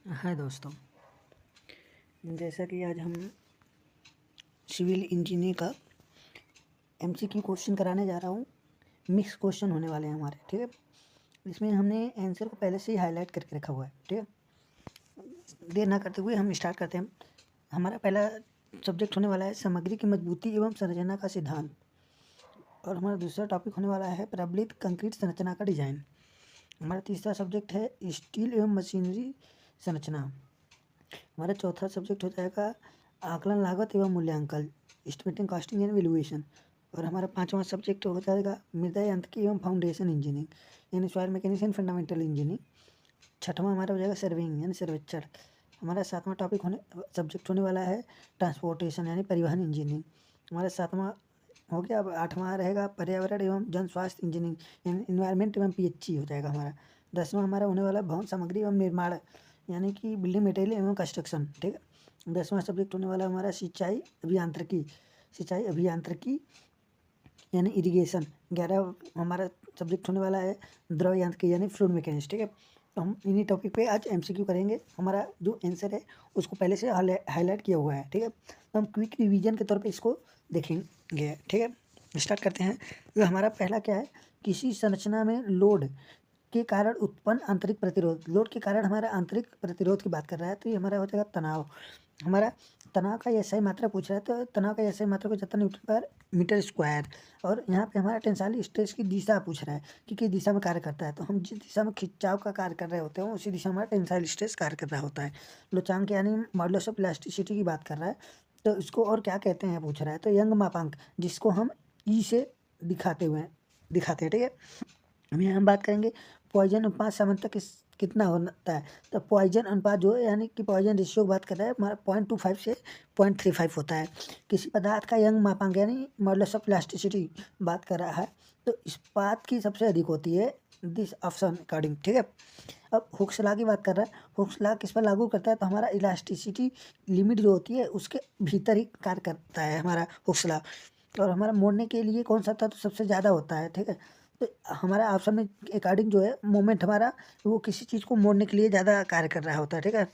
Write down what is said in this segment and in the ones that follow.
हाय दोस्तों, जैसा कि आज हम सिविल इंजीनियरिंग का एमसीक्यू क्वेश्चन कराने जा रहा हूँ। मिक्स क्वेश्चन होने वाले हैं हमारे, ठीक है। इसमें हमने आंसर को पहले से ही हाईलाइट करके रखा हुआ है, ठीक है। देर ना करते हुए हम स्टार्ट करते हैं। हमारा पहला सब्जेक्ट होने वाला है सामग्री की मजबूती एवं संरचना का सिद्धांत, और हमारा दूसरा टॉपिक होने वाला है प्रबलित कंक्रीट संरचना का डिजाइन। हमारा तीसरा सब्जेक्ट है स्टील एवं मशीनरी संरचना। हमारा चौथा सब्जेक्ट हो जाएगा आकलन लागत एवं मूल्यांकन, एस्टिमेटिंग कॉस्टिंग एंड वैल्यूएशन। और हमारा पांचवा सब्जेक्ट हो जाएगा मृदा यांत्रिकी एवं फाउंडेशन इंजीनियरिंग यानी soil mechanics and fundamental engineering. छठवां हमारा हो जाएगा सर्वेइंग यानी सर्वेक्षण। हमारा सातवां सब्जेक्ट होने वाला है ट्रांसपोर्टेशन यानी परिवहन इंजीनियरिंग। हमारा सातवां हो गया। अब आठवां रहेगा पर्यावरण एवं जन स्वास्थ्य इंजीनियरिंग यानी इन्वायरमेंट एवं पीएचई हो जाएगा हमारा। दसवां हमारा होने वाला भवन सामग्री एवं निर्माण यानी कि बिल्डिंग मटेरियल एवं कंस्ट्रक्शन, ठीक है। 10वां सब्जेक्ट होने वाला हमारा सिंचाई अभियांत्रिकी यानी इरिगेशन। 11 हमारा सब्जेक्ट होने वाला है द्रव यांत्रिकी यानी फ्लूइड मैकेनिक्स, ठीक है। तो हम इन्हीं टॉपिक पे आज एमसीक्यू करेंगे। हमारा जो आंसर है उसको पहले से हाईलाइट किया हुआ है, ठीक है। तो हम क्विक रिवीजन के तौर पे इसको देखेंगे, ठीक है। स्टार्ट करते हैं। तो हमारा पहला क्या है, किसी संरचना में लोड के कारण उत्पन्न आंतरिक प्रतिरोध। लोड के कारण हमारा आंतरिक प्रतिरोध की बात कर रहा है, तो ये हमारा हो जाएगा तनाव। हमारा तनाव का एसआई मात्रा पूछ रहा है, तो तनाव का एसआई मात्रा को जितना न्यूटन पर मीटर स्क्वायर। और यहाँ पे हमारा टेंसाइल स्ट्रेस की दिशा पूछ रहा है कि किस दिशा में कार्य करता है। तो हम जिस दिशा में खिंचाव का कार्य कर रहे होते हैं उसी दिशा में हमारा टेंसाइल स्ट्रेस कार्य कर रहा होता है। लोचांक यानी मॉडुलस ऑफ इलास्टिसिटी की बात कर रहा है, तो इसको और क्या कहते हैं पूछ रहा है। तो यंग मापांक, जिसको हम ई से दिखाते हैं, ठीक है। अभी हम बात करेंगे पॉइजन अनुपात सामान्यतः कितना होता है। तो पॉइजन अनुपात जो है यानी कि पॉइजन रेशियो की बात कर रहा है, हमारा 0.25 से 0.35 होता है। किसी पदार्थ का यंग मापांक यानी मॉडुलस ऑफ इलास्टिसिटी बात कर रहा है, तो इस्पात की सबसे अधिक होती है दिस ऑप्शन अकॉर्डिंग, ठीक है। अब हुक्स लॉ की बात कर रहा है। हुक्स लॉ किस पर लागू करता है, तो हमारा इलास्टिसिटी लिमिट जो होती है उसके भीतर ही कार्य करता है हमारा हुक्स लॉ। और हमारा मोड़ने के लिए कौन सा तत्व सबसे ज़्यादा होता है, ठीक है। तो हमारा ऑप्शन में अकॉर्डिंग जो है मोमेंट हमारा वो किसी चीज़ को मोड़ने के लिए ज़्यादा कार्य कर रहा होता है, ठीक है।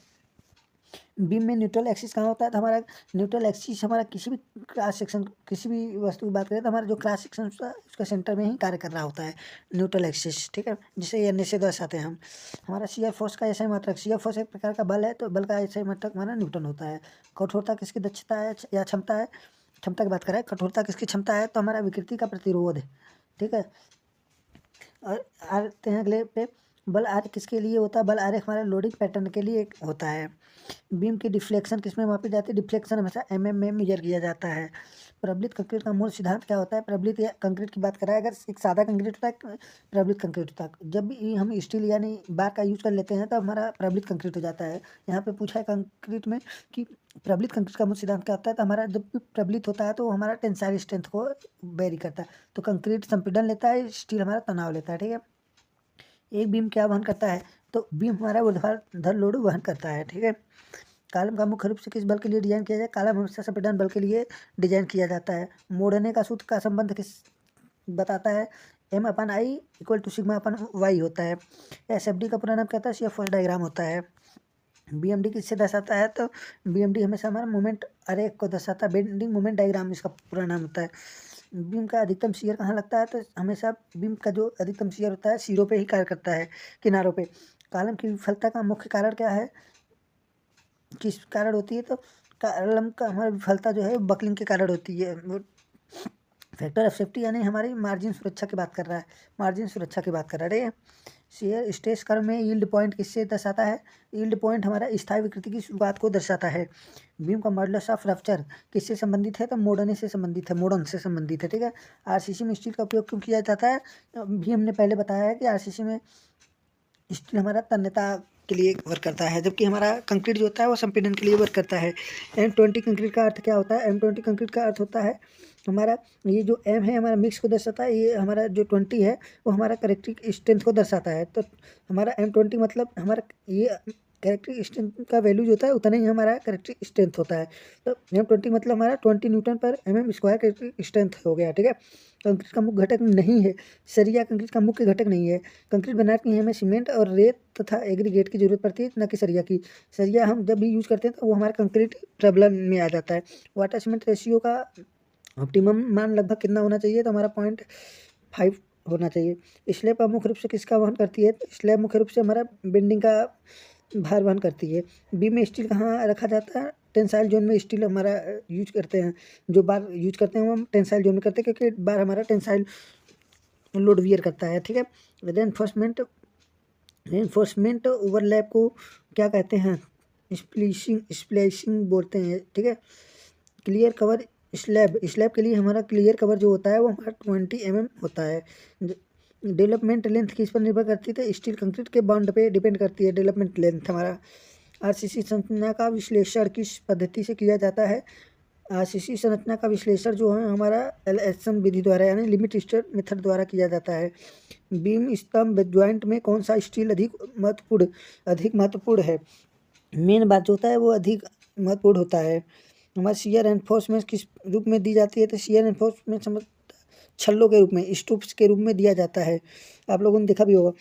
बीम में न्यूट्रल एक्सिस कहाँ होता है, तो हमारा न्यूट्रल एक्सिस हमारा किसी भी क्रॉस सेक्शन, किसी भी वस्तु की बात करें तो हमारा जो क्रॉस सेक्शन उसका सेंटर में ही कार्य कर रहा होता है न्यूट्रल एक्सिस, ठीक है। जिसे एन से दर्शाते हैं हम। हमारा शियर फोर्स का ऐसा मात्रक, शियर फोर्स एक प्रकार का बल है, तो बल का ऐसा मात्रक हमारा न्यूटन होता है। कठोरता किसकी दक्षता है या क्षमता है, क्षमता की बात करें। कठोरता किसकी क्षमता है, तो हमारा विकृति का प्रतिरोध है, ठीक है। और आते हैं अगले पे, बल आर किसके लिए होता है, बल आर हमारे लोडिंग पैटर्न के लिए होता है। बीम की डिफ्लेक्शन किसमें मापी जाती है, डिफ्लेक्शन हमेशा एमएम में मेजर किया जाता है। प्रबलित कंक्रीट का मूल सिद्धांत क्या होता है, प्रबलित कंक्रीट की बात करें, अगर एक सादा कंक्रीट होता है, प्रबलित कंक्रीट होता है। जब भी हम स्टील यानी बार का यूज कर लेते हैं तो हमारा प्रबलित कंक्रीट हो जाता है। यहाँ पे पूछा है कंक्रीट में कि प्रबलित कंक्रीट का मूल सिद्धांत क्या होता है, तो हमारा जब भी प्रबलित होता है तो हमारा टेंसाइल स्ट्रेंथ को वेरी करता है। तो कंक्रीट संपीड़न लेता है, स्टील हमारा तनाव लेता है, ठीक है। एक बीम क्या वहन करता है, तो बीम हमारा ऊर्ध्वाधर लोड वहन करता है, ठीक है। कॉलम का मुख्य रूप से किस बल के लिए डिजाइन किया जाए, कॉलम हमेशा संपीड़न बल के लिए डिजाइन किया जाता है। मोड़ने का सूत्र का संबंध किस बताता है, M/I = σ/y होता है। SFD का पूरा नाम क्या होता है, शियर फोर्स डायग्राम होता है। BMD किससे दर्शाता है, तो BMD हमेशा हमारा मोमेंट आरेख को दर्शाता है, बेंडिंग मोमेंट डायग्राम इसका पूरा नाम होता है। बीम का अधिकतम शियर कहाँ लगता है, तो हमेशा बीम का जो अधिकतम शियर होता है सिरों पे ही कार्य करता है, किनारों पे। कॉलम की विफलता का मुख्य कारण क्या है, किस कारण होती है, तो कॉलम का हमारी विफलता जो है बकलिंग के कारण होती है। वो फैक्टर ऑफ सेफ्टी यानी हमारी मार्जिन सुरक्षा की बात कर रहा है, मार्जिन सुरक्षा की बात कर रहा है, ठीक है। शेयर स्ट्रेस कर्व में यील्ड पॉइंट किससे दर्शाता है, यील्ड पॉइंट हमारा स्थायी विकृति की शुरुआत को दर्शाता है। बीम का मॉडुलस ऑफ रप्चर किससे संबंधित है, तो मोड़ने से संबंधित है, मोड़न से संबंधित है, ठीक है। आरसीसी में स्टील का उपयोग क्यों किया जाता है, भी हमने पहले बताया है कि आरसीसी में स्टील हमारा तन्यता के लिए वर्क करता है, जबकि हमारा कंक्रीट जो होता है वो संपीड़न के लिए वर्क करता है। M20 कंक्रीट का अर्थ क्या होता है, M20 कंक्रीट का अर्थ होता है हमारा ये जो m है हमारा मिक्स को दर्शाता है, ये हमारा जो 20 है वो हमारा कैरेक्टरिस्टिक स्ट्रेंथ को दर्शाता है। तो हमारा M20 मतलब हमारा ये कैरेक्टरिस्टिक स्ट्रेंथ का वैल्यू जो होता है उतना ही हमारा कैरेक्टरिस्टिक स्ट्रेंथ होता है। तो M20 मतलब हमारा 20 न्यूटन पर mm स्क्वायर कैरेक्टरिस्टिक स्ट्रेंथ हो गया, ठीक है। कंक्रीट का मुख्य घटक नहीं है, सरिया कंक्रीट का मुख्य घटक नहीं है। कंक्रीट बनाने के लिए हमें सीमेंट और रेत तथा एग्रीगेट की जरूरत पड़ती है, न कि सरिया की। सरिया हम जब भी यूज करते हैं तो वो हमारे कंक्रीट ट्रबल में आ जाता है। वाटर सीमेंट रेशियो का ऑप्टिमम मान लगभग कितना होना चाहिए, तो हमारा 0.5 होना चाहिए। स्लैब का मुख्य रूप से किसका वहन करती है, तो स्लैब मुख्य रूप से हमारा बिल्डिंग का भार वहन करती है। बीम में स्टील कहाँ रखा जाता है, टेंसाइल जोन में स्टील हमारा यूज करते हैं। जो बार यूज करते हैं वो हम टेंसाइल जोन में करते हैं, क्योंकि बार हमारा टेंसाइल लोड वियर करता है, ठीक है। रेनफोर्समेंट ओवरलैप को क्या कहते हैं, स्प्लिसिंग बोलते हैं, ठीक है। क्लियर कवर स्लैब के लिए हमारा क्लियर कवर जो होता है वो हमारा 20 mm होता है। डेवलपमेंट लेंथ किस पर निर्भर करती है, तो स्टील कंक्रीट के बॉन्ड पे डिपेंड करती है डेवलपमेंट लेंथ हमारा। आरसीसी संरचना का विश्लेषण किस पद्धति से किया जाता है, आरसीसी संरचना का विश्लेषण जो है हमारा एलएसएम विधि द्वारा यानी लिमिट स्टेट मेथड द्वारा किया जाता है। बीम स्तंभ ज्वाइंट में कौन सा स्टील अधिक महत्वपूर्ण है, मेन बात जो होता है वो अधिक महत्वपूर्ण होता है। हमारे शियर एनफोर्समेंट किस रूप में दी जाती है, तो शियर एनफोर्समेंट समझ छल्लों के रूप में, स्टूप्स के रूप में दिया जाता है। आप लोगों ने देखा भी होगा।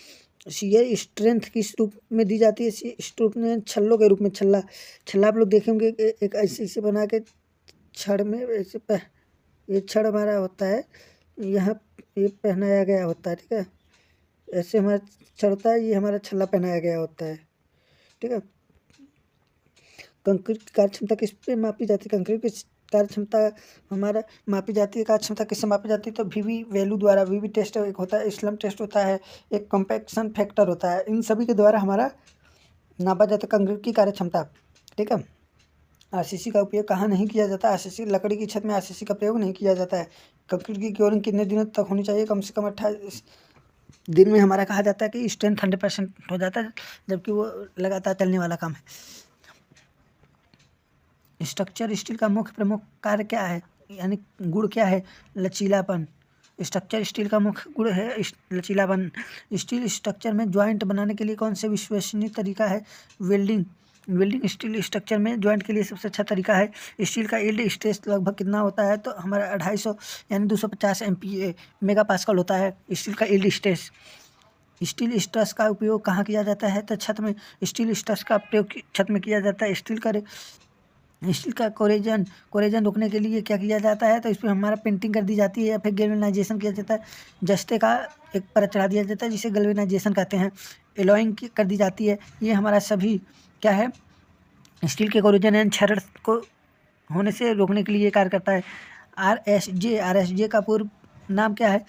शियर स्ट्रेंथ किस रूप में दी जाती है, स्टूप में छल्लों के रूप में। छल्ला आप लोग देखे होंगे एक ऐसे बना के छड़ में ऐसे ये छड़ हमारा होता है, यहाँ ये पहनाया गया होता है, ठीक है। ऐसे हमारा छड़ होता है, ये हमारा छल्ला पहनाया गया होता है, ठीक है। कंक्रीट की कार्यक्षमता किस पे मापी जाती है, कंक्रीट की कार्यक्षमता हमारा मापी जाती है, कार्यक्षमता किससे मापी जाती है, तो वीवी वैल्यू द्वारा। वीवी टेस्ट एक होता है, स्लम टेस्ट होता है, एक कॉम्पैक्शन फैक्टर होता है। इन सभी के द्वारा हमारा नापा जाता है कंक्रीट की कार्यक्षमता, ठीक है। आरसीसी का उपयोग कहाँ नहीं किया जाता, आरसीसी लकड़ी की छत में आरसीसी का प्रयोग नहीं किया जाता है। कंक्रीट की क्योरिंग कितने दिनों तक होनी चाहिए, कम से कम 28 दिन में हमारा कहा जाता है कि स्ट्रेंथ 100% हो जाता है, जबकि वो लगातार चलने वाला काम है। स्ट्रक्चर स्टील का मुख्य प्रमुख कार्य क्या है, यानी गुण क्या है, लचीलापन। स्ट्रक्चर स्टील का मुख्य गुण है लचीलापन। स्टील स्ट्रक्चर में ज्वाइंट बनाने के लिए कौन से विश्वसनीय तरीका है, वेल्डिंग स्टील स्ट्रक्चर में ज्वाइंट के लिए सबसे अच्छा तरीका है। स्टील का यील्ड स्ट्रेस लगभग कितना होता है, तो हमारा 250 यानी 250 MPa मेगा पास्कल होता है स्टील का यील्ड स्ट्रेस। स्टील स्ट्रस का उपयोग कहाँ किया जाता है, तो छत में। स्टील स्ट्रस का प्रयोग छत में किया जाता है। स्टील का कोरेजन रोकने के लिए क्या किया जाता है, तो इस पर हमारा पेंटिंग कर दी जाती है या फिर गैल्वेनाइजेशन किया जाता है। जस्ते का एक परत चढ़ा दिया जाता है जिसे गैल्वेनाइजेशन कहते हैं। एलॉइंग कर दी जाती है। ये हमारा सभी क्या है, स्टील के कोरेजन एंड क्षरण को होने से रोकने के लिए कार्य करता है। आरएसजे का पूर्व नाम क्या है,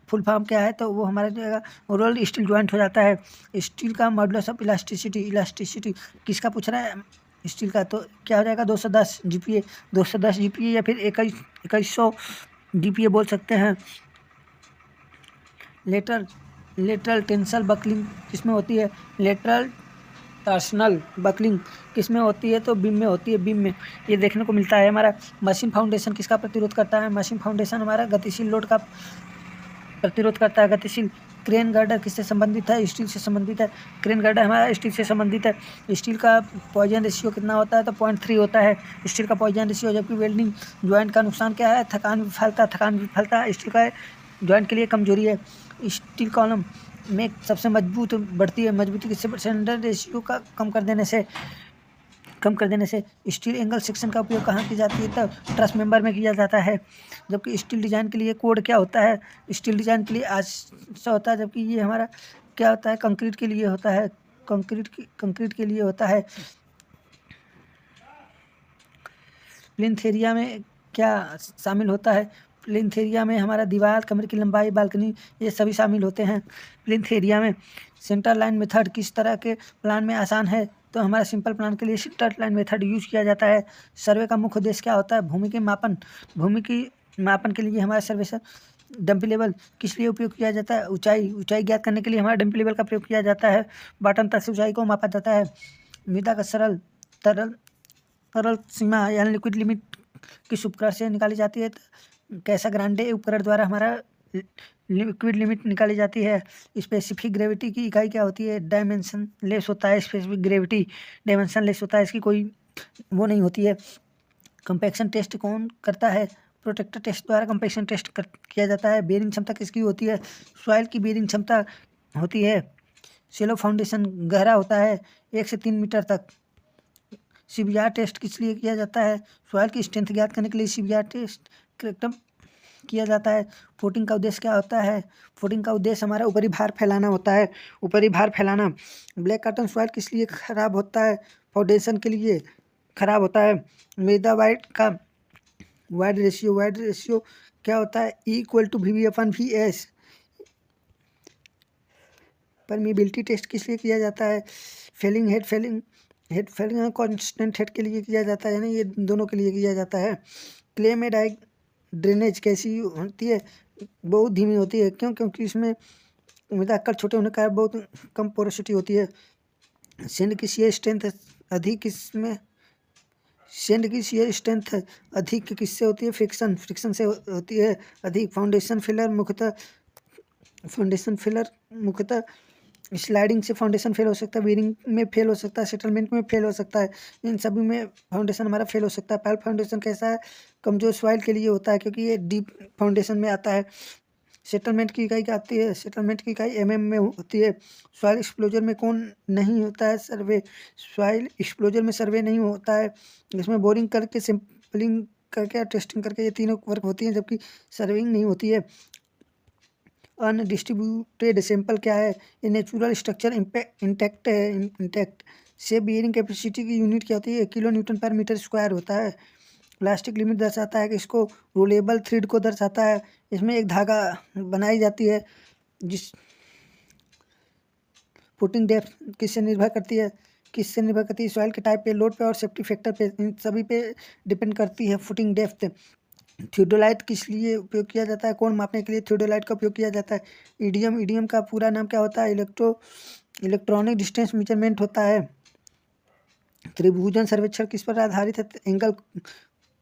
फुल फॉर्म क्या है, तो वो हमारा जो है रोल्ड स्टील ज्वाइंट हो जाता है। स्टील का मॉडुलस ऑफ इलास्टिसिटी किसका पूछ रहा है, स्टील का, तो क्या हो जाएगा 210 GPa या फिर 2100 GPa बोल सकते हैं। लेटरल टेंसल बकलिंग किसमें होती है, लेटरल टॉर्सनल बकलिंग किसमें होती है, तो बीम में होती है। बीम में ये देखने को मिलता है। हमारा मशीन फाउंडेशन किसका प्रतिरोध करता है, मशीन फाउंडेशन हमारा गतिशील लोड का प्रतिरोध करता है। गतिशील क्रेन गर्डर किससे संबंधित है, स्टील से संबंधित है। क्रेन गर्डर हमारा स्टील से संबंधित है। स्टील का पॉइजन रेशियो कितना होता है, तो 0.3 होता है स्टील का पॉइजन रेशियो। जबकि वेल्डिंग ज्वाइंट का नुकसान क्या है, थकान विफलता स्टील का ज्वाइंट के लिए कमजोरी है। स्टील कॉलम में सबसे मजबूत बढ़ती है, मजबूती किससे, सेंटर रेशियो का कम कर देने से। स्टील एंगल सेक्शन का उपयोग कहाँ की जाती है, तब ट्रस मेंबर में किया जाता है। जबकि स्टील डिजाइन के लिए कोड क्या होता है, स्टील डिजाइन के लिए आशा होता है, जबकि ये हमारा क्या होता है, कंक्रीट के लिए होता है। कंक्रीट के लिए होता है। प्लिंथ एरिया में क्या शामिल होता है, प्लिंथ एरिया में हमारा दीवार, कमरे की लंबाई, बालकनी, ये सभी शामिल होते हैं प्लिंथ एरिया में। सेंटर लाइन मेथड किस तरह के प्लान में आसान है, तो हमारा सिंपल प्लान के लिए सेंटर लाइन मेथड यूज किया जाता है। सर्वे का मुख्य उद्देश्य क्या होता है, भूमि की मापन के लिए हमारा सर्वे से डंपी लेवल किस लिए उपयोग किया जाता है, ऊंचाई ज्ञात करने के लिए हमारा डंपी लेवल का प्रयोग किया जाता है। बॉटम तक से ऊंचाई को मापा जाता है। मृदा का तरल सीमा यानी लिक्विड लिमिट किस उपकरण से निकाली जाती है, कैसा ग्रांडे उपकरण द्वारा हमारा लिक्विड लिमिट निकाली जाती है। स्पेसिफिक ग्रेविटी की इकाई क्या होती है? डायमेंशन लेस होता है। स्पेसिफिक ग्रेविटी डायमेंशन लेस होता है, इसकी कोई वो नहीं होती है। कंपैक्शन टेस्ट कौन करता है? प्रोटेक्टर टेस्ट द्वारा कंपैक्शन टेस्ट किया जाता है। बेयरिंग क्षमता किसकी होती है? सॉइल की बेयरिंग क्षमता होती है। शेलो फाउंडेशन गहरा होता है 1 से 3 मीटर तक। सीबीआर टेस्ट किस लिए किया जाता है? सॉइल की स्ट्रेंथ ज्ञात करने के लिए सीबीआर टेस्ट एकदम किया जाता है। फुटिंग का उद्देश्य क्या होता है? फुटिंग का उद्देश्य हमारा ऊपरी भार फैलाना होता है। ऊपरी भार फैलाना। ब्लैक कॉटन सॉइल किस लिए खराब होता है? फाउंडेशन के लिए खराब होता है। मृदा वाइट का वाइड रेशियो क्या होता है? E = VV/VS। परमीबिलिटी टेस्ट किस लिए किया जाता है? हेड फेलिंग कॉन्स्टेंट हेड के लिए किया जाता है, यानी ये दोनों के लिए किया जाता है। क्ले में ड्रेनेज कैसी होती है? बहुत धीमी होती है। क्यों? क्योंकि इसमें मृदा आकार छोटे होने का बहुत कम पोरोसिटी होती है। सेंड की शियर स्ट्रेंथ अधिक किसमें? सेंड की शियर स्ट्रेंथ अधिक किससे होती है? फ्रिक्शन से होती है अधिक। फाउंडेशन फिलर मुख्यतः स्लाइडिंग से फाउंडेशन फेल हो सकता है, बेयरिंग में फेल हो सकता है, सेटलमेंट में फेल हो सकता है। इन सभी में फाउंडेशन हमारा फेल हो सकता है। पाइप फाउंडेशन कैसा है? कमजोर सॉइल के लिए होता है, क्योंकि ये डीप फाउंडेशन में आता है। सेटलमेंट की इकाई क्या आती है? सेटलमेंट की इकाई mm में होती है। सॉइल एक्सप्लोजर में कौन नहीं होता है? सर्वे। सॉइल एक्सप्लोजर में सर्वे नहीं होता है। इसमें बोरिंग करके, सैंपलिंग करके, टेस्टिंग करके ये तीनों वर्क होती हैं, जबकि सर्विंग नहीं होती है। अनडिस्ट्रीब्यूटेड सैंपल क्या है? ये नेचुरल स्ट्रक्चर इंटैक्ट से बेयरिंग कैपेसिटी की यूनिट क्या होती है? kN/m² होता है। प्लास्टिक लिमिट दर्शाता है कि इसको रोलेबल थ्रेड को दर्शाता है। इसमें एक धागा बनाई जाती है। जिस फुटिंग डेप्थ किससे निर्भर करती है? सॉइल के टाइप पे, लोड पे और सेफ्टी फैक्टर पे, इन सभी पे डिपेंड करती है फुटिंग डेप्थ। थियोडोलाइट किस लिए उपयोग किया जाता है? कोण मापने के लिए थियोडोलाइट का उपयोग किया जाता है। ईडीएम का पूरा नाम क्या होता है? इलेक्ट्रॉनिक डिस्टेंस मेजरमेंट होता है। त्रिभुजन सर्वेक्षण किस पर आधारित है?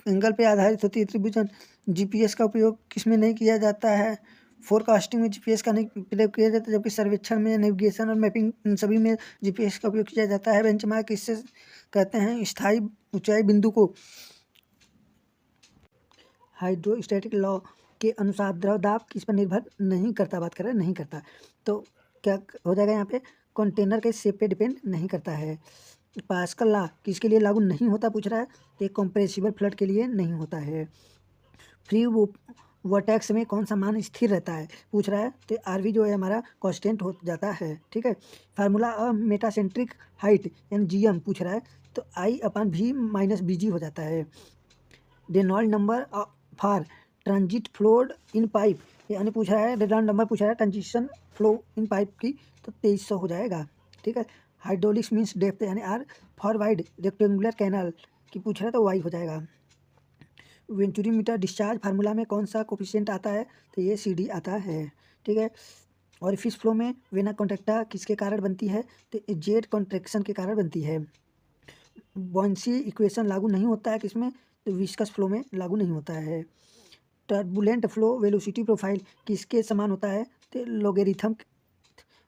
एंगल पे आधारित होती है त्रिभुजन। जीपीएस का उपयोग किस में नहीं किया जाता है? फोरकास्टिंग में जीपीएस का नहीं प्रयोग किया जाता, जबकि सर्वेक्षण में, नेविगेशन और मैपिंग, इन सभी में जीपीएस का उपयोग किया जाता है। बेंचमार्क किससे कहते हैं? स्थायी ऊंचाई बिंदु को। हाइड्रोस्टैटिक लॉ के अनुसार द्रव दाब किस पर निर्भर नहीं करता? बात कर रहे हैं नहीं करता, तो क्या हो जाएगा यहाँ पे? कंटेनर के शेप पे डिपेंड नहीं करता है। पास्कल लॉ किसके लिए लागू नहीं होता पूछ रहा है? तो एक कंप्रेसिबल फ्लड के लिए नहीं होता है। फ्री वर्टेक्स में कौन सा मान स्थिर रहता है पूछ रहा है? तो आरवी जो है हमारा कांस्टेंट हो जाता है। ठीक है। फार्मूला मेटासेंट्रिक हाइट यानी जीएम पूछ रहा है, तो I/V - BG हो जाता है। Reynold number for transit flowed in pipe, यानी पूछ रहा है रेनॉल्ड नंबर पूछ रहा है ट्रांजिशन फ्लो इन पाइप की, तो 2300 हो जाएगा। ठीक है। हाइड्रोलिक्स मीन्स डेप्थ, यानी R for wide rectangular canal की पूछ रहा है, तो Y हो जाएगा। वेंचुरी मीटर डिस्चार्ज फार्मूला में कौन सा कोफिशिएंट आता है? तो ये CD आता है। ठीक है। और फिश फ्लो में वेना कॉन्ट्रैक्टा किसके कारण बनती है? तो जेट कॉन्ट्रैक्शन के कारण बनती है। बॉयंसी इक्वेशन लागू नहीं होता है किसमें? तो विस्कस फ्लो में लागू नहीं होता है। टर्बुलेंट फ्लो वेलोसिटी प्रोफाइल किसके समान होता है? तो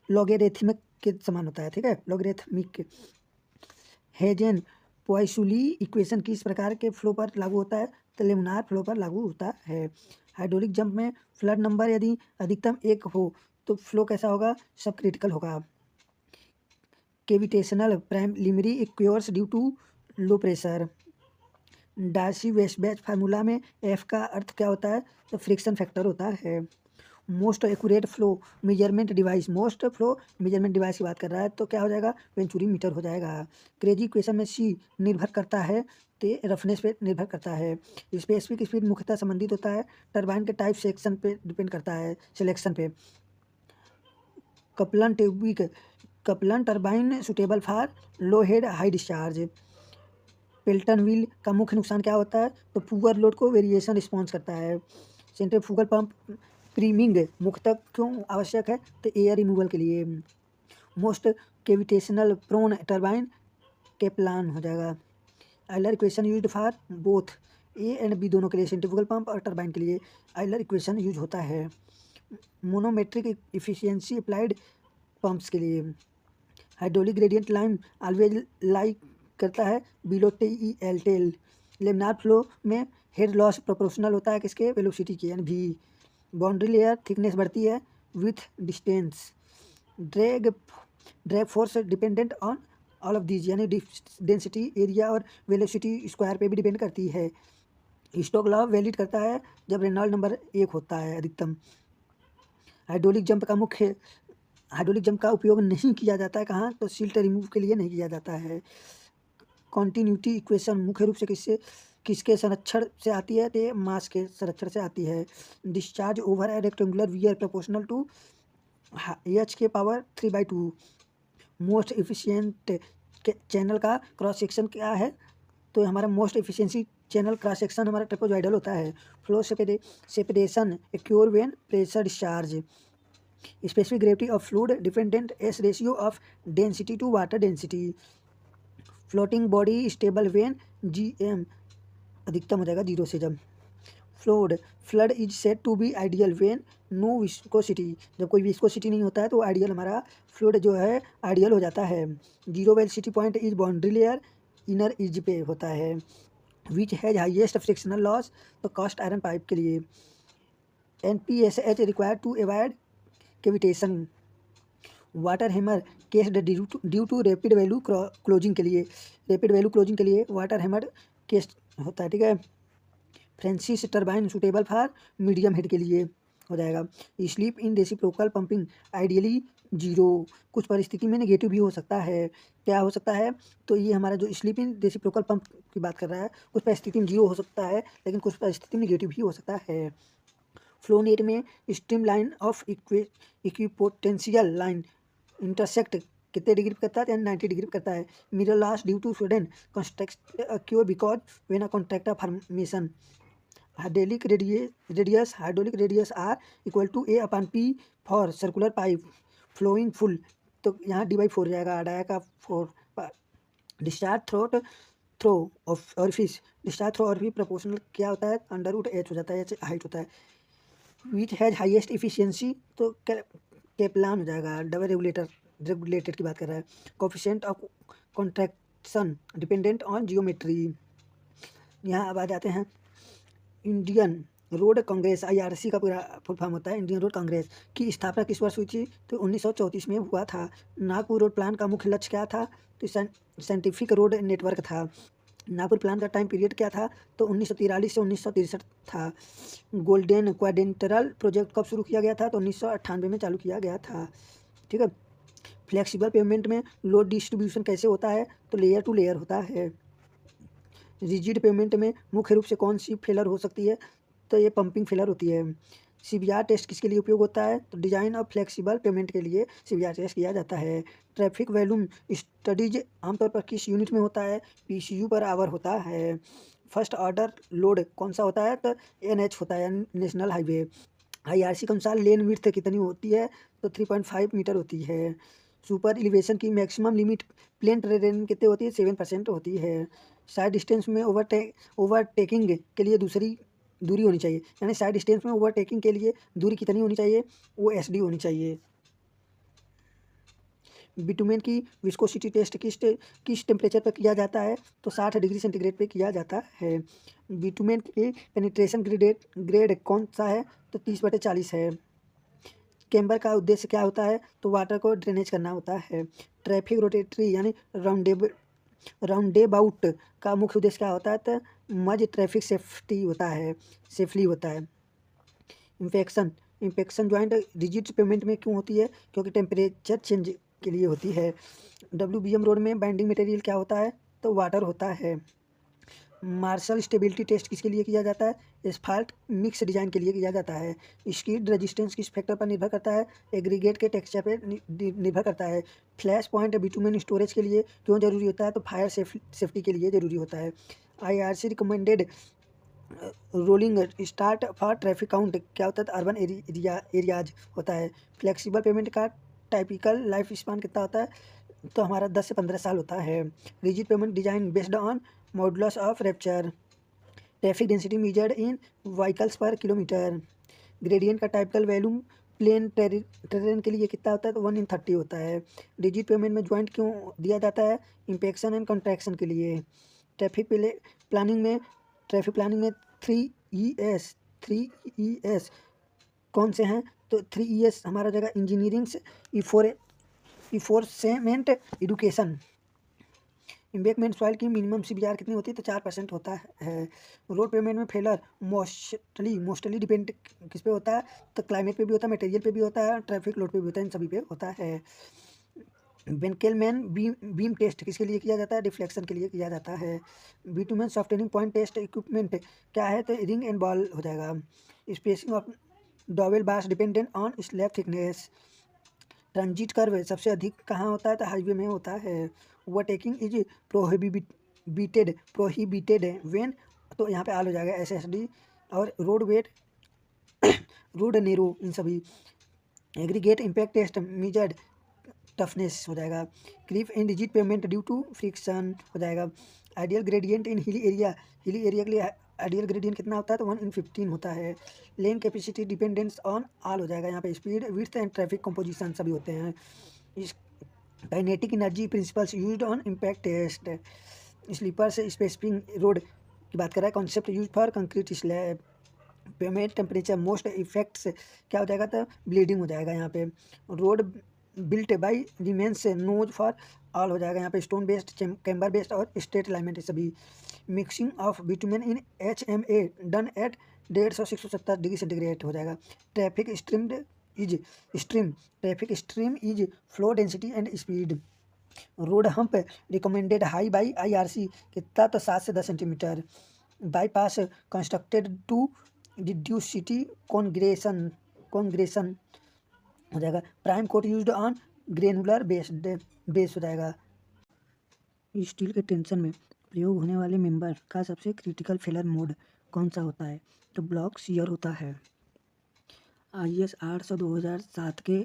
लॉगेरिथमिक के समान होता है। ठीक है, लॉगेरिथमिक। हेजन पॉइसुली इक्वेशन किस प्रकार के फ्लो पर लागू होता है? तो लेमिनार फ्लो पर लागू होता है। हाइड्रोलिक जंप में फ्लड नंबर यदि अधिकतम 1 हो तो फ्लो कैसा होगा? सब क्रिटिकल होगा। Cavitational primary occurs due to low pressure. Darcy Weisbach formula में F का अर्थ क्या होता है? तो फ्रिक्शन फैक्टर होता है। Most accurate flow measurement device की बात कर रहा है, तो क्या हो जाएगा? वेंचुरी मीटर हो जाएगा। क्रेजी इक्वेशन में C निर्भर करता है तो रफनेस पे निर्भर करता है। स्पेसिफिक स्पीड मुख्यतः संबंधित होता है टरबाइन के टाइप सेक्शन पे डिपेंड करता है, सिलेक्शन पे। Kaplan turbine suitable for low head high discharge. Pelton wheel का मुख्य नुकसान क्या होता है? तो पुअर लोड को वेरिएशन रिस्पॉन्स करता है। सेंट्रीफ्यूगल पंप प्रीमिंग मुख्यतः क्यों आवश्यक है? तो एयर रिमूवल के लिए। Most cavitational prone turbine Kaplan हो जाएगा। Euler equation used for both A and B दोनों के लिए, सेंट्रीफ्यूगल पंप और टरबाइन के लिए आयलर इक्वेशन यूज होता है। मोनोमेट्रिक इफिशियंसी अप्लाइड पंप्स के लिए hydraulic gradient line always lie करता है below tail tail. Laminar flow में हेड लॉस प्रोपोर्शनल होता है किसके, वेलोसिटी के, यानी भी। बाउंड्री लेयर थिकनेस बढ़ती है with distance. Drag drag force dependent on all of these, यानी डेंसिटी, एरिया और वेलोसिटी स्क्वायर पे भी डिपेंड करती है। स्टोक लॉ वैलिड करता है जब रेनॉल्ड नंबर 1 होता है अधिकतम। हाइड्रोलिक जंप का उपयोग नहीं किया जाता है कहाँ, तो सिल्ट रिमूव के लिए नहीं किया जाता है। कॉन्टिन्यूटी इक्वेशन मुख्य रूप से किसके संरक्षण से आती है, तो मास के संरक्षण से आती है। Discharge over a rectangular weir proportional to H के पावर 3/2। मोस्ट एफिशिएंट चैनल का क्रॉस सेक्शन क्या है, तो हमारा most efficiency channel cross section हमारा ट्रेपेजॉइडल होता है। Flow separation occur when pressure discharge. Specific gravity of fluid dependent as ratio of density to water density. Floating body stable when GM अधिकतम हो जाएगा 0 से जब। Flood is said to be ideal when no viscosity, जब कोई viscosity नहीं होता है तो आइडियल हमारा फ्लूइड जो है आइडियल हो जाता है। Zero velocity point is boundary layer inner is पे होता है। Which has highest frictional loss, तो कास्ट आयरन पाइप के लिए। NPSH required to avoid cavitation. Water hammer case due to rapid value closing के लिए, वाटर हैमर केस होता है, ठीक है। Francis turbine suitable for medium head के लिए हो जाएगा। Slip in reciprocating pumping ideally 0, कुछ परिस्थिति में नेगेटिव भी हो सकता है। क्या हो सकता है, तो ये हमारा जो स्लीप इन रेसिप्रोकल पंप की बात कर रहा है, कुछ परिस्थिति में 0 हो सकता है, लेकिन कुछ परिस्थिति में नेगेटिव भी हो सकता है। फ्लो नेट में stream line of equipotential line intersect कितने डिग्री पे करता है, 90 डिग्री पे करता है। Mirror loss due to sudden construct occur because when a contractor formation. Hydraulic radius R equal to A/P for circular pipe flowing full, तो यहाँ D/4 हो जाएगा, डाया का 4। डिस्चार्ज थ्रो ऑरिफिस प्रोपोर्शनल क्या होता है, √H हो जाता है, H हाइट होता है। विच हैज हाईएस्ट इफिशियंसी, तो केपलान हो जाएगा, डबल रेगुलेटेड की बात कर रहा है। Coefficient of contraction dependent on geometry. यहाँ अब आ जाते हैं इंडियन रोड कांग्रेस, IRC का पूरा फुल फॉर्म होता है। इंडियन रोड कांग्रेस की स्थापना किस वर्ष हुई थी, तो 1934 में हुआ था। नागपुर रोड प्लान का मुख्य लक्ष्य क्या था, तो साइंटिफिक रोड नेटवर्क था। नागपुर प्लान का टाइम पीरियड क्या था, तो 1943 से 1963 था। गोल्डन क्वाड्रेंटल प्रोजेक्ट कब शुरू किया गया था, तो 1998 में चालू किया गया था, ठीक है। फ्लेक्सिबल पेमेंट में लोड डिस्ट्रीब्यूशन कैसे होता है, तो लेयर टू लेयर होता है। रिजिड पेमेंट में मुख्य रूप से कौन सी फेलर हो सकती है, तो ये पंपिंग फेलर होती है। CBR टेस्ट किसके लिए उपयोग होता है, तो डिजाइन ऑफ फ्लेक्सिबल पेमेंट के लिए CBR टेस्ट किया जाता है। ट्रैफिक वॉल्यूम स्टडीज आमतौर पर किस यूनिट में होता है, PCU पर आवर होता है। फर्स्ट ऑर्डर लोड कौन सा होता है, तो NH होता है, नेशनल हाईवे। IRC के अनुसार लेन विड्थ कितनी होती है, तो 3.5 मीटर होती है। सुपर एलिवेशन की मैक्सिमम लिमिट प्लेन टेरेन कितने होती है, 7% होती है। साइड डिस्टेंस में ओवरटेकिंग के लिए दूसरी दूरी होनी चाहिए, यानी साइड डिस्टेंस में ओवरटेकिंग के लिए दूरी कितनी होनी चाहिए, वो SD होनी चाहिए। बिटुमेन की विस्कोसिटी टेस्ट किस टेम्परेचर पर किया जाता है, तो 60 डिग्री सेंटीग्रेड पे किया जाता है। बिटुमेन की पेनिट्रेशन ग्रेड कौन सा है, तो 30/40 है। कैम्बर का उद्देश्य क्या होता है, तो वाटर को ड्रेनेज करना होता है। ट्रैफिक रोटेटरी यानी राउंडेबाउट का मुख्य उद्देश्य क्या होता है, तो मज ट्रैफिक सेफ्ली होता है। इम्पेक्शन जॉइंट रिजिड पेमेंट में क्यों होती है, क्योंकि टेम्परेचर चेंज के लिए होती है। WBM रोड में बाइंडिंग मटेरियल क्या होता है, तो वाटर होता है। मार्शल स्टेबिलिटी टेस्ट किसके लिए किया जाता है, एस्फाल्ट मिक्स डिजाइन के लिए किया जाता है। स्कीड रेजिस्टेंस किस फैक्टर पर निर्भर करता है, एग्रीगेट के टेक्सचर पर निर्भर करता है। फ्लैश पॉइंट बिटुमेन स्टोरेज के लिए क्यों जरूरी होता है, तो फायर सेफ्टी के लिए जरूरी होता है। IRC recommended rolling start for traffic count क्या होता है, तो अर्बन एरियाज होता है। फ्लेक्सिबल पेमेंट का टाइपिकल लाइफ स्पान कितना होता है, तो हमारा 10 से 15 साल होता है। Rigid payment design based on modulus of rapture. Traffic density measured in vehicles पर किलोमीटर। ग्रेडियंट का टाइपिकल वैल्यू प्लेन टेरेन के लिए कितना होता है, तो 1/30 होता है। रिजिड पेमेंट में ज्वाइंट क्यों दिया जाता है, इम्पेक्शन एंड कंट्रैक्शन के लिए। ट्रैफिक प्लानिंग में 3 ES कौन से हैं, तो 3 ES हमारा जगह engineering, enforcement, education. Embankment soil की मिनिमम CBR कितनी होती है, तो 4% होता है। रोड पेमेंट में फेलर मोस्टली डिपेंड किस पे होता है, तो क्लाइमेट पे भी होता है, मटेरियल पे भी होता है, ट्रैफिक लोड पे भी होता है, इन सभी पे होता है। बेंकेलमैन बीम टेस्ट किसके लिए किया जाता है, डिफ्लेक्शन के लिए किया जाता है। Bitumen softening point test equipment क्या है, तो रिंग एंड बॉल हो जाएगा। Spacing of dowel bars dependent on slab thickness. Transit curve सबसे अधिक कहाँ होता है, तो हाईवे में होता है। ओवरटेकिंग इज प्रोहिबिटेड व्हेन, तो यहाँ पे आल हो जाएगा SSD। और रोड वेट, रोड नेरो, इन सभी। Aggregate impact test measured toughness हो जाएगा। Cliff and rigid payment due to friction हो जाएगा। आइडियल ग्रेडियंट इन हिली एरिया के लिए आइडियल ग्रेडियंट कितना होता है, तो 1/15 होता है। Lane capacity dependence on all हो जाएगा यहाँ पे। Speed, width and traffic composition सभी होते हैं। इस kinetic energy principles used on impact test. Sleeper से स्पेसिफिक रोड की बात कर रहा है, concept use for concrete slab. Payment temperature most effects क्या हो जाएगा, तो ब्लीडिंग हो जाएगा यहाँ पे। Road built by Romans knows for all हो जाएगा यहाँ पे। स्टोन बेस्ड, कैम्बर बेस्ड और स्ट्रेट अलाइनमेंट सभी। Mixing of bitumen in HMA done at 150-670 degree centigrade हो जाएगा। Traffic stream is flow density and speed. Road hump recommended high by IRC कितना, तो 7 से 10 centimetre. Bypass constructed to reduce city congestion हो जाएगा। Prime coat used on granular base हो जाएगा। Steel के टेंशन में प्रयोग होने वाले मेंबर का सबसे क्रिटिकल फेलर मोड कौन सा होता है, तो ब्लॉक शियर होता है। IS 800 2007 के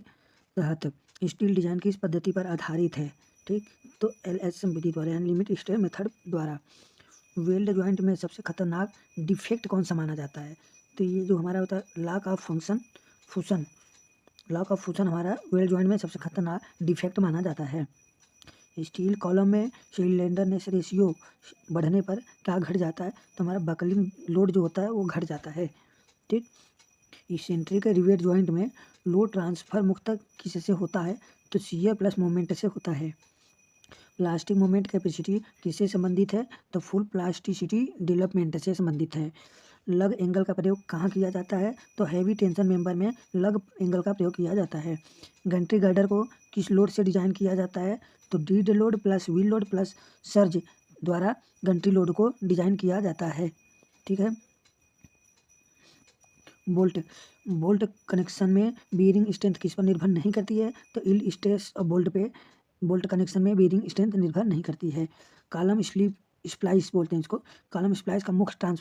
तहत स्टील डिजाइन किस पद्धति पर आधारित है, ठीक, तो LSM विधि द्वारा यानी लिमिट स्टेट मेथड द्वारा। वेल्ड जॉइंट में सबसे खतरनाक डिफेक्ट कौन सा माना जाता है, तो ये जो हमारा होता है लॉक ऑफ फूसन हमारा वेल्ड जॉइंट में सबसे खतरनाक डिफेक्ट माना जाता है। स्टील कॉलम में स्लेंडरनेस रेशियो बढ़ने पर क्या घट जाता है, तो हमारा बकलिंग लोड जो होता है वो घट जाता है, ठीक। इसेंट्रिक रिवेट जॉइंट में लोड ट्रांसफर मुख्यतः किससे होता है, तो शियर प्लस मोमेंट से होता है। प्लास्टिक मोमेंट कैपेसिटी किससे संबंधित है, तो फुल प्लास्टिसिटी डेवलपमेंट से संबंधित है। लग एंगल का प्रयोग कहाँ किया जाता है, तो हैवी टेंशन मेंबर में लग एंगल का प्रयोग किया जाता है। गंट्री गर्डर को किस लोड से डिजाइन किया जाता है, तो deed load plus wheel load plus surge द्वारा गंट्री लोड को डिजाइन किया जाता है, ठीक है। बोल्ट कनेक्शन में बीयरिंग स्ट्रेंथ किस पर निर्भर नहीं करती है, तो यील्ड स्ट्रेस और बोल्ट कनेक्शन में बीयरिंग स्ट्रेंथ निर्भर नहीं करती है। कॉलम स्प्लाइस बोलते हैं इसको। कॉलम स्प्लाइस का मुख्य क्या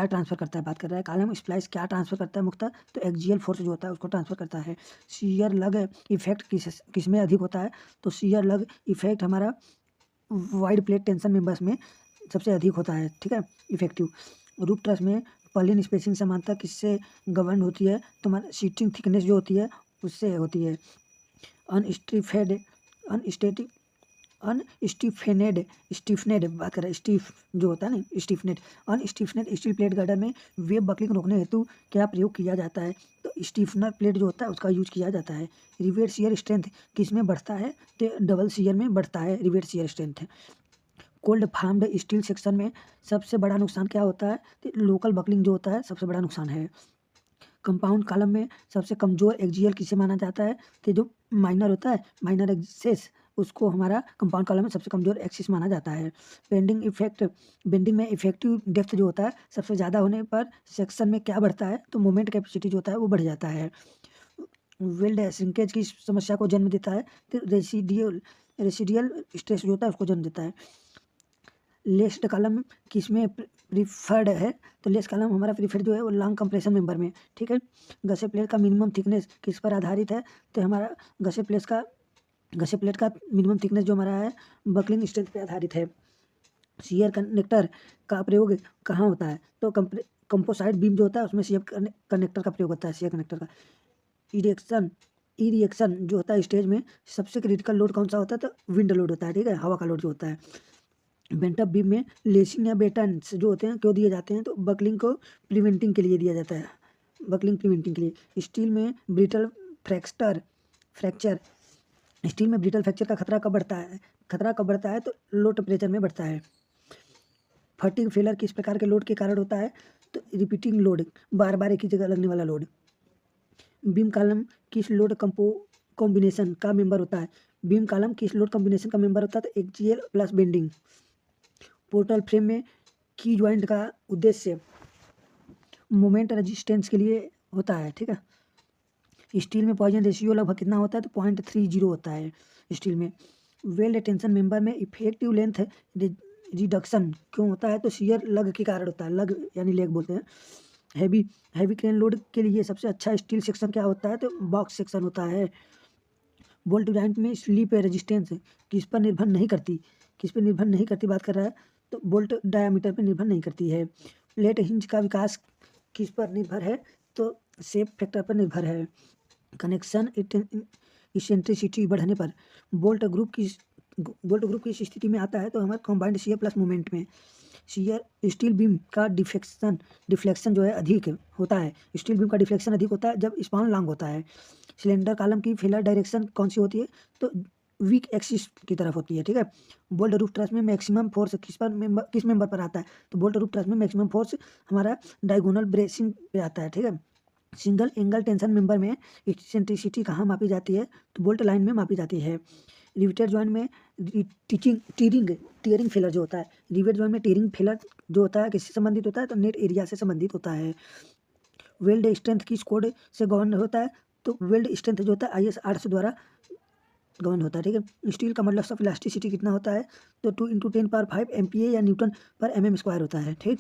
ट्रांसफर करता है, बात कर रहा है कॉलम स्प्लाइस क्या ट्रांसफर करता है मुख्यतः, तो एक्सियल फोर्स जो होता है उसको ट्रांसफर करता है। शियर लग इफेक्ट किस में अधिक होता है, तो शियर लग इफेक्ट हमारा वाइड प्लेट टेंशन मेंबर्स में सबसे अधिक होता है, ठीक है, इफेक्टिव। रूफ ट्रस में पर्लिन स्पेसिंग समानता किससे गवर्न होती है, तो हमारा सीटिंग थिकनेस जो होती है उससे होती है। स्टीफनेड बात करें, स्टीफ जो होता है ना, स्टीफनेड स्टील प्लेट गर्डर में वेब बकलिंग रोकने हेतु क्या प्रयोग किया जाता है, तो स्टीफनर प्लेट जो होता है उसका यूज किया जाता है। रिवेट शियर स्ट्रेंथ किस में बढ़ता है, तो डबल शियर में बढ़ता है rivet shear strength. Cold farmed steel section में सबसे बड़ा नुकसान क्या होता है, तो लोकल बकलिंग जो होता है सबसे बड़ा नुकसान है। कंपाउंड कॉलम में सबसे कमजोर एक्सियल किसे माना जाता है, तो जो माइनर होता है, माइनर एक्सिस, उसको हमारा कंपाउंड कॉलम में सबसे कमजोर एक्सिस माना जाता है। बेंडिंग में इफेक्टिव डेप्थ जो होता है सबसे ज़्यादा होने पर सेक्शन में क्या बढ़ता है, तो मोमेंट कैपेसिटी जो होता है वो बढ़ जाता है। वेल्ड श्रिंकेज की समस्या को जन्म देता है, तो रेसिडियल स्ट्रेस जो होता है उसको जन्म देता है। लेस्ड कॉलम किसमें प्रीफर्ड है, तो लेस कॉलम हमारा प्रीफर्ड जो है वो लॉन्ग कंप्रेशन मेंबर में, ठीक है। गसेट प्लेट का मिनिमम थिकनेस किस पर आधारित है, तो हमारा गसेट प्लेट का मिनिमम थिकनेस जो हमारा है बकलिंग स्ट्रेंथ पे आधारित है। शियर कनेक्टर का प्रयोग कहाँ होता है? तो कंपोसाइट बीम जो होता है उसमें शियर कनेक्टर का प्रयोग होता है, शियर कनेक्टर का। इरेक्शन ई रिएक्शन जो होता है स्टेज में सबसे क्रिटिकल लोड कौन सा होता है? तो विंड लोड होता है, ठीक है, हवा का लोड जो होता है। बेंटअप बीम में लेसिंग या बेटन्स जो होते हैं क्यों दिए जाते हैं? तो बकलिंग को प्रिवेंटिंग के लिए दिया जाता है, बकलिंग प्रिवेंटिंग के लिए। स्टील में ब्रिटल फ्रैक्चर स्टील में ब्रिटल फ्रैक्चर का खतरा कब बढ़ता है? खतरा कब बढ़ता है? तो लो टेम्परेचर में बढ़ता है। फटिंग फेलर किस प्रकार के लोड के कारण होता है? तो रिपीटिंग लोड, बार बार एक ही जगह लगने वाला लोड। बीम कॉलम किस लोड कॉम्बिनेशन का मेंबर होता है? बीम कॉलम किस लोड कॉम्बिनेशन का मेंबर होता है? तो axial plus bending. Portal frame में की ज्वाइंट का उद्देश्य मोमेंट रेजिस्टेंस के लिए होता है, ठीक है। स्टील में पॉइजन रेशियो लगभग कितना होता है? तो 0.30 होता है स्टील में। वेल्ड टेंशन मेंबर में इफेक्टिव लेंथ रिडक्शन क्यों होता है? तो शियर लग के कारण होता है, लग यानी लेग बोलते हैं। हैवी क्रेन लोड के लिए सबसे अच्छा स्टील सेक्शन क्या होता है? तो बॉक्स सेक्शन होता है। बोल्ट जॉइंट में स्लिप रेजिस्टेंस किस पर निर्भर नहीं करती? किस पर निर्भर नहीं करती बात कर रहा है? तो बोल्ट डायामीटर पर निर्भर नहीं करती है। प्लेट हिंज का विकास किस पर निर्भर है? तो शेप फैक्टर पर निर्भर है। कनेक्शन इसेंट्रिसिटी बढ़ने पर बोल्ट ग्रुप किस स्थिति में आता है? तो हमारे कंबाइंड शियर प्लस मोमेंट में। शियर स्टील बीम का डिफ्लेक्शन जो है अधिक होता है। स्टील बीम का डिफ्लेक्शन अधिक होता है जब स्पान लॉन्ग होता है। सिलेंडर कॉलम की फेलर डायरेक्शन कौन सी होती है? तो वीक एक्सिस की तरफ होती है, ठीक है। बोल्ट रूफ ट्रस में मैक्सिमम फोर्स किस मेंबर पर आता है? तो बोल्ट रूफ ट्रस में मैक्सिमम फोर्स हमारा डायगोनल ब्रेसिंग पे आता है, ठीक है। सिंगल एंगल टेंशन मेंबर में इसेंट्रिसिटी कहाँ मापी जाती है? तो बोल्ट लाइन में मापी जाती है। रिवेटेड जॉइंट में टीयरिंग फेलर जो होता है, रिवेट जॉइंट में टीयरिंग फेलर जो होता है किससे संबंधित होता है? तो नेट एरिया से संबंधित होता है। वेल्ड स्ट्रेंथ किस कोड से गवर्न होता है? तो वेल्ड स्ट्रेंथ जो होता है IS 800 द्वारा गवर्न होता है, ठीक है। स्टील का मॉडुलस ऑफ इलास्टिसिटी कितना होता है? तो 2 × 10⁵ MPa या न्यूटन पर mm² होता है, ठीक।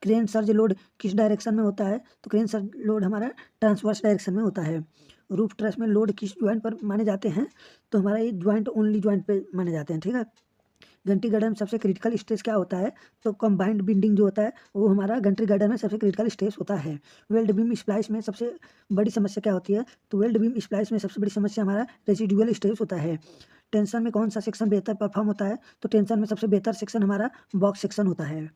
क्रेन सर्ज लोड किस डायरेक्शन में होता है? तो क्रेन सर्ज लोड हमारा ट्रांसवर्स डायरेक्शन में होता है। रूफ ट्रस में लोड किस ज्वाइंट पर माने जाते हैं? तो हमारा ये ज्वाइंट ओनली ज्वाइंट पे माने जाते हैं, ठीक है। घंटी गर्डर में सबसे क्रिटिकल स्ट्रेस क्या होता है? तो कंबाइंड बिंडिंग जो होता है वो हमारा घंटी गर्डर में सबसे क्रिटिकल स्ट्रेस होता है। वेल्ड बीम स्प्लाइस में सबसे बड़ी समस्या क्या होती है? तो वेल्ड बीम स्प्लाइस में सबसे बड़ी समस्या हमारा रेसिडुअल स्ट्रेस होता है। टेंशन में कौन सा सेक्शन बेहतर परफॉर्म होता है? तो टेंशन में सबसे बेहतर सेक्शन हमारा बॉक्स सेक्शन होता है।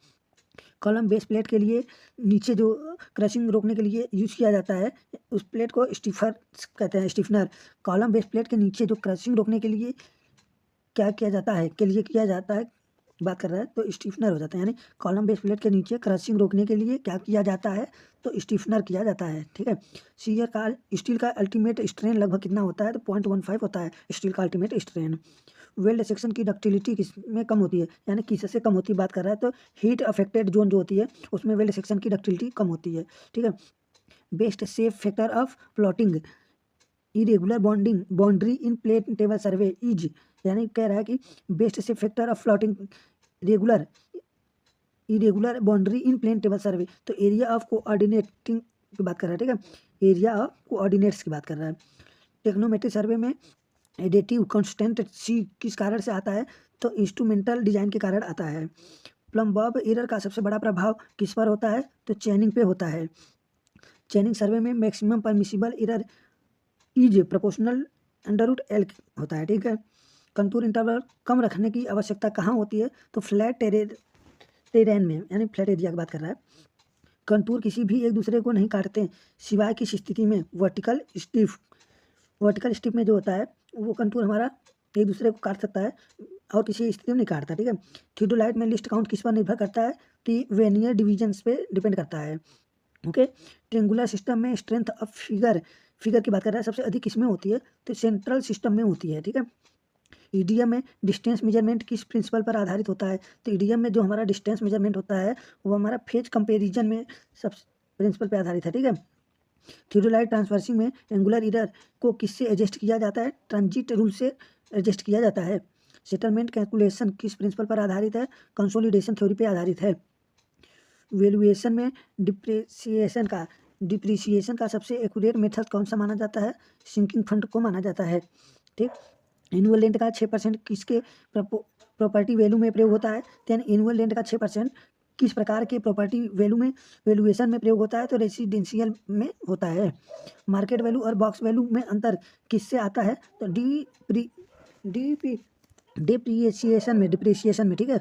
कॉलम बेस प्लेट के लिए नीचे जो क्रशिंग रोकने के लिए यूज किया जाता है उस प्लेट को स्टीफर कहते हैं, स्टीफनर। कॉलम बेस प्लेट के नीचे जो क्रशिंग रोकने के लिए क्या किया जाता है किया जाता है बात कर रहा है तो स्टीफनर हो जाता है। यानी कॉलम बेस प्लेट के नीचे क्रशिंग रोकने के लिए क्या किया जाता है? तो स्टीफनर किया जाता है, ठीक है। शियर का स्टील का अल्टीमेट स्ट्रेन लगभग कितना होता है? तो 0.15 होता है स्टील का अल्टीमेट स्ट्रेन। वेल्ड सेक्शन की डक्टिलिटी किस में कम होती है? यानी किससे कम होती है बात कर रहा है? तो हीट अफेक्टेड जोन जो होती है उसमें वेल्ड सेक्शन की डक्टिलिटी कम होती है, ठीक है। Best safe factor of plotting irregular boundary in plate table survey is, यानी कह रहा है कि best safe factor of plotting regular irregular boundary in plane table survey, तो एरिया ऑफ कोऑर्डिनेटिंग की बात कर रहा है, ठीक है। एरिया ऑफ कोऑर्डिनेट्स की बात कर रहा है। टेक्नोमेट्री सर्वे में एडेटिव कांस्टेंट सी किस कारण से आता है? तो इंस्ट्रूमेंटल डिजाइन के कारण आता है। प्लम बॉब एरर का सबसे बड़ा प्रभाव किस पर होता है? तो चेनिंग पे होता है। चेनिंग सर्वे में maximum permissible error is proportional √L होता है, ठीक है। कंटूर इंटरवल कम रखने की आवश्यकता कहाँ होती है? तो फ्लैट टेरेन में, यानी फ्लैट एरिया की बात कर रहा है। कंटूर किसी भी एक दूसरे को नहीं काटते सिवाय किस स्थिति में? वर्टिकल स्टिप में जो होता है वो कंटूर हमारा एक दूसरे को काट सकता है और किसी स्थिति में नहीं काटता, ठीक है। थियोडोलाइट में लिस्ट काउंट किस पर निर्भर करता है? तो वेनियर डिविजन्स पे डिपेंड करता है, ओके। ट्रेंगुलर सिस्टम में स्ट्रेंथ ऑफ फिगर की बात कर रहा है सबसे अधिक किस में होती है? तो सेंट्रल सिस्टम में होती है, ठीक है। ईडीएम में डिस्टेंस मेजरमेंट किस प्रिंसिपल पर आधारित होता है? तो ईडीएम में जो हमारा डिस्टेंस मेजरमेंट होता है वो हमारा फेज कंपेरिजन में सब प्रिंसिपल पर आधारित है, ठीक है। थियोडोलाइट ट्रांसवर्सिंग में एंगुलर एरर को किससे एडजस्ट किया जाता है? ट्रांजिट रूल से एडजस्ट किया जाता है। सेटलमेंट कैलकुलेशन किस प्रिंसिपल पर आधारित है? कंसोलिडेशन थ्योरी पर आधारित है। वैल्यूएशन में डिप्रिसिएशन का सबसे एक्यूरेट मेथड कौन सा माना जाता है? सिंकिंग फंड को माना जाता है, ठीक। एनुअल रेंट का 6% किसके प्रॉपर्टी वैल्यू में प्रयोग होता है? देन एनुअल रेंट का 6% किस प्रकार के प्रॉपर्टी वैल्यू में वैल्यूएशन में प्रयोग होता है? तो रेसिडेंशियल में होता है। मार्केट वैल्यू और बॉक्स वैल्यू में अंतर किससे आता है? तो डिप्रिसिएशन में, ठीक है।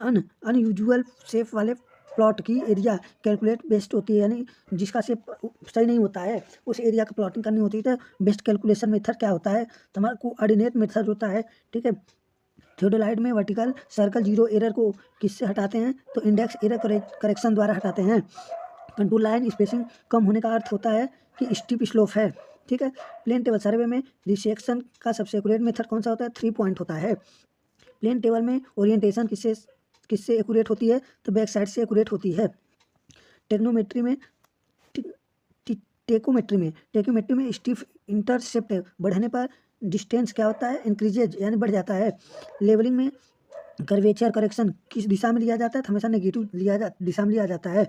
अनयूजुअल शेप वाले प्लॉट की एरिया कैलकुलेट बेस्ट होती है, यानी जिसका शेप सही नहीं होता है उस एरिया का प्लॉटिंग करनी होती है। तो बेस्ट कैलकुलेशन मेथड क्या होता है? तो हमारा कोऑर्डिनेट मेथड होता है, ठीक है। थियोडोलाइट में वर्टिकल सर्कल जीरो एरर को किससे हटाते हैं? तो इंडेक्स एरर करेक्शन द्वारा हटाते हैं। कंटूर लाइन स्पेसिंग कम होने का अर्थ होता है कि स्टीप स्लोप है, ठीक है। प्लेन टेबल सर्वे में रिसेक्शन का सबसे एक्यूरेट मेथड कौन सा होता है? 3 पॉइंट होता है। प्लेन टेबल में ओरिएंटेशन किससे एक्यूरेट होती है? तो बैक साइड से एक्यूरेट होती है। टेक्नोमेट्री में टेकोमेट्री में स्टीफ इंटरसेप्ट बढ़ने पर डिस्टेंस क्या होता है? इंक्रीजेज यानी बढ़ जाता है। लेवलिंग में कर्वेचर करेक्शन किस दिशा में लिया जाता है? तो हमेशा नेगेटिव दिशा में लिया जाता है।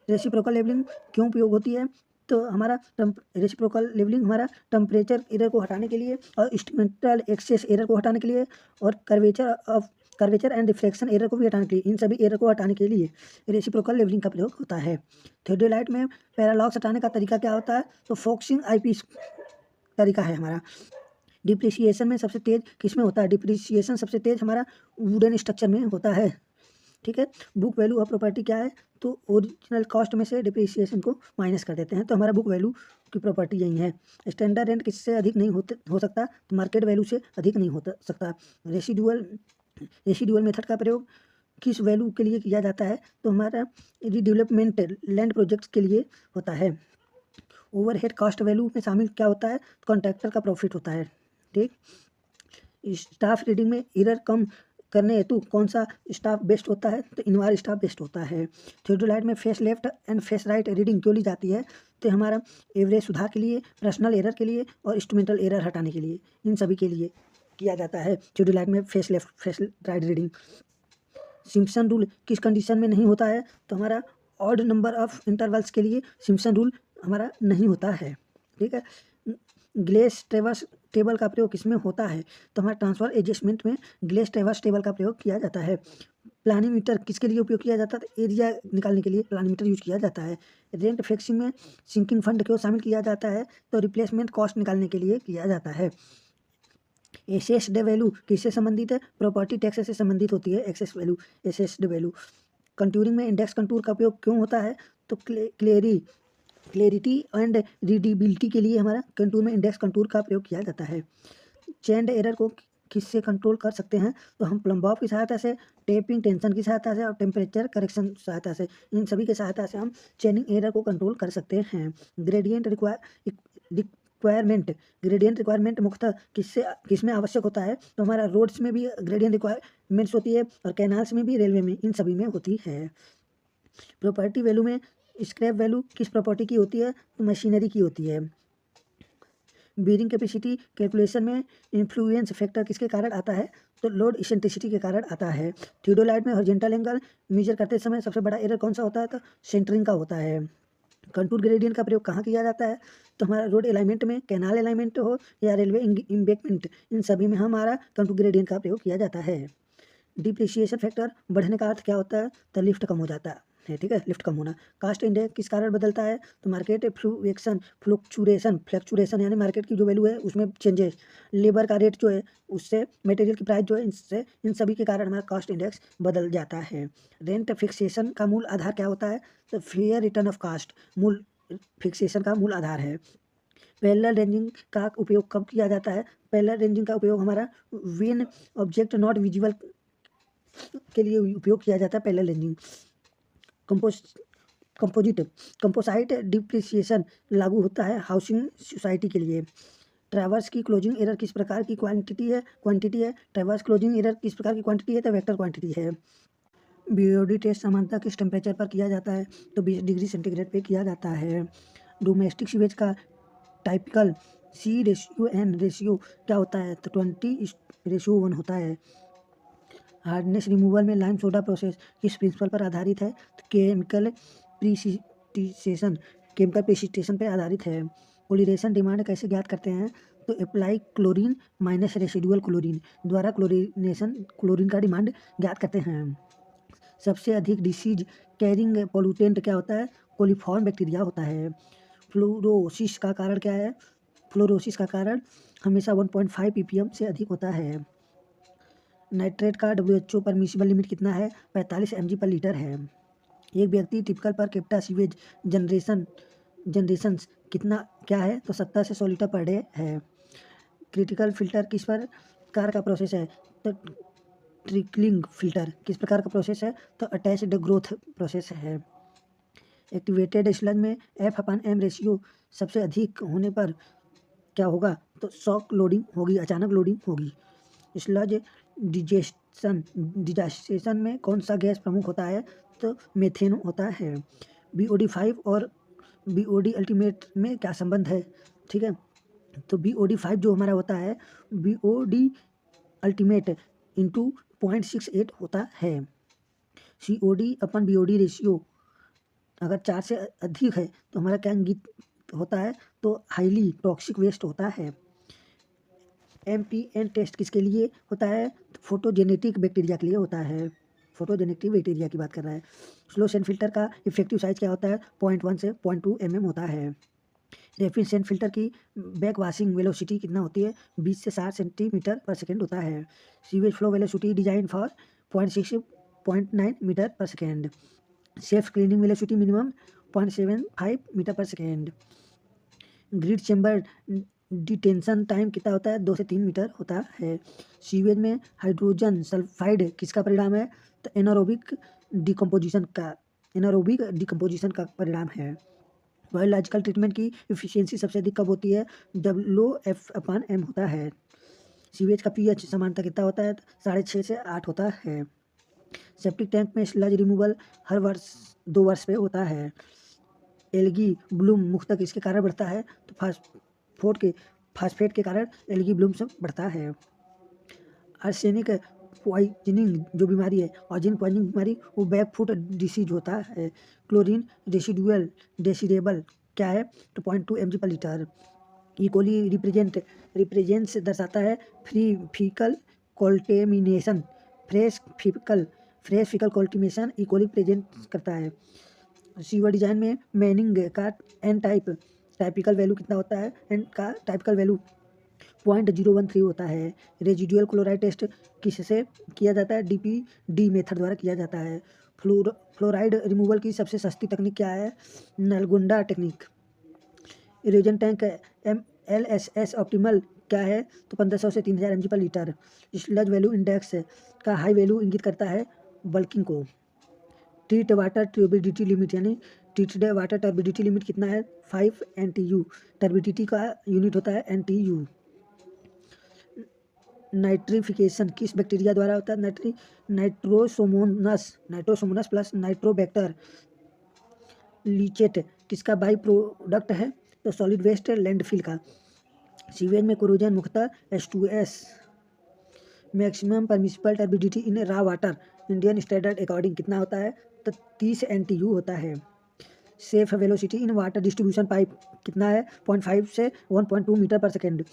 रेसिप्रोकल लेवलिंग क्यों उपयोग होती है? तो हमारा रेसिप्रोकल लेवलिंग हमारा टेम्परेचर एरर को हटाने के लिए और इंस्ट्रूमेंटल एक्सेस एरर को हटाने के लिए और कर्वेचर एंड रिफ्लेक्शन एरर को भी हटाने के लिए, इन सभी एरर को हटाने के लिए रेसिप्रोकल लेवलिंग का प्रयोग होता है। थियोडोलाइट में पैरालॉक्स हटाने का तरीका क्या होता है? तो फोक्सिंग आईपीस तरीका है हमारा। डिप्रिसिएशन में सबसे तेज किस में होता है? डिप्रिसिएशन सबसे तेज हमारा वुडन स्ट्रक्चर में होता है, ठीक है। बुक वैल्यू ऑफ प्रॉपर्टी क्या है? तो ओरिजिनल कॉस्ट में से डिप्रिसिएशन को माइनस कर देते हैं, तो हमारा बुक वैल्यू की प्रॉपर्टी यही है। स्टैंडर्ड रेंट किससे अधिक नहीं हो सकता? तो मार्केट वैल्यू से अधिक नहीं हो सकता। रेसिडुअल मेथड का प्रयोग किस वैल्यू के लिए किया जाता है? तो हमारा रिडेवलपमेंट लैंड प्रोजेक्ट्स के लिए होता है। ओवरहेड कॉस्ट वैल्यू में शामिल क्या होता है? कॉन्ट्रैक्टर का प्रॉफिट होता है, ठीक। स्टाफ रीडिंग में एरर कम करने हेतु कौन सा स्टाफ बेस्ट होता है? तो इनवार स्टाफ बेस्ट होता है। थियोडोलाइट में face left and face right reading क्यों ली जाती है? तो हमारा एवरेज सुधार के लिए, पर्सनल एरर के लिए और इंस्ट्रूमेंटल एरर हटाने के लिए, इन सभी के लिए किया जाता है थियोडोलाइट में face left face right reading. Simpson rule किस कंडीशन में नहीं होता है? तो हमारा ऑड नंबर ऑफ इंटरवल्स के लिए सिम्पसन रूल हमारा नहीं होता है, ठीक है। ग्लेस ट्रेवर्स टेबल का प्रयोग किसमें होता है? तो हमारा ट्रांसफर एडजस्टमेंट में ग्लेस ट्रेवर्स टेबल का प्रयोग किया जाता है। प्लानीमीटर किसके लिए उपयोग किया जाता है? तो एरिया निकालने के लिए प्लानीमीटर यूज किया जाता है। रेंट फिक्सिंग में सिंकिंग फंड क्यों शामिल किया जाता है? तो रिप्लेसमेंट कॉस्ट निकालने के लिए किया जाता है। एसेस्ड वैल्यू किससे संबंधित है? प्रॉपर्टी टैक्स से संबंधित होती है एसेस्ड वैल्यू। कंटूरिंग में इंडेक्स कंटूर का उपयोग क्यों होता है? तो क्लेरिटी एंड रीडेबिलिटी के लिए हमारा कंटूर में इंडेक्स कंटूर का प्रयोग किया जाता है। चेंड एरर को किससे कंट्रोल कर सकते हैं? तो हम प्लम्बॉब की सहायता से, टेपिंग टेंशन की सहायता से और टेम्परेचर करेक्शन सहायता से, इन सभी की सहायता से हम चेनिंग एरर को कंट्रोल कर सकते हैं। ग्रेडियंट रिक्वायरमेंट मुख्यतः किसमें आवश्यक होता है? तो हमारा रोड्स में भी ग्रेडियंट रिक्वायरमेंट्स होती है और कैनाल्स में भी, रेलवे में, इन सभी में होती है। प्रॉपर्टी वैल्यू में स्क्रैप वैल्यू किस प्रॉपर्टी की होती है? तो मशीनरी की होती है। बीयरिंग कैपेसिटी कैलकुलेशन में इन्फ्लुएंस फैक्टर किसके कारण आता है? तो लोड इसेंट्रिसिटी के कारण आता है। थियोडोलाइट में हॉरिजॉन्टल एंगल मेजर करते समय सबसे बड़ा एरर कौन सा होता है? तो सेंटरिंग का होता है। कंटूर ग्रेडियंट का प्रयोग कहाँ किया जाता है? तो हमारा रोड अलाइनमेंट में, कैनाल अलाइनमेंट हो या रेलवे इम्बैंकमेंट, इन सभी में हमारा कंटूर ग्रेडियंट का प्रयोग किया जाता है। डिप्रिसिएशन फैक्टर बढ़ने का अर्थ क्या होता है? तो लिफ्ट कम हो जाता है, ठीक है, लिफ्ट कम होना। कास्ट इंडेक्स किस कारण बदलता है? तो मार्केट फ्लक्चुएशन यानी मार्केट की जो वैल्यू है उसमें चेंजेस, लेबर का रेट जो है उससे, मटेरियल की प्राइस जो है, इनसे, इन सभी के कारण हमारा कास्ट इंडेक्स बदल जाता है। रेंट फिक्सेशन का मूल आधार क्या होता है? तो फेयर रिटर्न ऑफ कास्ट मूल फिक्सेशन का मूल आधार है। पैरेलल रेंजिंग का उपयोग कब किया जाता है? पैरेलल रेंजिंग का उपयोग हमारा व्हेन ऑब्जेक्ट नॉट विजिबल के लिए उपयोग किया जाता है। Parallel ranging. कंपोजिट डिप्रिसिएशन लागू होता है हाउसिंग सोसाइटी के लिए। ट्रैवर्स की क्लोजिंग एरर किस प्रकार की क्वांटिटी है? ट्रैवर्स क्लोजिंग एरर किस प्रकार की क्वांटिटी है? तो वेक्टर क्वांटिटी है। बीओडी टेस्ट सामान्यतः किस टेम्परेचर पर किया जाता है? तो 20 डिग्री सेंटीग्रेड पे किया जाता है। डोमेस्टिक सीवेज का टाइपिकल C/N रेशियो क्या होता है? तो 20:1 होता है। हार्डनेस रिमूवल में लाइम सोडा प्रोसेस किस प्रिंसिपल पर आधारित है? तो केमिकल प्रिसिपिटेशन पर आधारित है। कोलिरेशन डिमांड कैसे ज्ञात करते हैं? तो apply chlorine minus residual chlorine द्वारा क्लोरीन का डिमांड ज्ञात करते हैं। सबसे अधिक डिसीज कैरिंग पोल्यूटेंट क्या होता है? कोलिफॉर्म बैक्टीरिया होता है। फ्लोरोसिस का कारण क्या है? फ्लोरोसिस का कारण हमेशा 1.5 ppm से अधिक होता है। नाइट्रेट का WHO परमिसिबल लिमिट कितना है? 45 mg पर लीटर है। एक व्यक्ति typical per capita sewage generations कितना क्या है? तो 70 से 100 लीटर पर डे है। क्रिटिकल फिल्टर किस प्रकार का प्रोसेस है? तो ट्रिकलिंग फिल्टर किस प्रकार का प्रोसेस है? तो अटैच्ड ग्रोथ प्रोसेस है। एक्टिवेटेड स्लज में F/m रेशियो सबसे अधिक होने पर क्या होगा? तो शॉक लोडिंग होगी, अचानक लोडिंग होगी। स्लज डिजास्टेशन में कौन सा गैस प्रमुख होता है? तो मेथेन होता है। BOD5 और BOD अल्टीमेट में क्या संबंध है? ठीक है, तो BOD5 जो हमारा होता है BOD अल्टीमेट इंटू 0.68 होता है। COD/BOD रेशियो अगर 4 से अधिक है तो हमारा क्या इंगित होता है? तो हाईली टॉक्सिक वेस्ट होता है। MPN टेस्ट किसके लिए होता है? तो फोटोजेनेटिक बैक्टीरिया के लिए होता है। फोटोजेनेटिक बैक्टीरिया की बात कर रहा है। स्लो सेंट फिल्टर का इफेक्टिव साइज क्या होता है? 0.1 से 0.2 mm होता है। रेफिन सेंट फिल्टर की बैक वाशिंग वेलोसिटी कितना होती है? 20 से 60 सेंटीमीटर पर सेकेंड होता है। Sewage flow velocity design for 0.6 से 0.9 मीटर पर second. Self cleaning velocity minimum 0.75 metre पर second. Grit chamber detention time कितना होता है? 2 से 3 मीटर होता है। सीवेज में हाइड्रोजन सल्फाइड किसका परिणाम है? तो एनारोबिक डिकम्पोजिशन का परिणाम है। बायोलॉजिकल ट्रीटमेंट की इफिशियंसी सबसे अधिक कब होती है? जब लो F/m होता है। सीवेज का pH समानता कितना होता है? 6.5 से 8 होता है। सेप्टिक टैंक में स्लज रिमूवल हर 2 वर्ष पे होता है। एल्गी ब्लूम मुख्यतः किसके कारण बढ़ता है? तो फास्फेट के कारण एल्गी ब्लूम से बढ़ता है। आर्सेनिक पॉइजनिंग जो बीमारी है, आर्सेनिक पॉइजनिंग बीमारी, वो बैकफुट डिसीज होता है। क्लोरीन डेसिडेबल क्या है? तो 0.2 mg पर लीटर। इकोली रिप्रेजेंट्स दर्शाता है free faecal contamination. Fresh faecal contamination E coli present करता है। सीवर डिजाइन में मैनिंग का एन टाइपिकल वैल्यू कितना होता है? एन का टाइपिकल वैल्यू 0.013 होता है। रेजिडुअल क्लोराइड टेस्ट किससे किया जाता है? DPD मेथड द्वारा किया जाता है। फ्लोराइड रिमूवल की सबसे सस्ती तकनीक क्या है? Nalgonda technique. Erosion tank LSS optimal क्या है? तो 1500 से 3000 mg पर लीटर। स्लज वैल्यू इंडेक्स का हाई वैल्यू इंगित करता है बल्किंग को। ट्रीट वाटर टर्बिडिटी लिमिट यानी ट्रीटेड वाटर टर्बिडिटी लिमिट कितना है? 5 NTU। टर्बिडिटी का यूनिट होता है NTU। नाइट्रिफिकेशन किस बैक्टीरिया द्वारा होता है? नाइट्रोसोमोनस प्लस नाइट्रोबैक्टर लीचेट किसका बाई प्रोडक्ट है? तो सॉलिड वेस्ट लैंडफिल का। सीवेज में कोरोजन मुख्यतः H2S। मैक्सिमम परमिसिबल टर्बिडिटी इन रा वाटर इंडियन स्टैंडर्ड अकॉर्डिंग कितना होता है? तो 30 NTU होता है। Safe velocity in water distribution pipe कितना है? 0.5 से 1.2 मीटर पर second.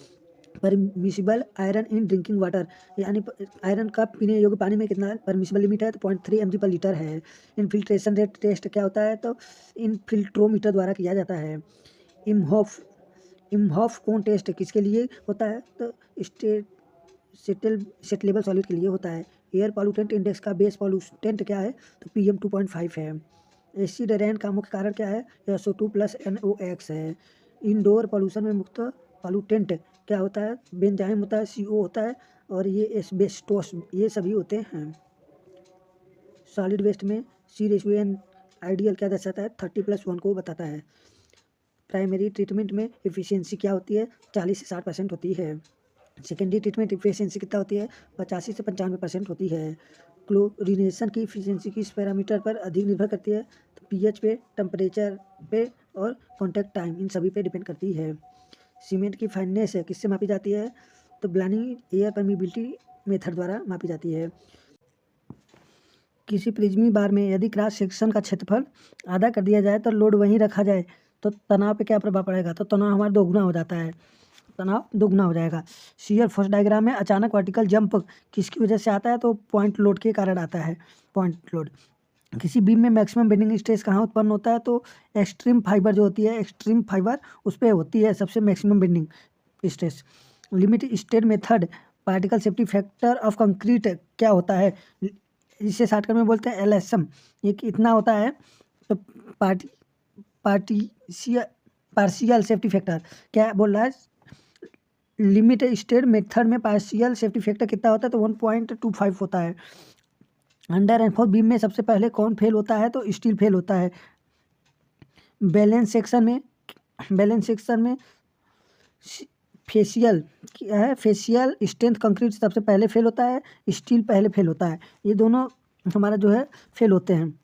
Permissible iron in drinking water यानी आयरन का पीने योग्य पानी में कितना परमिसिबल लिमिट है? तो 0.3 mg पर लीटर है। इनफिल्ट्रेशन रेट टेस्ट क्या होता है? तो इनफिल्ट्रोमीटर द्वारा किया जाता है। इम्हॉफ कोन टेस्ट किसके लिए होता है? तो सेटलेबल सॉलिड के लिए होता है। एयर पॉल्यूटेंट इंडेक्स का बेस पॉल्यूटेंट क्या है? तो PM 2.5 है। एसिड रेन का मुख्य कारण क्या है? SO2 प्लस NOx है। इंडोर पॉल्यूशन में मुख्य पॉल्यूटेंट क्या होता है? बेंजाइम होता है, CO होता है और ये एस्बेस्टोस, ये सभी होते हैं। सॉलिड वेस्ट में C रेशियो एन आइडियल क्या दर्शाता है? 30+1 को बताता है। प्राइमरी ट्रीटमेंट में इफिशियंसी क्या होती है? 40 से 60% होती है। सेकेंडरी ट्रीटमेंट इफिशियंसी कितना होती है? 85 से 95% होती है। क्लोरीनेशन की इफिशियंसी किस पैरामीटर पर अधिक निर्भर करती है? तो pH पे, टेम्परेचर पे और कॉन्टैक्ट टाइम, इन सभी पे डिपेंड करती है। सीमेंट की फाइननेस किससे मापी जाती है? तो ब्लाइंडिंग एयर परमिबिलिटी मेथड द्वारा मापी जाती है। किसी प्रिज्मी बार में यदि क्रॉस सेक्शन का क्षेत्रफल आधा कर दिया जाए तो लोड वहीं रखा जाए तो तनाव पे क्या प्रभाव पड़ेगा? तो तनाव हमारा दोगुना हो जाता है। तनाव दोगुना हो जाएगा। शियर फोर्स डायग्राम में अचानक वर्टिकल जंप किसकी वजह से आता है, तो पॉइंट लोड के कारण आता है। पॉइंट लोड किसी बीम में मैक्सिमम बेंडिंग स्ट्रेस कहाँ उत्पन्न होता है, तो एक्सट्रीम फाइबर जो होती है, एक्सट्रीम फाइबर उस पर होती है सबसे maximum bending stress. Limit state method particle safety factor of concrete क्या होता है, इसे शॉर्टकट में बोलते हैं LSM। ये इतना होता है, तो पार्शियल सेफ्टी फैक्टर क्या बोल रहा है, लिमिट स्टेट मेथड में पार्शियल सेफ्टी फैक्टर कितना होता है, तो 1.25 होता है। अंडर एंड फोर्थ बीम में सबसे पहले कौन फेल होता है, तो स्टील फेल होता है। बैलेंस सेक्शन में फेशियल क्या है, फेशियल स्ट्रेंथ कंक्रीट सबसे पहले फेल होता है, स्टील पहले फेल होता है। ये दोनों हमारा जो है फेल होते हैं।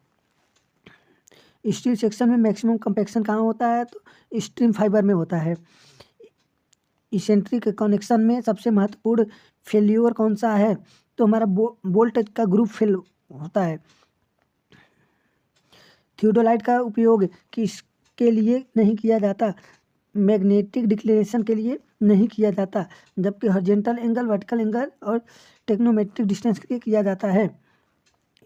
स्टील सेक्शन में मैक्सिमम कंपैक्शन कहाँ होता है, तो स्ट्रीम फाइबर में होता है। इसेंट्रिक कनेक्शन में सबसे महत्वपूर्ण फेल्यूर कौन सा है, तो हमारा बोल्ट का ग्रुप फेल होता है। थियोडोलाइट का उपयोग किसके लिए नहीं किया जाता, मैग्नेटिक डिक्लेरेशन के लिए नहीं किया जाता, जबकि हॉरिजॉन्टल एंगल, वर्टिकल एंगल और टेक्नोमेट्रिक डिस्टेंस के लिए किया जाता है।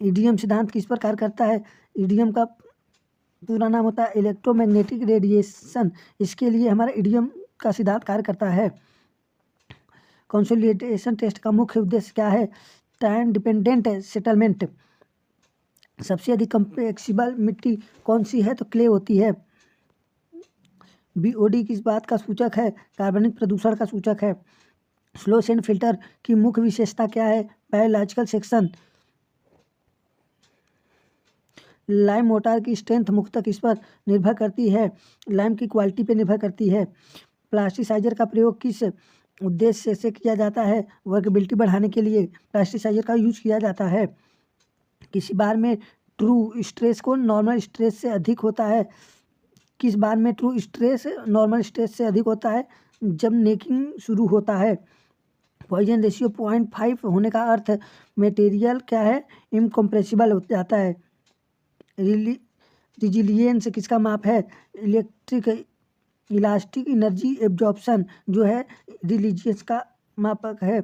ईडीएम सिद्धांत किस पर कार्य करता है, ईडीएम का पूरा नाम होता है इलेक्ट्रोमैग्नेटिक रेडिएशन। इसके लिए हमारा ईडीएम का सिद्धांत कार्य करता है। कंसोलिडेशन टेस्ट का मुख्य उद्देश्य क्या है, टाइम डिपेंडेंट सेटलमेंट। सबसे अधिक कंप्रेसिबल मिट्टी कौन सी है, तो क्ले होती है। BOD किस बात का सूचक है, कार्बनिक प्रदूषण का सूचक है। स्लो सैंड फिल्टर की मुख्य विशेषता क्या है, बायोलॉजिकल सेक्शन। लाइम मोटार की स्ट्रेंथ मुख्यतः किस पर निर्भर करती है, लाइम की क्वालिटी पर निर्भर करती है। प्लास्टिसाइजर का प्रयोग किस उद्देश्य से किया जाता है, वर्केबिलिटी बढ़ाने के लिए प्लास्टिसाइजर का यूज किया जाता है। किसी बार में ट्रू स्ट्रेस को नॉर्मल स्ट्रेस से अधिक होता है, किस बार में ट्रू स्ट्रेस नॉर्मल स्ट्रेस से अधिक होता है, जब नेकिंग शुरू होता है। पॉइजन रेशियो 0.5 होने का अर्थ मटेरियल क्या है, इनकम्प्रेसिबल हो जाता है। रिजिलियंस किसका माप है, इलास्टिक एनर्जी एब्जॉर्प्शन जो है रिजिलियंस का मापक है।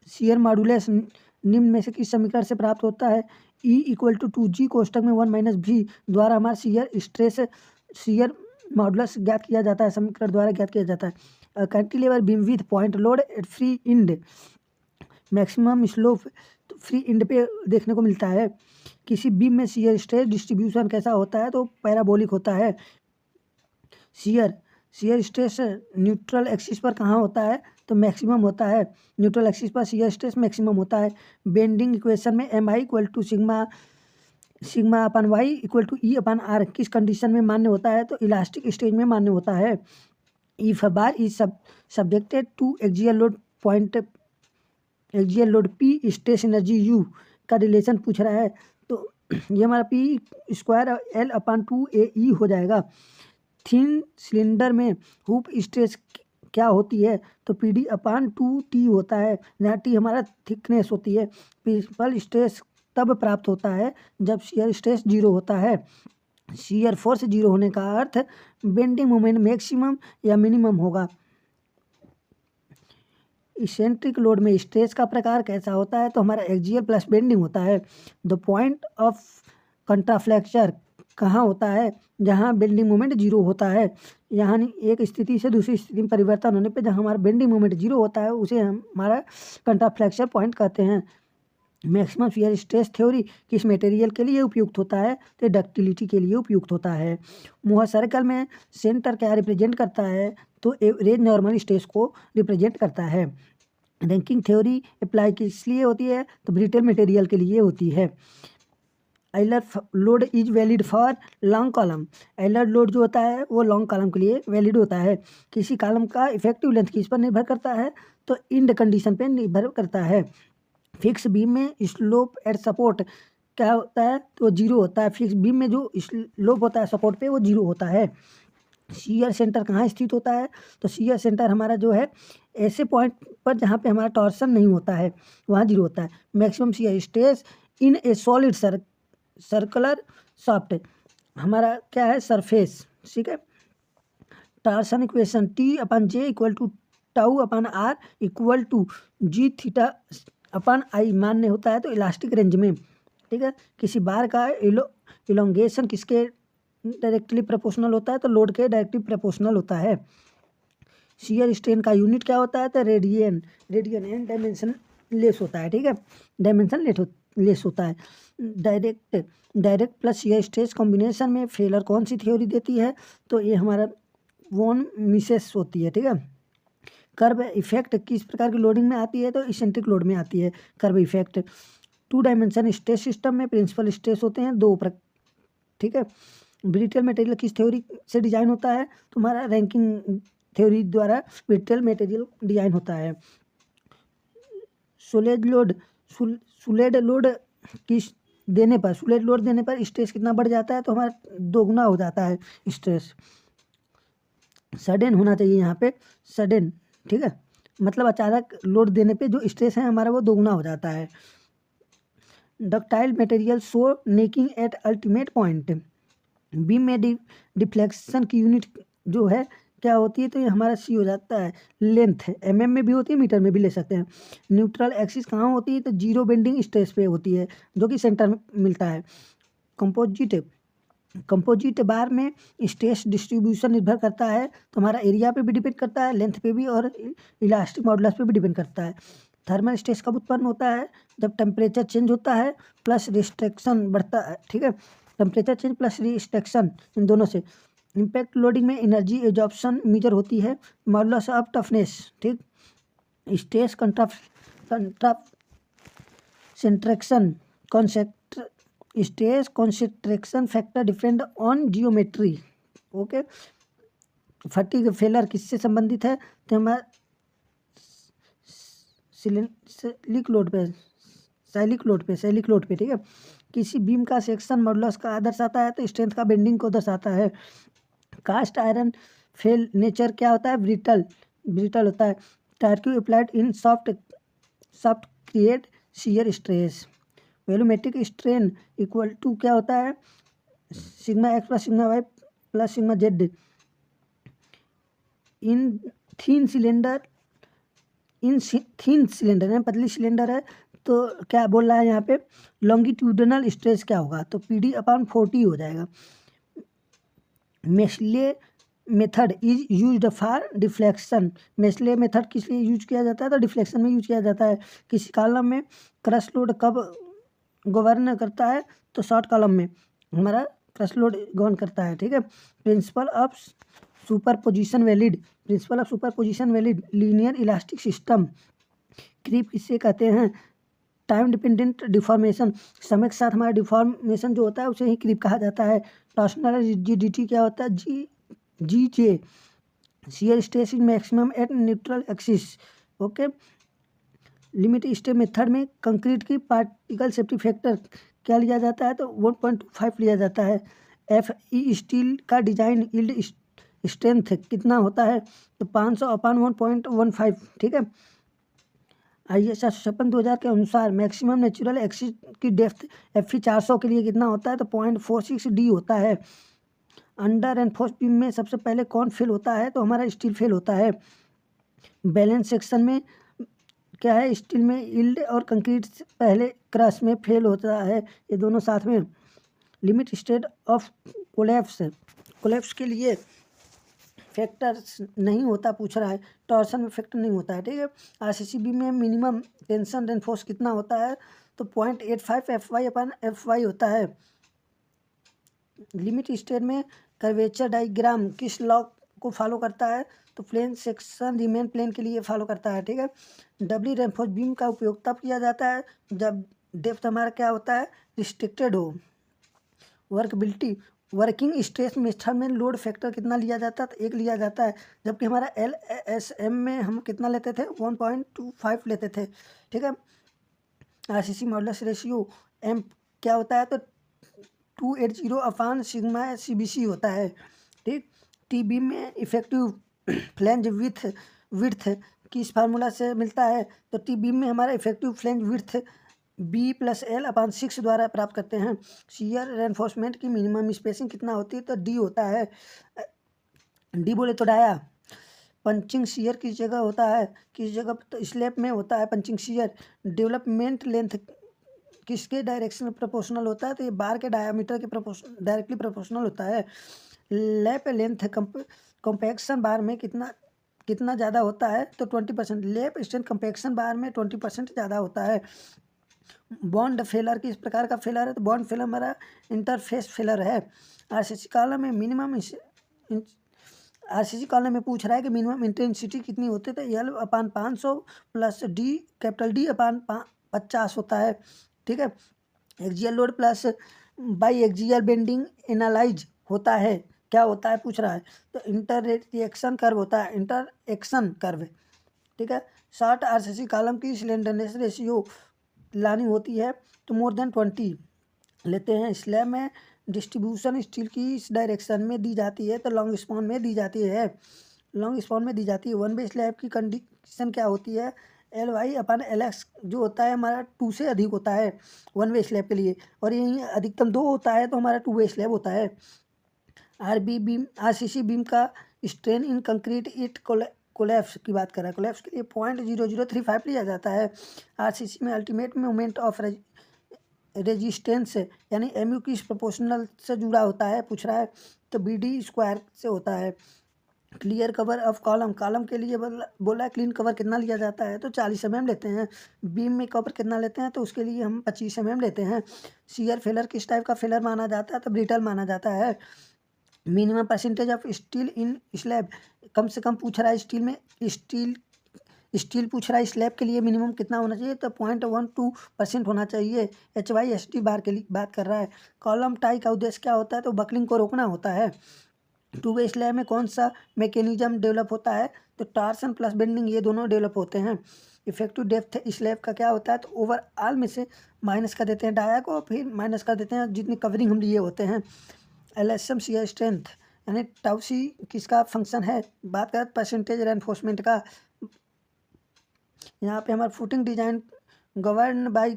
शियर मॉडुलस निम्न में से किस समीकरण से प्राप्त होता है, E=2G कोष्टक में 1 - V द्वारा हमारा शियर मॉडुलस ज्ञात किया जाता है, समीकरण द्वारा ज्ञात किया जाता है। Cantilever beam with point load at free end, maximum slope free end पे देखने को मिलता है। किसी बीम में शियर स्ट्रेस डिस्ट्रीब्यूशन कैसा होता है, तो पैराबोलिक होता है। शियर स्ट्रेस न्यूट्रल एक्सिस पर कहाँ होता है, तो मैक्सिमम होता है। न्यूट्रल एक्सिस पर शियर स्ट्रेस मैक्सिमम होता है। बेंडिंग इक्वेशन में MI = सिग्मा/Y = E/R किस कंडीशन में मान्य होता है, तो इलास्टिक स्टेज में मान्य होता है। If bar is subjected to axial load P, stress energy U का रिलेशन पूछ रहा है, तो ये हमारा P² L/2AE हो जाएगा। थिन सिलेंडर में हुप स्ट्रेस क्या होती है, तो PD/2T होता है, जहाँ T हमारा थिकनेस होती है। प्रिंसिपल स्ट्रेस तब प्राप्त होता है जब शियर स्ट्रेस 0 होता है। शियर फोर्स 0 होने का अर्थ बेंडिंग मोमेंट मैक्सिमम या मिनिमम होगा। इसेंट्रिक लोड में स्ट्रेस का प्रकार कैसा होता है, तो हमारा एक्सियल प्लस बेंडिंग होता है। द पॉइंट ऑफ कंट्राफ्लेक्चर कहाँ होता है, जहाँ बेंडिंग मोमेंट 0 होता है। यानी एक स्थिति से दूसरी स्थिति में परिवर्तन होने पे जहाँ हमारा बेंडिंग मोमेंट 0 होता है उसे हमारा कंट्राफ्लेक्चर पॉइंट कहते हैं। मैक्सिमम शियर स्ट्रेस थ्योरी किस मटेरियल के लिए उपयुक्त होता है, तो डक्टिलिटी के लिए उपयुक्त होता है। मोहर सर्कल में सेंटर क्या रिप्रेजेंट करता है, तो एवरेज नॉर्मल स्ट्रेस को रिप्रेजेंट करता है। रैंकिंग थ्योरी अप्लाई किस लिए होती है, तो ब्रिटल मटेरियल के लिए होती है। Euler load is valid for long column, Euler load जो होता है वो लॉन्ग कॉलम के लिए वैलिड होता है। किसी कॉलम का इफेक्टिव लेंथ किस पर निर्भर करता है, तो इंड कंडीशन पर निर्भर करता है। फिक्स बीम में स्लोप एट सपोर्ट क्या होता है, तो 0 होता है। फिक्स बीम में जो स्लोप होता है सपोर्ट पे वो 0 होता है। शियर सेंटर कहाँ स्थित होता है, तो शियर सेंटर हमारा जो है ऐसे पॉइंट पर जहाँ पे हमारा टॉर्सन नहीं होता है वहाँ 0 होता है। Maximum shear stress in a solid circular shaft हमारा क्या है, सरफेस, ठीक है। Torsion equation T/J = tau upon r equal to G theta upon I मान्य होता है तो इलास्टिक रेंज में, ठीक है, किसी बार का इलोंगेशन किसके डायरेक्टली प्रोपोर्शनल होता है तो लोड के डायरेक्टली प्रोपोर्शनल होता है। शियर स्ट्रेन का यूनिट क्या होता है तो radian, radian and dimension less होता है, ठीक है, डायमेंशन लेस होता है। Direct plus shear stress combination में फेलर कौन सी थ्योरी देती है तो ये हमारा वॉन मिसेस होती है, ठीक है। कर्व इफेक्ट किस प्रकार की लोडिंग में आती है तो इसेंट्रिक लोड में आती है curve effect. 2 dimension stress system में प्रिंसिपल स्ट्रेस होते हैं 2 ठीक है। ब्रिटल मटेरियल किस थ्योरी से डिजाइन होता है तो हमारा रैंकिंग थ्योरी द्वारा ब्रिटल मटेरियल डिजाइन होता है। सोलिड लोड किस देने पर, सोलिड लोड देने पर स्ट्रेस कितना बढ़ जाता है तो हमारा दोगुना हो जाता है स्ट्रेस। सडन होना चाहिए यहाँ पे, सडन, ठीक है, मतलब अचानक लोड देने पे जो स्ट्रेस है हमारा वो दोगुना हो जाता है। Ductile material show necking at ultimate point. Beam में डिफ्लेक्शन की यूनिट जो है क्या होती है तो ये हमारा सी हो जाता है लेंथ, mm में भी होती है, मीटर में भी ले सकते हैं। न्यूट्रल एक्सिस कहाँ होती है तो जीरो बेंडिंग स्ट्रेस पे होती है जो कि सेंटर में मिलता है। कंपोजिट बार में स्ट्रेस डिस्ट्रीब्यूशन निर्भर करता है तो हमारा एरिया पे भी डिपेंड करता है, लेंथ पे भी और इलास्टिक मॉडुलस पे भी डिपेंड करता है। थर्मल स्ट्रेस कब उत्पन्न होता है जब टेम्परेचर चेंज होता है प्लस रिस्ट्रिक्शन बढ़ता है, ठीक है, temperature change plus restriction in दोनों से। इम्पैक्ट लोडिंग में एनर्जी एब्जॉर्प्शन मेजर होती है, मॉडुलस ऑफ टफनेस, ठीक, स्ट्रेस कंट्रासेंट्रेक्शन कॉन्सेंट stress concentration factor depend on geometry, okay. Fatigue failure किससे संबंधित है तो हमारा सैलिक लोड पे, ठीक है। किसी बीम का सेक्शन मॉडुलस का दर्शाता है तो स्ट्रेंथ का बेंडिंग को दर्शाता है। कास्ट आयरन फेल नेचर क्या होता है ब्रिटल होता है। Torque applied in shaft create shear stress. Volumetric strain equal to क्या होता है sigma x plus sigma y plus sigma z. In thin cylinder है, पतली सिलेंडर है तो क्या बोल रहा है यहाँ पे लॉन्गिट्यूडनल स्ट्रेस क्या होगा तो PD अपॉन 40 हो जाएगा। Macaulay method is used for deflection. Macaulay method किस लिए यूज किया जाता है तो डिफ्लेक्शन में यूज किया जाता है। किसी कॉलम में क्रश लोड कब गवर्न करता है तो शॉर्ट कॉलम में हमारा क्रश लोड गवर्न करता है, ठीक है। Principle of superposition valid linear elastic system. Creep किससे कहते हैं टाइम डिपेंडेंट डिफॉर्मेशन, समय के साथ हमारा डिफॉर्मेशन जो होता है उसे ही क्रीप कहा जाता है। टॉर्सनल रिजिडिटी क्या होता है G J. Shear stress is maximum at neutral axis, okay. Limit state method में कंक्रीट की पार्टिकल सेफ्टी फैक्टर क्या लिया जाता है तो 1.5 लिया जाता है। FE स्टील का डिजाइन यील्ड स्ट्रेंथ कितना होता है तो 500 अपान 1.15, ठीक है। IS 856/2000 के अनुसार मैक्सिमम नेचुरल एक्सिस की डेप्थ FE 400 के लिए कितना होता है तो 0.46 D होता है। अंडर एनफोर्स बीम में सबसे पहले कौन फेल होता है तो हमारा स्टील फेल होता है। बैलेंस सेक्शन में क्या है स्टील में यील्ड और कंक्रीट पहले क्रश में फेल होता है, ये दोनों साथ में। लिमिट स्टेट ऑफ कोलैप्स के लिए फैक्टर नहीं होता पूछ रहा है, टॉर्सन में फैक्टर नहीं होता है, ठीक है। RCC बीम में मिनिमम टेंशन रेनफोर्स कितना होता है तो 0.85 FY अपन FY होता है। लिमिट स्टेट में कर्वेचर डायग्राम किस लॉ को फॉलो करता है तो प्लेन सेक्शन रिमेन प्लेन के लिए फॉलो करता है, ठीक है। डबली रेनफोर्स बीम का उपयोग तब किया जाता है जब डेप्थ हमारा क्या होता है रिस्ट्रिक्टेड हो। वर्किंग स्ट्रेस मेथड में लोड फैक्टर कितना लिया जाता है तो 1 लिया जाता है, जबकि हमारा LSM में हम कितना लेते थे 1.25 लेते थे, ठीक है। RCC मॉडुलस रेशियो M क्या होता है तो 280 अपान सिग्मा CBC होता है, ठीक। टी बीम में इफेक्टिव फ्लैंज विड्थ किस फार्मूला से मिलता है तो टी बीम में हमारा इफेक्टिव फ्लैंज विड्थ B+L अपान 6 द्वारा प्राप्त करते हैं। शियर रेनफोर्समेंट की मिनिमम स्पेसिंग कितना होती है तो D होता है। D बोले तो डाया पंचिंग शियर किस जगह होता है, किस जगह तो स्लैब में होता है पंचिंग शियर। डेवलपमेंट लेंथ किसके डायरेक्शन प्रोपोर्शनल होता है, तो ये बार के डायमीटर के डायरेक्टली प्रोपोर्शनल होता है। लैप लेंथ कॉम्पैक्शन बार में कितना कितना ज़्यादा होता है, तो 20%। लैप स्ट्रेंथ कॉम्पैक्शन बार में 20% ज़्यादा होता है। बॉन्ड फेलर किस प्रकार का फेलर है, तो बॉन्ड फेलर हमारा इंटरफेस फेलर है। आरसीसी कॉलम में मिनिमम आरसीसी कॉलम में पूछ रहा है कि मिनिमम इंटेंसिटी कितनी होती है, तो L/500 plus D capital D/50 होता है, ठीक है। Axial load plus by axial bending analyse होता है, क्या होता है पूछ रहा है, तो इंटर रिएक्शन कर्व होता है, इंटर एक्शन कर्व, ठीक है। शॉर्ट आरसीसी कॉलम की स्लेंडरनेस रेशियो लानी होती है तो मोर देन 20 लेते हैं। स्लैब में डिस्ट्रीब्यूशन स्टील की इस डायरेक्शन में दी जाती है, तो लॉन्ग स्पॉन में दी जाती है, लॉन्ग स्पॉन में दी जाती है। वन वे स्लैब की कंडीशन क्या होती है, Ly/Lx जो होता है हमारा 2 से अधिक होता है वन वे स्लैब के लिए, और यही अधिकतम 2 होता है तो हमारा 2 वे स्लैब होता है। आरसीसी बीम का strain in concrete it collapse की बात कर रहा है, कोलैप्स के लिए 0.0035 लिया जाता है। आरसीसी में अल्टीमेट मोमेंट ऑफ रेजिस्टेंस यानी एमयू की प्रोपोर्शनल से जुड़ा होता है पूछ रहा है, तो BD स्क्वायर से होता है। Clear cover of column, column के लिए बोला है क्लीन कवर कितना लिया जाता है, तो 40 mm लेते हैं। बीम में कवर कितना लेते हैं, तो उसके लिए हम 25 mm लेते हैं। शियर फेलर किस टाइप का फेलर माना जाता है, तो ब्रिटल माना जाता है। Minimum percentage of steel in slab, कम से कम पूछ रहा है स्टील में, स्टील पूछ रहा है स्लैब के लिए मिनिमम कितना होना चाहिए, तो 0.12% होना चाहिए। HYSD बार के लिए बात कर रहा है। कॉलम टाई का उद्देश्य क्या होता है, तो बकलिंग को रोकना होता है। 2 वे स्लैब में कौन सा मैकेनिज्म डेवलप होता है, तो टॉर्सन प्लस बेंडिंग ये दोनों डेवलप होते हैं। इफेक्टिव डेप्थ स्लैब का क्या होता है, तो ओवरऑल में से माइनस कर देते हैं डाया को, फिर माइनस कर देते हैं जितनी कवरिंग हम लिए होते हैं। LSM शियर स्ट्रेंथ यानी टाउ सी किसका फंक्शन है, बात करें परसेंटेज रेनफोर्समेंट का। यहाँ पे हमारा फुटिंग डिजाइन गवर्न बाई,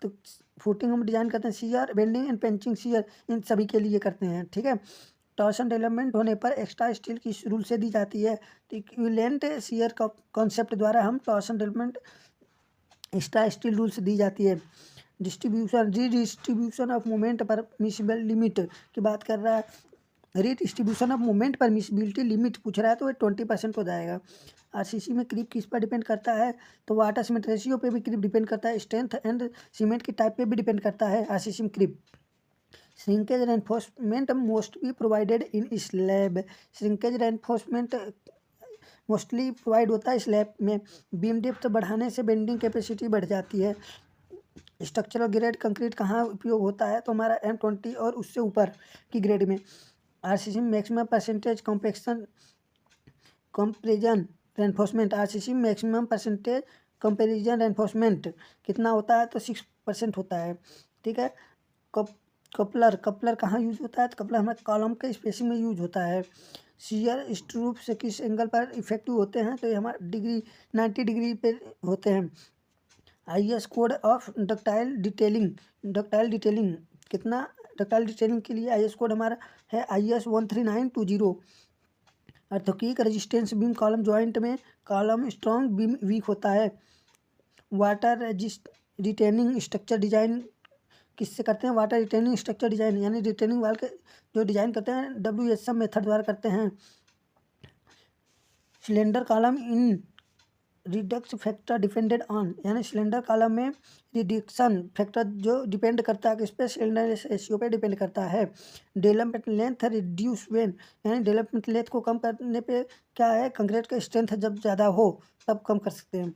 तो फुटिंग हम डिजाइन करते हैं शियर बेंडिंग एंड पेंचिंग शियर इन सभी के लिए करते हैं, ठीक है। टॉर्सन डेवलपमेंट होने पर एक्स्ट्रा स्टील की रूल से दी जाती है, तो इक्विवेलेंट शियर का कॉन्सेप्ट द्वारा हम torsion development extra steel rule से दी जाती है। Distribution of moment permissible limit की बात कर रहा है। डिस्ट्रीब्यूशन ऑफ मोमेंट परमिसिबिलिटी लिमिट पूछ रहा है, तो 20% हो जाएगा। आरसीसी में क्रीप किस पर डिपेंड करता है, तो वाटर सीमेंट रेशियो पे भी क्रीप डिपेंड करता है। स्ट्रेंथ एंड सीमेंट की टाइप पे भी डिपेंड करता है आरसीसी में creep. Shrinkage reinforcement most be provided in slab, shrinkage reinforcement mostly provide होता है स्लैब में। बीम डेप्थ बढ़ाने से बेंडिंग कैपेसिटी बढ़ जाती है। स्ट्रक्चरल ग्रेड कंक्रीट कहाँ उपयोग होता है, तो हमारा M20 और उससे ऊपर की ग्रेड में। आरसीसी में maximum percentage compaction comparison reinforcement, RCC में मैक्सिमम परसेंटेज कंपेरिजन रेनफोर्समेंट कितना होता है, तो 6% होता है, ठीक है। कपलर कहाँ यूज होता है, तो कपलर हमारे कॉलम के स्पेसिंग में यूज होता है। शियर स्ट्रूप से किस एंगल पर इफेक्टिव होते हैं, तो ये हमारा 90 डिग्री पे होते हैं। IS code of ductile detailing कितना, डक्टाइल डिटेलिंग के लिए IS कोड हमारा है IS 13920। Earthquake resistance beam column joint में कॉलम स्ट्रॉन्ग बीम वीक होता है। वाटर रिटेनिंग स्ट्रक्चर डिजाइन किससे करते हैं, वाटर रिटेनिंग स्ट्रक्चर डिजाइन यानी रिटेनिंग वाल के जो डिजाइन करते हैं WSM मेथड द्वारा करते हैं। Cylinder column in Redux factor depended on, यानी सिलेंडर कॉलम में रिडक्शन फैक्टर जो डिपेंड करता है किस पे, सिलेंडर रेशियो पे डिपेंड करता है। डेवलपमेंट लेंथ रिड्यूस वेन, यानी डेवलपमेंट लेंथ को कम करने पे क्या है, कंक्रीट का स्ट्रेंथ जब ज़्यादा हो तब कम कर सकते हैं।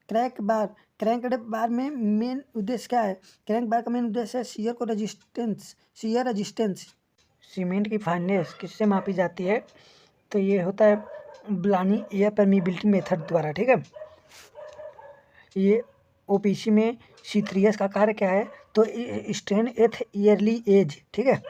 क्रैंक बार में मेन उद्देश्य क्या है, क्रैंक बार का मेन उद्देश्य है शियर रजिस्टेंस। सीमेंट की फाइननेस किससे मापी जाती है, तो ये होता है ब्लानी एयर परमीबिलिटी मेथड द्वारा, ठीक है। ये OPC में C3S का कार्य क्या है, तो स्ट्रेन एथ ईयरली एज, ठीक है।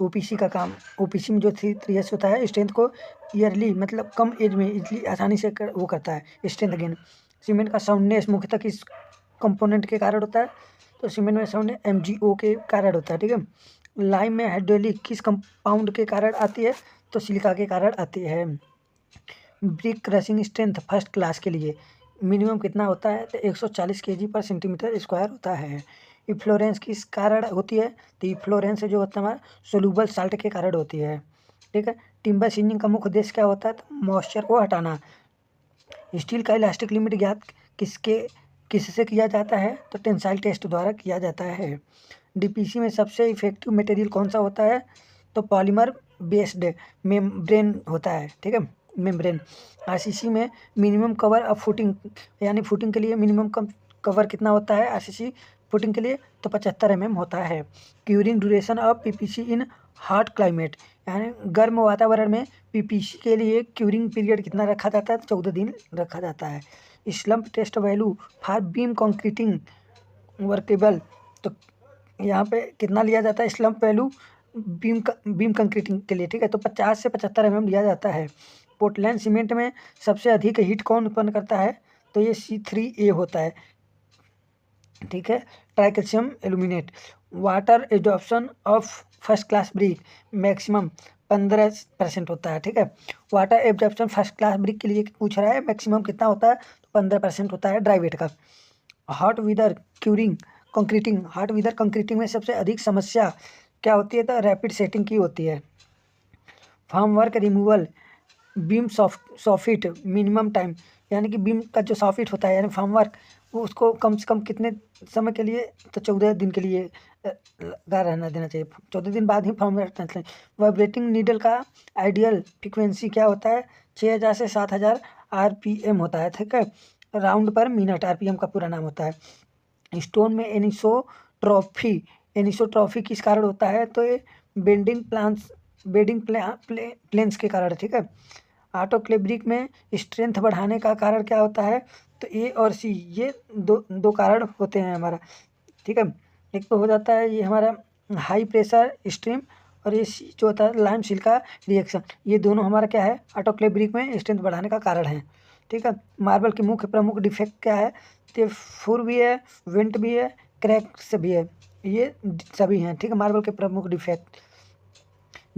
OPC का काम, OPC में जो C3S होता है स्ट्रेंथ को ईयरली मतलब कम एज में इजली आसानी से वो करता है स्ट्रेंथ गेन। सीमेंट का साउंडनेस मुख्यतः किस कंपोनेंट के कारण होता है, तो सीमेंट में साउंडनेस MgO के कारण होता है, ठीक है। लाइम में हाइड्रोलिक किस कंपाउंड के कारण आती है, तो सिलिका के कारण आती है। Brick crushing strength first class के लिए मिनिमम कितना होता है? तो 140 kg/cm² होता है। इफ्लोरेंस किस कारण होती है? तो इफ्लोरेंस जो होता है हमारा सोल्यूबल साल्ट के कारण होती है। ठीक है। टिम्बर सीजनिंग का मुख्य उद्देश्य क्या होता है? तो मॉइस्चर को हटाना। स्टील का इलास्टिक लिमिट ज्ञात किससे किया जाता है? तो टेंसाइल टेस्ट द्वारा किया जाता है। डीपीसी में सबसे इफेक्टिव मटेरियल कौन सा होता है? तो पॉलीमर बेस्ड मेम्ब्रेन होता है। ठीक है, मेम्ब्रेन। आरसीसी में मिनिमम कवर ऑफ फुटिंग, यानी फुटिंग के लिए मिनिमम कवर कितना होता है आरसीसी फुटिंग के लिए? तो 75 mm होता है। Curing duration of PPC in hot climate, यानी गर्म वातावरण में पीपीसी के लिए क्यूरिंग पीरियड कितना रखा जाता है? 14 दिन रखा जाता है। Slump test value for beam concreting workable, तो यहाँ पे कितना लिया जाता है स्लम्प वैल्यू बीम कंक्रीटिंग के लिए? ठीक है, तो 50 से 75 mm लिया जाता है। पोर्टलैंड सीमेंट में सबसे अधिक हीट कौन उत्पन्न करता है? तो ये C3A होता है। ठीक है। Tricalcium aluminate. Water absorption of first class brick maximum 15% होता है। ठीक है, water absorption first class brick के लिए पूछ रहा है मैक्सिमम कितना होता है? तो 15% होता है ड्राई वेट का। Hot wither curing concreting, hot wither concreting में सबसे अधिक समस्या क्या होती है? तो रैपिड सेटिंग की होती है। Form work removal beam soffit minimum time, यानी कि बीम का जो सॉफिट होता है यानी फॉर्म वर्क, वो उसको कम से कम कितने समय के लिए? तो 14 दिन के लिए लगा रहना देना चाहिए। 14 दिन बाद ही फॉर्म वर्क करना चाहिए। वाइब्रेटिंग नीडल का आइडियल फ्रिक्वेंसी क्या होता है? 6000 से 7000 RPM होता है। ठीक है, राउंड पर मिनट RPM का पूरा नाम होता है। स्टोन में एनिसोट्रॉफी किस कारण होता है? तो ये बेडिंग प्लेन्स के कारण। ठीक है। ऑटोक्लेव ब्रिक में स्ट्रेंथ बढ़ाने का कारण क्या होता है? तो ए और सी, ये दो कारण होते हैं हमारा। ठीक है, एक तो हो जाता है ये हमारा हाई प्रेशर स्ट्रीम, और ये सी जो होता है लाइम सिल्का रिएक्शन। ये दोनों हमारा क्या है? ऑटोक्लेव ब्रिक में स्ट्रेंथ बढ़ाने का कारण है। ठीक है। मार्बल के मुख्य प्रमुख डिफेक्ट क्या है? तो फुर भी है, वेंट भी है, क्रैक्स भी है, ये सभी हैं। ठीक है, मार्बल के प्रमुख डिफेक्ट।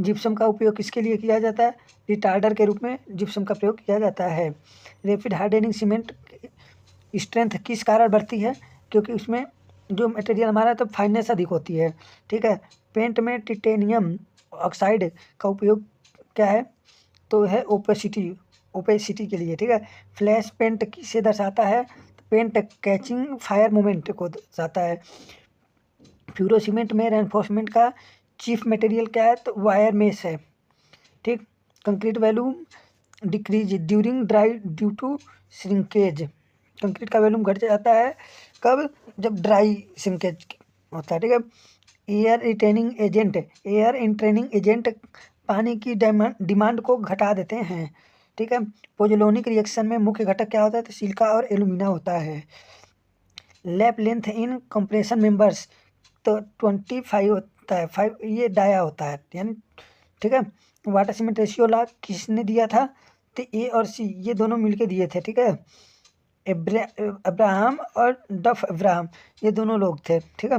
जिप्सम का उपयोग किसके लिए किया जाता है? रिटार्डर के रूप में जिप्सम का प्रयोग किया जाता है। रैपिड हार्डनिंग सीमेंट स्ट्रेंथ किस कारण बढ़ती है? क्योंकि उसमें जो मटेरियल हमारा तो फाइननेस अधिक होती है। ठीक है। पेंट में टिटेनियम ऑक्साइड का उपयोग क्या है? तो है ओपेसिटी के लिए। ठीक है। फ्लैश पेंट किसे दर्शाता है? तो पेंट कैचिंग फायर मोमेंट को दर्शाता है। फ्यूरो सीमेंट में रेनफोर्समेंट का चीफ मटेरियल क्या है? तो वायर मेश है। ठीक। Concrete volume decreases during dry due to shrinkage, concrete का वैल्यूम घट जाता है कब? जब ड्राई श्रिंकेज होता है। ठीक है। एयर इंट्रेनिंग एजेंट पानी की डिमांड को घटा देते हैं। ठीक है। पोजोलोनिक रिएक्शन में मुख्य घटक क्या होता है? तो सिलिका और एल्यूमिना होता है। Lap length in compression members, तो 25 होता है, 5 ये डाया होता है यानी। ठीक है। वाटर सीमेंट रेशियो लॉ किसने दिया था? तो ए और सी ये दोनों मिलके दिए थे। ठीक है, अब्राहम और डफ अब्राहम, ये दोनों लोग थे। ठीक है।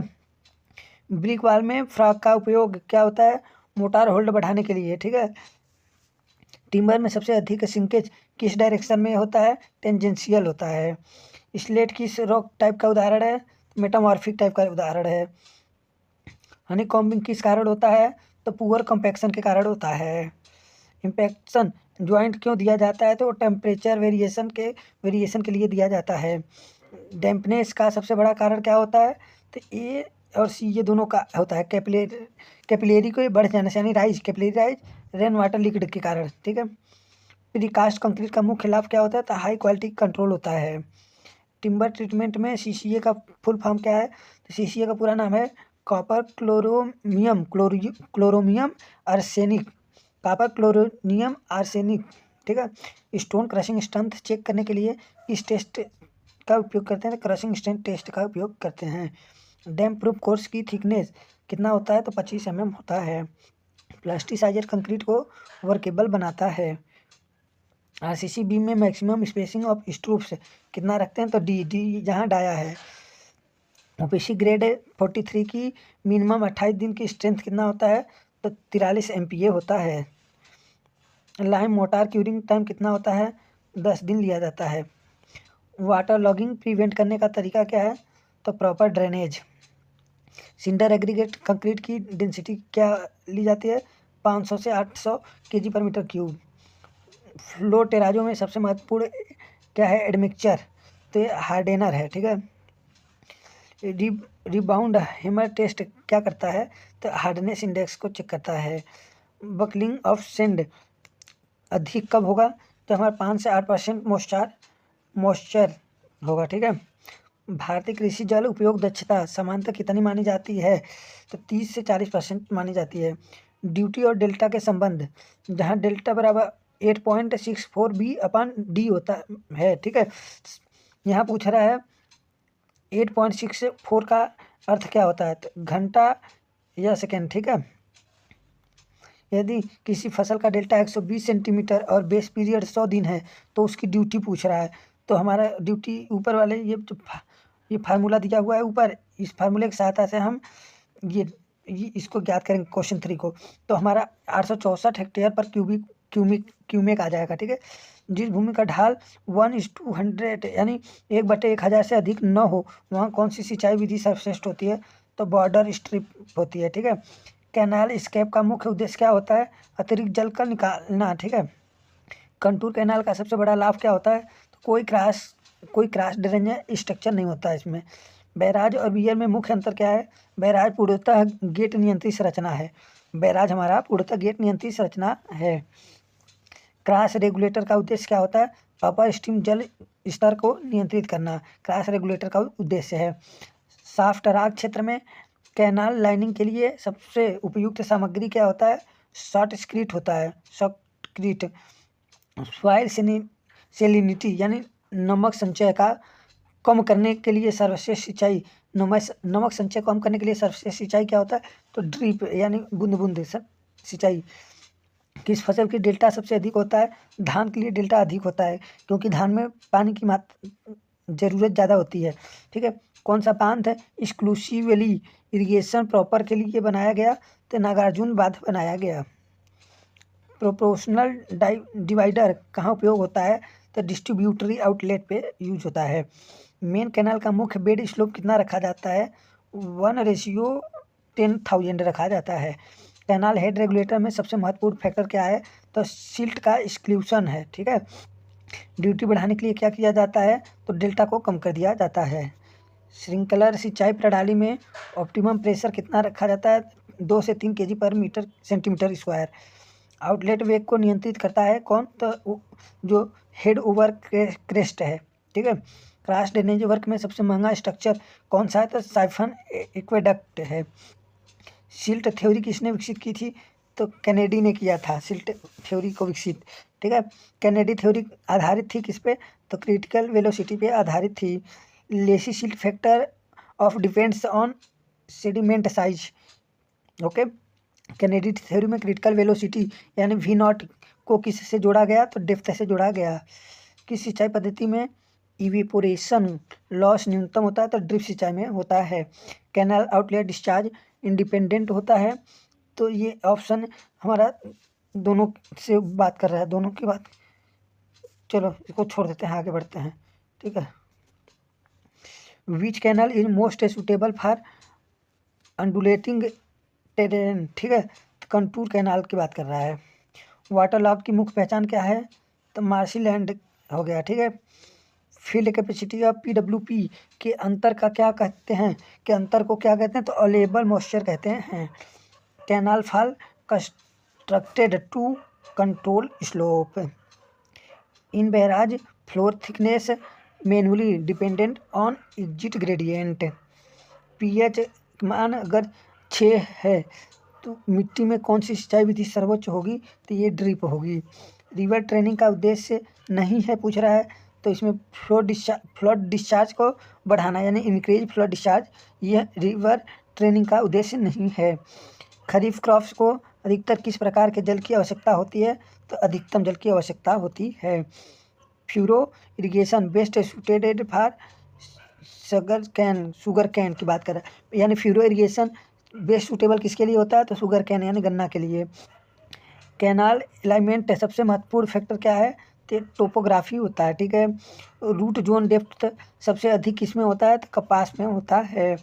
ब्रिक वॉल में फ्रॉग का उपयोग क्या होता है? मोटार होल्ड बढ़ाने के लिए। ठीक है। टिम्बर में सबसे अधिक सिंकेज किस डायरेक्शन में होता है? टेंजेंशियल होता है। स्लेट किस रॉक टाइप का उदाहरण है? मेटामॉर्फिक टाइप का उदाहरण है। हनी कॉम्बिंग किस कारण होता है? तो पुअर कंपैक्शन के कारण होता है। इम्पैक्शन ज्वाइंट क्यों दिया जाता है? तो टेम्परेचर वेरिएशन के लिए दिया जाता है। डैम्पनेस का सबसे बड़ा कारण क्या होता है? तो ए और सी ये दोनों का होता है। कैपिलरी को बढ़ जाने से, यानी capillary rise rain water liquid के कारण। ठीक है। प्रीकास्ट कंक्रीट का मुख्य लाभ क्या होता है? तो हाई क्वालिटी कंट्रोल होता है। टिम्बर ट्रीटमेंट में सीसीए का फुल फॉर्म क्या है? तो सीसीए का पूरा नाम है copper chromium arsenic, copper chromium arsenic. ठीक है। स्टोन क्रशिंग स्ट्रेंथ चेक करने के लिए इस टेस्ट का उपयोग करते हैं? क्रशिंग स्ट्रेंथ टेस्ट का उपयोग करते हैं। डैम प्रूफ कोर्स की थिकनेस कितना होता है? तो 25 mm होता है। प्लास्टिसाइजर कंक्रीट को वर्केबल बनाता है। आरसीसी बीम में मैक्सिमम स्पेसिंग ऑफ स्ट्रूप्स कितना रखते हैं? तो डी जहाँ डाया है। ओपीसी ग्रेड 43 की मिनिमम 28 दिन की स्ट्रेंथ कितना होता है? तो 43 MPa होता है। लाइम मोटार क्यूरिंग टाइम कितना होता है? 10 दिन लिया जाता है। वाटर लॉगिंग प्रिवेंट करने का तरीका क्या है? तो proper drainage. Cinder aggregate concrete की डेंसिटी क्या ली जाती है? 500 से 800 केजी पर मीटर क्यूब। फ्लो टेराजो में सबसे महत्वपूर्ण क्या है? एडमिक्सचर। तो ये हार्डेनर है, ठीक है। रिबाउंड हैमर टेस्ट क्या करता है? तो हार्डनेस इंडेक्स को चेक करता है। बकलिंग ऑफ सेंड अधिक कब होगा? तो हमारा 5 से 8% मॉइस्चर होगा, ठीक है। भारतीय कृषि जल उपयोग दक्षता सामान्यतः कितनी मानी जाती है? तो 30 से 40% मानी जाती है। ड्यूटी और डेल्टा के संबंध, जहाँ डेल्टा बराबर 8.64 B/D होता है, ठीक है। यहाँ पूछ रहा है 8.64 का अर्थ क्या होता है? तो घंटा या सेकेंड, ठीक है। यदि किसी फसल का डेल्टा 120 सेंटीमीटर और बेस पीरियड 100 दिन है तो उसकी ड्यूटी पूछ रहा है। तो हमारा ड्यूटी ऊपर वाले ये फार्मूला दिया हुआ है ऊपर, इस फार्मूले की सहायता से हम ये इसको ज्ञात करेंगे क्वेश्चन 3 को। तो हमारा 864 हेक्टेयर पर क्यूमेक आ जाएगा, ठीक है। जिस भूमि का ढाल 1:100 यानी 1/1000 से अधिक न हो वहाँ कौन सी सिंचाई विधि सर्वश्रेष्ठ होती है? तो बॉर्डर स्ट्रिप होती है, ठीक है। कैनाल स्केप का मुख्य उद्देश्य क्या होता है? अतिरिक्त जल का निकालना, ठीक है। कंटूर कैनाल का सबसे बड़ा लाभ क्या होता है? तो कोई क्रॉस ड्रेनेज स्ट्रक्चर नहीं होता है इसमें। बैराज और वियर में मुख्य अंतर क्या है? बैराज पूर्णतः गेट नियंत्रित संरचना है। बैराज हमारा पूर्णतः गेट नियंत्रित संरचना है। क्रॉस रेगुलेटर का उद्देश्य क्या होता है? अपर स्ट्रीम जल स्तर को नियंत्रित करना क्रॉस रेगुलेटर का उद्देश्य है। साफ्ट रॉक क्षेत्र में कैनाल लाइनिंग के लिए सबसे उपयुक्त सामग्री क्या होता है? शॉर्टक्रीट होता है। शॉर्टक्रीट सॉइल सेलिनिटी यानी नमक संचय का कम करने के लिए सर्वश्रेष्ठ सिंचाई। नमक संचय कम करने के लिए सर्वश्रेष्ठ सिंचाई क्या होता है? तो ड्रिप यानी बूंद बूंद सिंचाई। किस फसल की डेल्टा सबसे अधिक होता है? धान के लिए डेल्टा अधिक होता है क्योंकि धान में पानी की ज़रूरत ज़्यादा होती है, ठीक है। कौन सा बांध है एक्सक्लूसिवली इरिगेशन प्रॉपर के लिए बनाया गया? तो नागार्जुन बांध बनाया गया। प्रोपोर्शनल डिवाइडर कहाँ उपयोग होता है? तो डिस्ट्रीब्यूटरी आउटलेट पे यूज होता है। मेन कैनाल का मुख्य बेड स्लोप कितना रखा जाता है? 1:10,000 रखा जाता है। कैनाल हेड रेगुलेटर में सबसे महत्वपूर्ण फैक्टर क्या है? तो सिल्ट का एक्सक्लूशन है, ठीक है। ड्यूटी बढ़ाने के लिए क्या किया जाता है? तो डेल्टा को कम कर दिया जाता है। श्रृंखला सिंचाई प्रणाली में ऑप्टिमम प्रेशर कितना रखा जाता है? 2 से 3 kg पर सेंटीमीटर स्क्वायर। आउटलेट वेग को नियंत्रित करता है कौन? तो जो हेड ओवर क्रेस्ट है, ठीक है। क्रॉस ड्रेनेज वर्क में सबसे महंगा स्ट्रक्चर कौन सा है? तो साइफन एक्वेडक्ट है। सिल्ट थ्योरी किसने विकसित की थी? तो कैनेडी ने किया था सिल्ट थ्योरी को विकसित, ठीक है। कैनेडी थ्योरी आधारित थी किस पे? तो क्रिटिकल वेलोसिटी पे आधारित थी। Lacey silt factor of depends on sediment size, okay. Kennedy theory में क्रिटिकल वेलोसिटी यानी V0 को किससे जोड़ा गया? तो डेप्थ से जोड़ा गया। किस सिंचाई पद्धति में इवेपोरेशन लॉस न्यूनतम होता है? तो ड्रिप सिंचाई में होता है। कैनाल आउटलेट डिस्चार्ज इंडिपेंडेंट होता है? तो ये ऑप्शन हमारा दोनों से बात कर रहा है, दोनों की बात। चलो इसको छोड़ देते हैं, आगे बढ़ते हैं, ठीक है। Which canal is most suitable for undulating terrain, ठीक है। कंटूर कैनाल की बात कर रहा है। वाटर लॉग की मुख्य पहचान क्या है? तो मार्शी लैंड हो गया, ठीक है। फील्ड कैपेसिटी ऑफ PWP के अंतर का क्या कहते हैं? के अंतर को क्या कहते हैं? तो अलेबल मॉइस्चर कहते हैं। Canal fall constructed to control slope. In barrage floor thickness manually dependent on exit gradient. pH मान अगर 6 है तो मिट्टी में कौन सी सिंचाई विधि सर्वोच्च होगी? तो ये ड्रिप होगी। रिवर ट्रेनिंग का उद्देश्य नहीं है पूछ रहा है, तो इसमें फ्लड डिस्चार्ज को बढ़ाना यानी इंक्रीज फ्लड डिस्चार्ज, यह रिवर ट्रेनिंग का उद्देश्य नहीं है। खरीफ क्रॉप्स को अधिकतर किस प्रकार के जल की आवश्यकता होती है? तो अधिकतम जल की आवश्यकता होती है। Furrow irrigation best suited for sugar cane की बात कर रहा है, यानी फ्यूरो इरिगेशन बेस्ट सूटेबल किसके लिए होता है? तो शुगर कैन यानी गन्ना के लिए। कैनाल अलाइनमेंट सबसे महत्वपूर्ण फैक्टर क्या है? तो टोपोग्राफी होता है, ठीक है। रूट जोन डेप्थ सबसे अधिक किसमें होता है? तो कपास में होता है।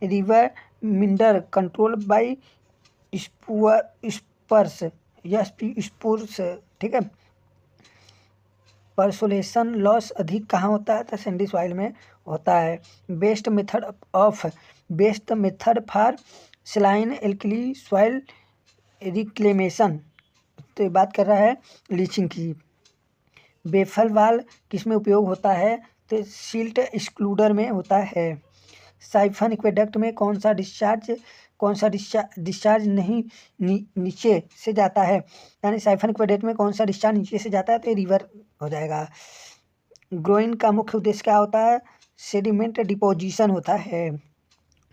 रिवर मिंडर कंट्रोल बाई स्पर्स या स्पूर्स, ठीक है। परसोलेशन लॉस अधिक कहाँ होता है? तो सैंडी सॉइल में होता है। Best method for saline alkali soil reclamation, तो ये बात कर रहा है लीचिंग की। बेफल वाल किस में उपयोग होता है? तो सिल्ट एक्सक्लूडर में होता है। साइफन एक्वेडक्ट में कौन सा डिस्चार्ज नहीं नीचे से जाता है? यानी साइफन एक्वेडक्ट में कौन सा डिस्चार्ज नीचे से जाता है? तो रिवर हो जाएगा। ग्रोइन का मुख्य उद्देश्य क्या होता है? सेडिमेंट डिपोजिशन होता है।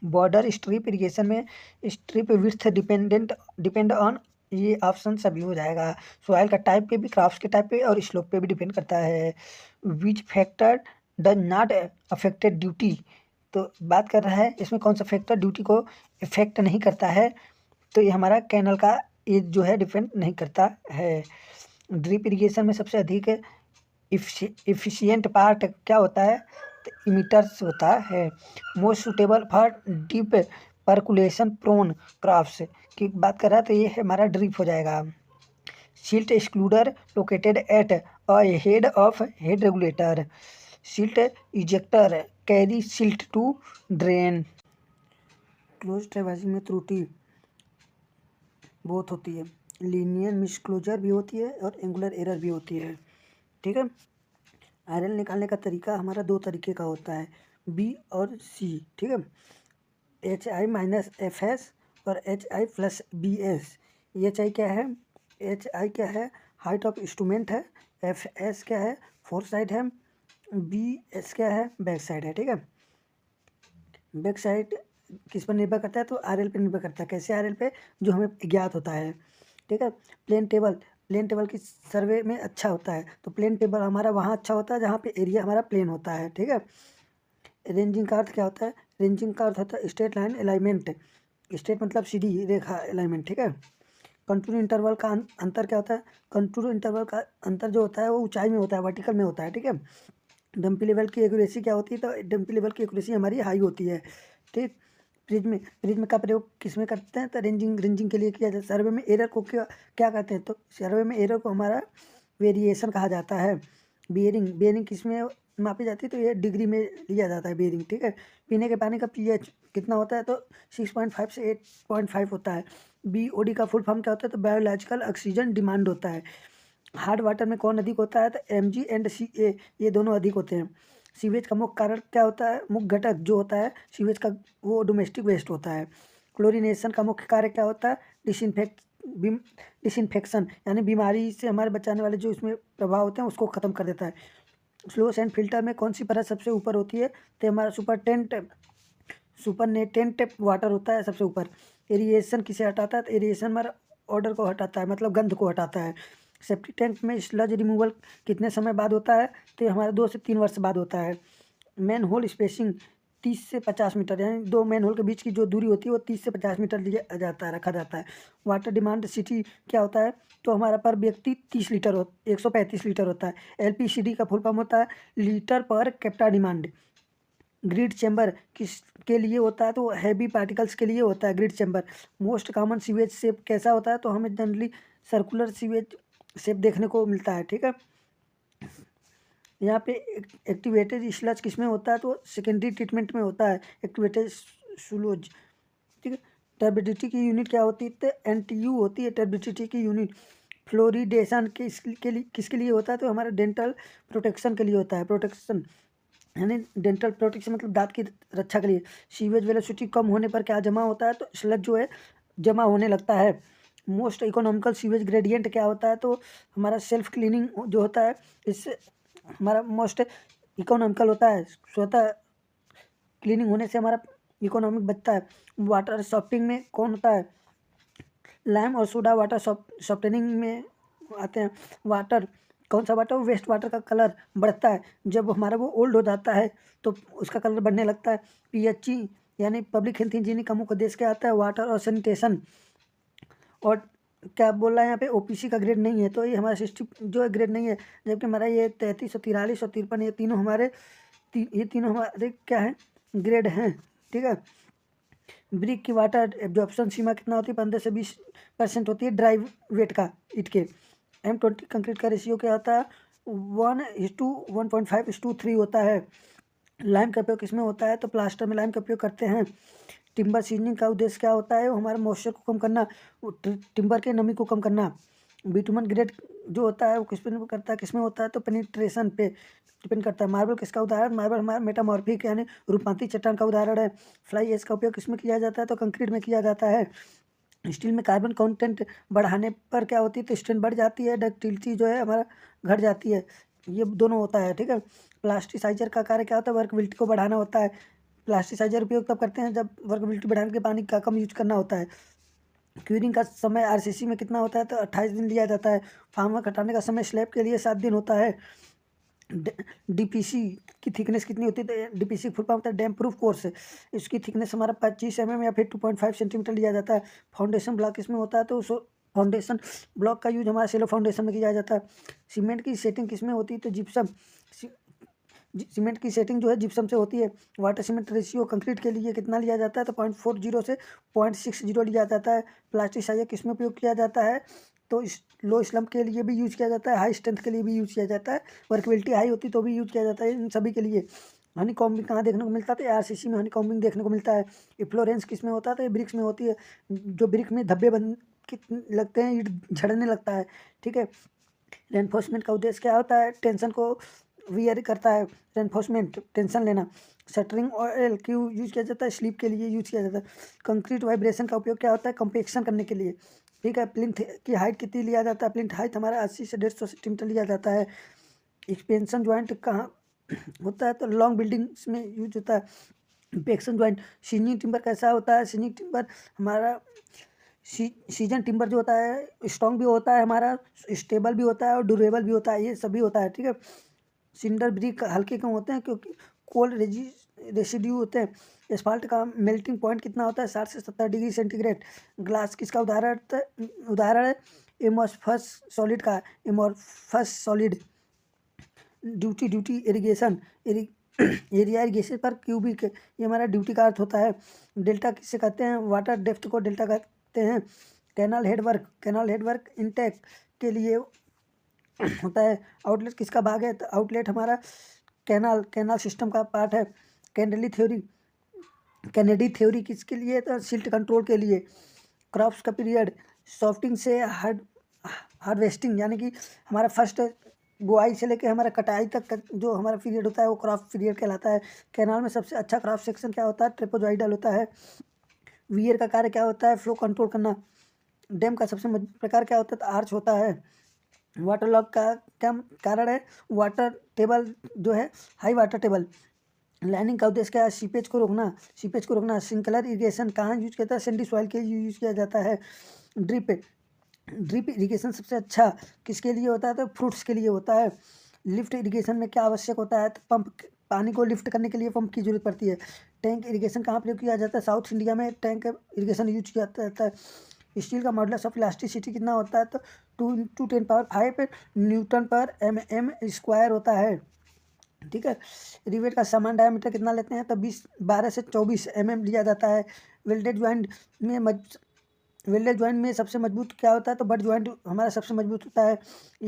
बॉर्डर स्ट्रिप इरिगेशन में स्ट्रिप विड्थ डिपेंड ऑन, ये ऑप्शन सभी हो जाएगा। सॉइल का टाइप पे भी, क्रॉप्स के टाइप पे और स्लोप पे भी डिपेंड करता है। Which factor does not affected duty, तो बात कर रहा है इसमें कौन सा फैक्टर ड्यूटी को इफेक्ट नहीं करता है? तो ये हमारा कैनल का ये जो है डिपेंड नहीं करता है। ड्रिप इरिगेशन में सबसे अधिक इफिशियंट पार्ट क्या होता है? तो इमीटर्स होता है। Most suitable for deep percolation prone crops की बात कर रहा है, तो ये हमारा ड्रिप हो जाएगा। Silt excluder located at a head of head regulator. Silt ejector carry silt to drain. Close traversing में त्रुटि बहुत होती है, लीनियर मिसक्लोजर भी होती है और एंगुलर एरर भी होती है, ठीक है। आयरन निकालने का तरीका हमारा दो तरीके का होता है, बी और सी, ठीक है। HI-FS और HI+BS। HI क्या है? HI क्या है? हाइट ऑफ इंस्ट्रूमेंट है। FS क्या है? फोर साइड है। BS क्या है? बैक साइड है, ठीक है। बैक साइड किस पर निर्भर करता है? तो RL पे निर्भर करता है। कैसे RL पे? जो हमें ज्ञात होता है, ठीक है। प्लेन टेबल की सर्वे में अच्छा होता है, तो प्लेन टेबल हमारा वहाँ अच्छा होता है जहाँ पे एरिया हमारा प्लेन होता है, ठीक है। रेंजिंग का अर्थ क्या होता है? रेंजिंग का अर्थ होता है स्ट्रेट लाइन अलाइनमेंट। स्ट्रेट मतलब सीधी रेखा अलाइनमेंट, ठीक है। कंटूर इंटरवल का अंतर क्या होता है? कंटूर इंटरवल का अंतर जो होता है वो ऊंचाई में होता है, वर्टिकल में होता है, ठीक है। डंपी लेवल की एक्यूरेसी क्या होती है? तो डंपी लेवल की एक्यूरेसी हमारी हाई होती है, ठीक। प्रिज्म का प्रयोग किस में करते हैं? तो रेंजिंग के लिए किया जाता है। सर्वे में एरर को क्या कहते हैं? तो सर्वे में एरर को हमारा वेरिएशन कहा जाता है। बियरिंग किस में मापी जाती है? तो ये डिग्री में लिया जाता है बियरिंग, ठीक है। पीने के पानी का pH कितना होता है? तो 6.5 से 8.5 होता है। BOD का फुल फॉर्म क्या होता है? तो बायोलॉजिकल ऑक्सीजन डिमांड होता है। हार्ड वाटर में कौन अधिक होता है? तो Mg एंड Ca, ये दोनों अधिक होते हैं। सीवेज का मुख्य कारण क्या होता है? मुख्य घटक जो होता है सीवेज का, वो डोमेस्टिक वेस्ट होता है। क्लोरीनेशन का मुख्य कार्य क्या होता है? डिसइंफेक्शन, यानी बीमारी से हमारे बचाने वाले जो इसमें प्रभाव होते हैं उसको ख़त्म कर देता है। स्लो सैंड फिल्टर में कौन सी परत सबसे ऊपर होती है? तो हमारा सुपरनेटेंट वाटर होता है सबसे ऊपर। एरिएशन किसे हटाता है? तो एरिएशन हमारा ऑर्डर को हटाता है, मतलब गंध को हटाता है। सेप्टिक टैंक में स्लज रिमूवल कितने समय बाद होता है? तो ये हमारा 2 से 3 वर्ष बाद होता है। मैन होल स्पेसिंग 30 से 50 मीटर, यानी दो मैन होल के बीच की जो दूरी होती है वो 30 से 50 मीटर लिया जाता है, रखा जाता है। वाटर डिमांड सिटी क्या होता है? तो हमारा पर व्यक्ति 30 लीटर 135 लीटर होता है। LPCD का फुल फॉर्म होता है litre per capita demand. Grid chamber किस के लिए होता है? तो हैवी पार्टिकल्स के लिए होता है grid chamber. Most common sewage shape कैसा होता है? तो हमें जनरली सर्कुलर सीवेज शेप देखने को मिलता है, ठीक है। यहाँ पे एक्टिवेटेड स्लज किस में होता है? तो सेकेंडरी ट्रीटमेंट में होता है एक्टिवेटेड स्लूज, ठीक है। टर्बिडिटी की यूनिट क्या होती है? तो NTU होती है टर्बिडिटी की यूनिट। फ्लोरिडेशन किसके लिए होता है? तो हमारे डेंटल प्रोटेक्शन के लिए होता है। प्रोटेक्शन यानी डेंटल प्रोटेक्शन मतलब दांत की रक्षा के लिए। सीवेज वेलोसिटी कम होने पर क्या जमा होता है? तो स्लज जो है जमा होने लगता है। मोस्ट इकोनॉमिकल सीवेज ग्रेडियंट क्या होता है? तो हमारा सेल्फ क्लीनिंग जो होता है, इससे हमारा मोस्ट इकोनॉमिकल होता है। स्वतः क्लीनिंग होने से हमारा इकोनॉमिक बचता है। वाटर सॉफ्टिंग में कौन होता है? लाइम और सोडा वाटर सॉफ्टनिंग में आते हैं। वाटर कौन सा वाटर? वेस्ट वाटर का कलर बढ़ता है जब हमारा वो ओल्ड हो जाता है, तो उसका कलर बढ़ने लगता है। PHE यानी पब्लिक हेल्थ इंजीनियरिंग का मुख्य उद्देश्य क्या आता है? वाटर और सैनिटेशन। और क्या बोल रहा है यहाँ पे, ओपीसी का ग्रेड नहीं है, तो ये हमारा 60 जो है ग्रेड नहीं है, जबकि हमारा ये 33 और 43 और 53 ये तीनों हमारे ये तीनों हमारे क्या है, ग्रेड हैं। ठीक है। ब्रिक की वाटर एब्जॉर्प्शन सीमा कितना होती है, 15 से 20% होती है ड्राई वेट का ईट के। M20 कंक्रीट का रेशियो क्या होता है, 1:1.5:3 होता है। लाइम का उपयोग किसमें होता है, तो प्लास्टर में लाइम का उपयोग करते हैं। टिम्बर सीजनिंग का उद्देश्य क्या होता है, वो हमारे मॉइस्चर को कम करना, टिम्बर के नमी को कम करना। बिटुमन ग्रेड जो होता है वो किस पे निर्भर करता है, किसमें होता है, तो पेनिट्रेशन पे डिपेंड करता है। मार्बल किसका उदाहरण, मार्बल हमारा मेटामॉर्फिक यानी रूपांतरित चट्टान का उदाहरण है। फ्लाई एश का उपयोग किसमें किया जाता है, तो कंक्रीट में किया जाता है। स्टील में कार्बन कंटेंट बढ़ाने पर क्या होती है, तो स्ट्रेंथ बढ़ जाती है, डक्टिलिटी जो है हमारा घट जाती है। ये दोनों होता है। ठीक है। प्लास्टिसाइजर का कार्य क्या होता है, वर्कबिलिटी को बढ़ाना होता है। प्लास्टिसाइजर उपयोग तब करते हैं जब वर्कबिलिटी बढ़ाने के पानी का कम यूज करना होता है। क्यूरिंग का समय आरसीसी में कितना होता है, तो 28 दिन लिया जाता है। फार्मवर्क हटाने का समय स्लैब के लिए 7 दिन होता है। डीपीसी की थिकनेस कितनी होती है, तो डीपीसी फुल फॉर्म होता है डैम प्रूफ कोर्स। इसकी थिकनेस हमारा 25 mm या फिर 2.5 सेंटीमीटर लिया जाता है। फाउंडेशन ब्लॉक इसमें होता है, तो फाउंडेशन ब्लॉक का यूज हमारा सेलो फाउंडेशन में किया जाता है। सीमेंट की सेटिंग किसमें होती है, तो जिप्सम। सीमेंट की सेटिंग जो है जिप्सम से होती है। वाटर सीमेंट रेशियो कंक्रीट के लिए कितना लिया जाता है, तो 0.40 से 0.60 लिया जाता है। प्लास्टिक साइजर किसमें उपयोग किया जाता है, तो इस लो स्लम्प के लिए भी यूज किया जाता है, हाई स्ट्रेंथ के लिए भी यूज किया जाता है, वर्कबिलिटी हाई होती तो भी यूज किया जाता है, इन सभी के लिए। हनी कॉम्बिंग कहाँ देखने को मिलता है, तो आरसीसी में हनी कॉम्बिंग देखने को मिलता है। इफ्लोरेंस किस में होता है, तो ये ब्रिक्स में होती है। जो ब्रिक में धब्बे बन लगते हैं, ईंट झड़ने लगता है। ठीक है। रेनफोर्समेंट का उद्देश्य क्या होता है, टेंशन को वियर करता है। रेनफोर्समेंट टेंशन लेना। शटरिंग ऑयल क्यों यूज किया जाता है, स्लीप के लिए यूज किया जाता है। कंक्रीट वाइब्रेशन का उपयोग क्या होता है, कंपेक्शन करने के लिए। ठीक है। प्लिंथ की हाइट कितनी लिया जाता है, प्लिंथ हाइट हमारा 80 से 150 सेंटीमीटर लिया जाता है। एक्सपेंशन ज्वाइंट कहाँ होता है, तो लॉन्ग बिल्डिंग्स में यूज होता है। इम्पेक्शन ज्वाइंट। सीजनिंग टिम्बर कैसा होता है, सीजनिंग टिम्बर हमारा सीजन टिम्बर जो होता है स्ट्रॉन्ग भी होता है, हमारा स्टेबल भी होता है और ड्यूरेबल भी होता है, ये सभी होता है। ठीक है। सिंडर ब्रिक हल्के क्यों होते हैं, क्योंकि कोल्ड रेसिड्यू होते हैं। एस्फाल्ट का मेल्टिंग पॉइंट कितना होता है, 60 से 70 डिग्री सेंटीग्रेड। ग्लास किसका उदाहरण है, एमोर्फस सॉलिड का, amorphous solid. Duty irrigation area irrigation पर क्यूबिक, ये हमारा ड्यूटी का अर्थ होता है। डेल्टा किससे कहते हैं, वाटर डेप्थ को डेल्टा कहते हैं। कैनाल हेडवर्क इंटेक के लिए होता है। आउटलेट किसका भाग है, तो आउटलेट हमारा कैनाल सिस्टम का पार्ट है। कैनेडी थ्योरी किसके लिए, तो सिल्ट कंट्रोल के लिए। क्रॉप्स का पीरियड, सॉफ्टिंग से हार्वेस्टिंग, यानी कि हमारा फर्स्ट बुआई से लेकर हमारा कटाई तक का जो हमारा पीरियड होता है वो क्रॉप पीरियड कहलाता है। कैनाल में सबसे अच्छा क्रॉप सेक्शन क्या होता है, ट्रेपेजॉइडल होता है। वियर का कार्य क्या होता है, फ्लो कंट्रोल करना। डैम का सबसे मजबूत प्रकार क्या होता है, तो आर्च होता है। वाटर लॉग का क्या कारण है, वाटर टेबल जो है हाई वाटर टेबल। लाइनिंग का उद्देश्य क्या है, सीपेज को रोकना। सिंकलर इरिगेशन कहाँ यूज किया जाता है, सैंडी सॉइल के लिए यूज किया जाता है। ड्रिप इरिगेशन सबसे अच्छा किसके लिए होता है, तो फ्रूट्स के लिए होता है। लिफ्ट इरिगेशन में क्या आवश्यक होता है, तो पंप, पानी को लिफ्ट करने के लिए पंप की जरूरत पड़ती है। टैंक इरिगेशन कहाँ प्रयोग किया जाता है, साउथ इंडिया में टैंक इरिगेशन यूज किया जाता है। स्टील का मॉडुलस ऑफ इलास्टिसिटी कितना होता है, तो 2 × 10⁵ न्यूटन पर mm स्क्वायर होता है। ठीक है। रिवेट का समान डायमीटर कितना लेते हैं, तो 12 से 24 mm लिया जाता है। वेल्डेड ज्वाइंट में सबसे मजबूत क्या होता है, तो बट ज्वाइंट हमारा सबसे मजबूत होता है।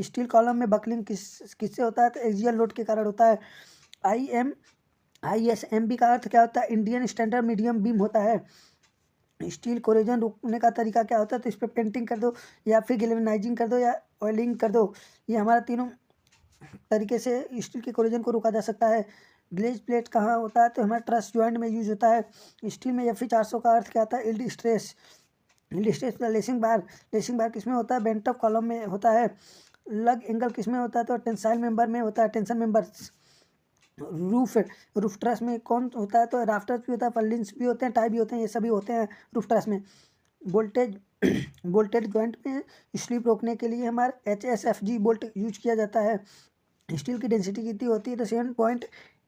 स्टील कॉलम में बकलिंग किससे होता है, तो एक्सियल लोड के कारण होता है। ISMB का अर्थ क्या होता है, इंडियन स्टैंडर्ड मीडियम बीम होता है। स्टील कोरोजन रोकने का तरीका क्या होता है, तो इस पर पेंटिंग कर दो या फिर गैल्वेनाइजिंग कर दो या ऑयलिंग कर दो, ये हमारा तीनों तरीके से स्टील के कोरोजन को रोका जा सकता है। ग्लेज प्लेट कहाँ होता है, तो हमारा ट्रस ज्वाइंट में यूज होता है। स्टील में Fe400 का अर्थ क्या होता है, यील्ड स्ट्रेस लेसिंग बार किसमें होता है, बेंट ऑफ कॉलम में होता है। लग एंगल किसमें होता है, तो टेंसाइल मेंबर में होता है, टेंशन मेंबर। रूफ ट्रस में कौन होता है, तो राफ्टर्स भी होता है, पर्लिन्स भी होते हैं, टाई भी होते हैं, ये सभी होते हैं रूफ ट्रस में। बोल्टेड ज्वाइंट में स्लिप रोकने के लिए हमारा HSFG बोल्ट यूज किया जाता है। स्टील की डेंसिटी कितनी होती है, तो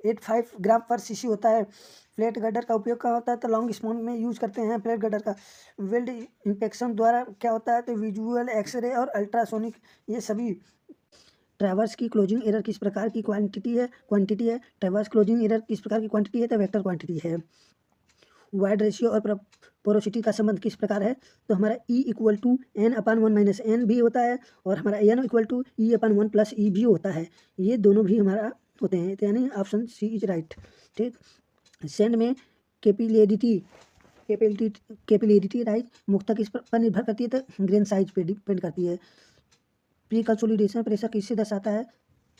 0.85 ग्राम पर सीसी होता है। फ्लैट गर्डर का उपयोग क्या होता है तो लॉन्ग स्पॉन में यूज करते हैं फ्लैट गर्डर का। वेल्ड इंपेक्शन द्वारा क्या होता है तो विजुअल एक्सरे और अल्ट्रासोनिक ये सभी। ट्रैवर्स की क्लोजिंग एरर किस प्रकार की क्वांटिटी है। ट्रैवर्स क्लोजिंग एरर किस प्रकार की क्वांटिटी है तो वेक्टर क्वांटिटी है। वाइड रेशियो और पोरोसिटी का संबंध किस प्रकार है तो हमारा E equal to n/1 - n भी होता है और हमारा n equal to E/1 + E भी होता है। ये दोनों भी हमारा होते हैं, तो यानी ऑप्शन सी इज राइट। ठीक। सेंड में कैपिलरिटी राइज मुख्यतः किस पर निर्भर करती है तो ग्रेन साइज पे डिपेंड करती है। प्री कंसोलिडेशन प्रेशर किससे दर्शाता है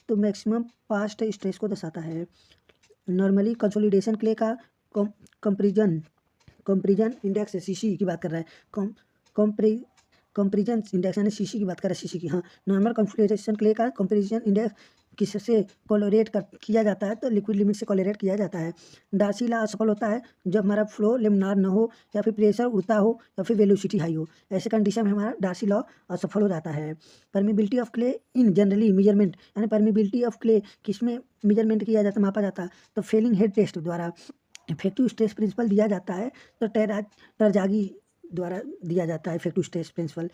तो मैक्सिमम पास्ट स्ट्रेस को दर्शाता है। नॉर्मली कंसोलिडेशन क्ले का कंपेरिजन इंडेक्स सीसी की बात कर रहा है। कंपेरिजन इंडेक्स यानी सीसी की बात कर रहा है, सीसी की। हाँ, नॉर्मल कंसोलिडेशन क्ले का कंपेरिजन इंडेक्स किससे कोलोरेट किया जाता है तो लिक्विड लिमिट से कोलोरेट किया जाता है। डार्सी लॉ असफल होता है जब हमारा फ्लो लेमिनार न हो या फिर प्रेशर उड़ता हो या फिर वेलोसिटी हाई हो, ऐसे कंडीशन में हमारा डार्सी लॉ असफल हो जाता है। Permeability of clay in generally measurement यानी परमिबिलिटी ऑफ क्ले किसमें मेजरमेंट किया जाता मापा जाता है तो फेलिंग हेड टेस्ट द्वारा। इफेक्टिव स्ट्रेस प्रिंसिपल दिया जाता है तो टरजागी द्वारा दिया जाता है effective stress principle.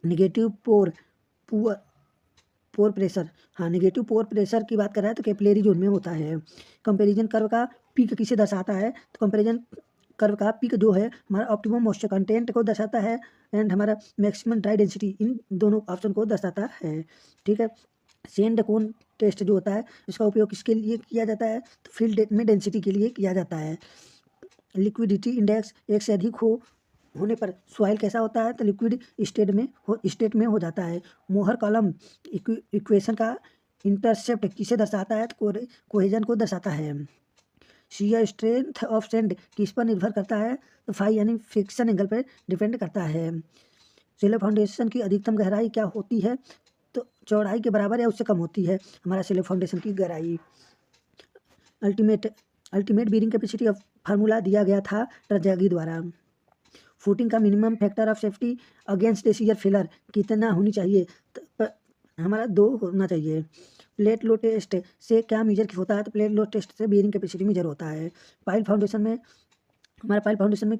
Negative pore pressure, हाँ नेगेटिव पोर प्रेशर की बात कर रहा है तो कैपिलरी जोन में होता है। कंपैरिजन कर्व का पीक किसे दर्शाता है तो कंपैरिजन कर्व का पीक जो है हमारा ऑप्टिमम मॉइस्चर कंटेंट को दर्शाता है एंड हमारा मैक्सिमम ड्राई डेंसिटी, इन दोनों ऑप्शन को दर्शाता है। ठीक है। सेंड कोन टेस्ट जो होता है इसका उपयोग किसके लिए किया जाता है तो फील्ड में डेंसिटी के लिए किया जाता है। लिक्विडिटी इंडेक्स एक से अधिक होने पर सॉइल कैसा होता है तो लिक्विड स्टेट में हो जाता है। मोहर कॉलम इक्वेशन का इंटरसेप्ट किसे दर्शाता है तो कोहेजन को दर्शाता है। शियर स्ट्रेंथ ऑफ सैंड किस पर निर्भर करता है तो फाई यानी फ्रिक्शन एंगल पर डिपेंड करता है। सिलर फाउंडेशन की अधिकतम गहराई क्या होती है तो चौड़ाई के बराबर या उससे कम होती है हमारा सिलर फाउंडेशन की गहराई। Ultimate bearing capacity of formula दिया गया था टरजागी द्वारा। फुटिंग का minimum factor of safety against the shear failure कितना होनी चाहिए तो हमारा 2 होना चाहिए। प्लेट लो टेस्ट से क्या मेजर होता है तो प्लेट लो टेस्ट से बीरिंग कैपेसिटी मेजर होता है। पाइल फाउंडेशन में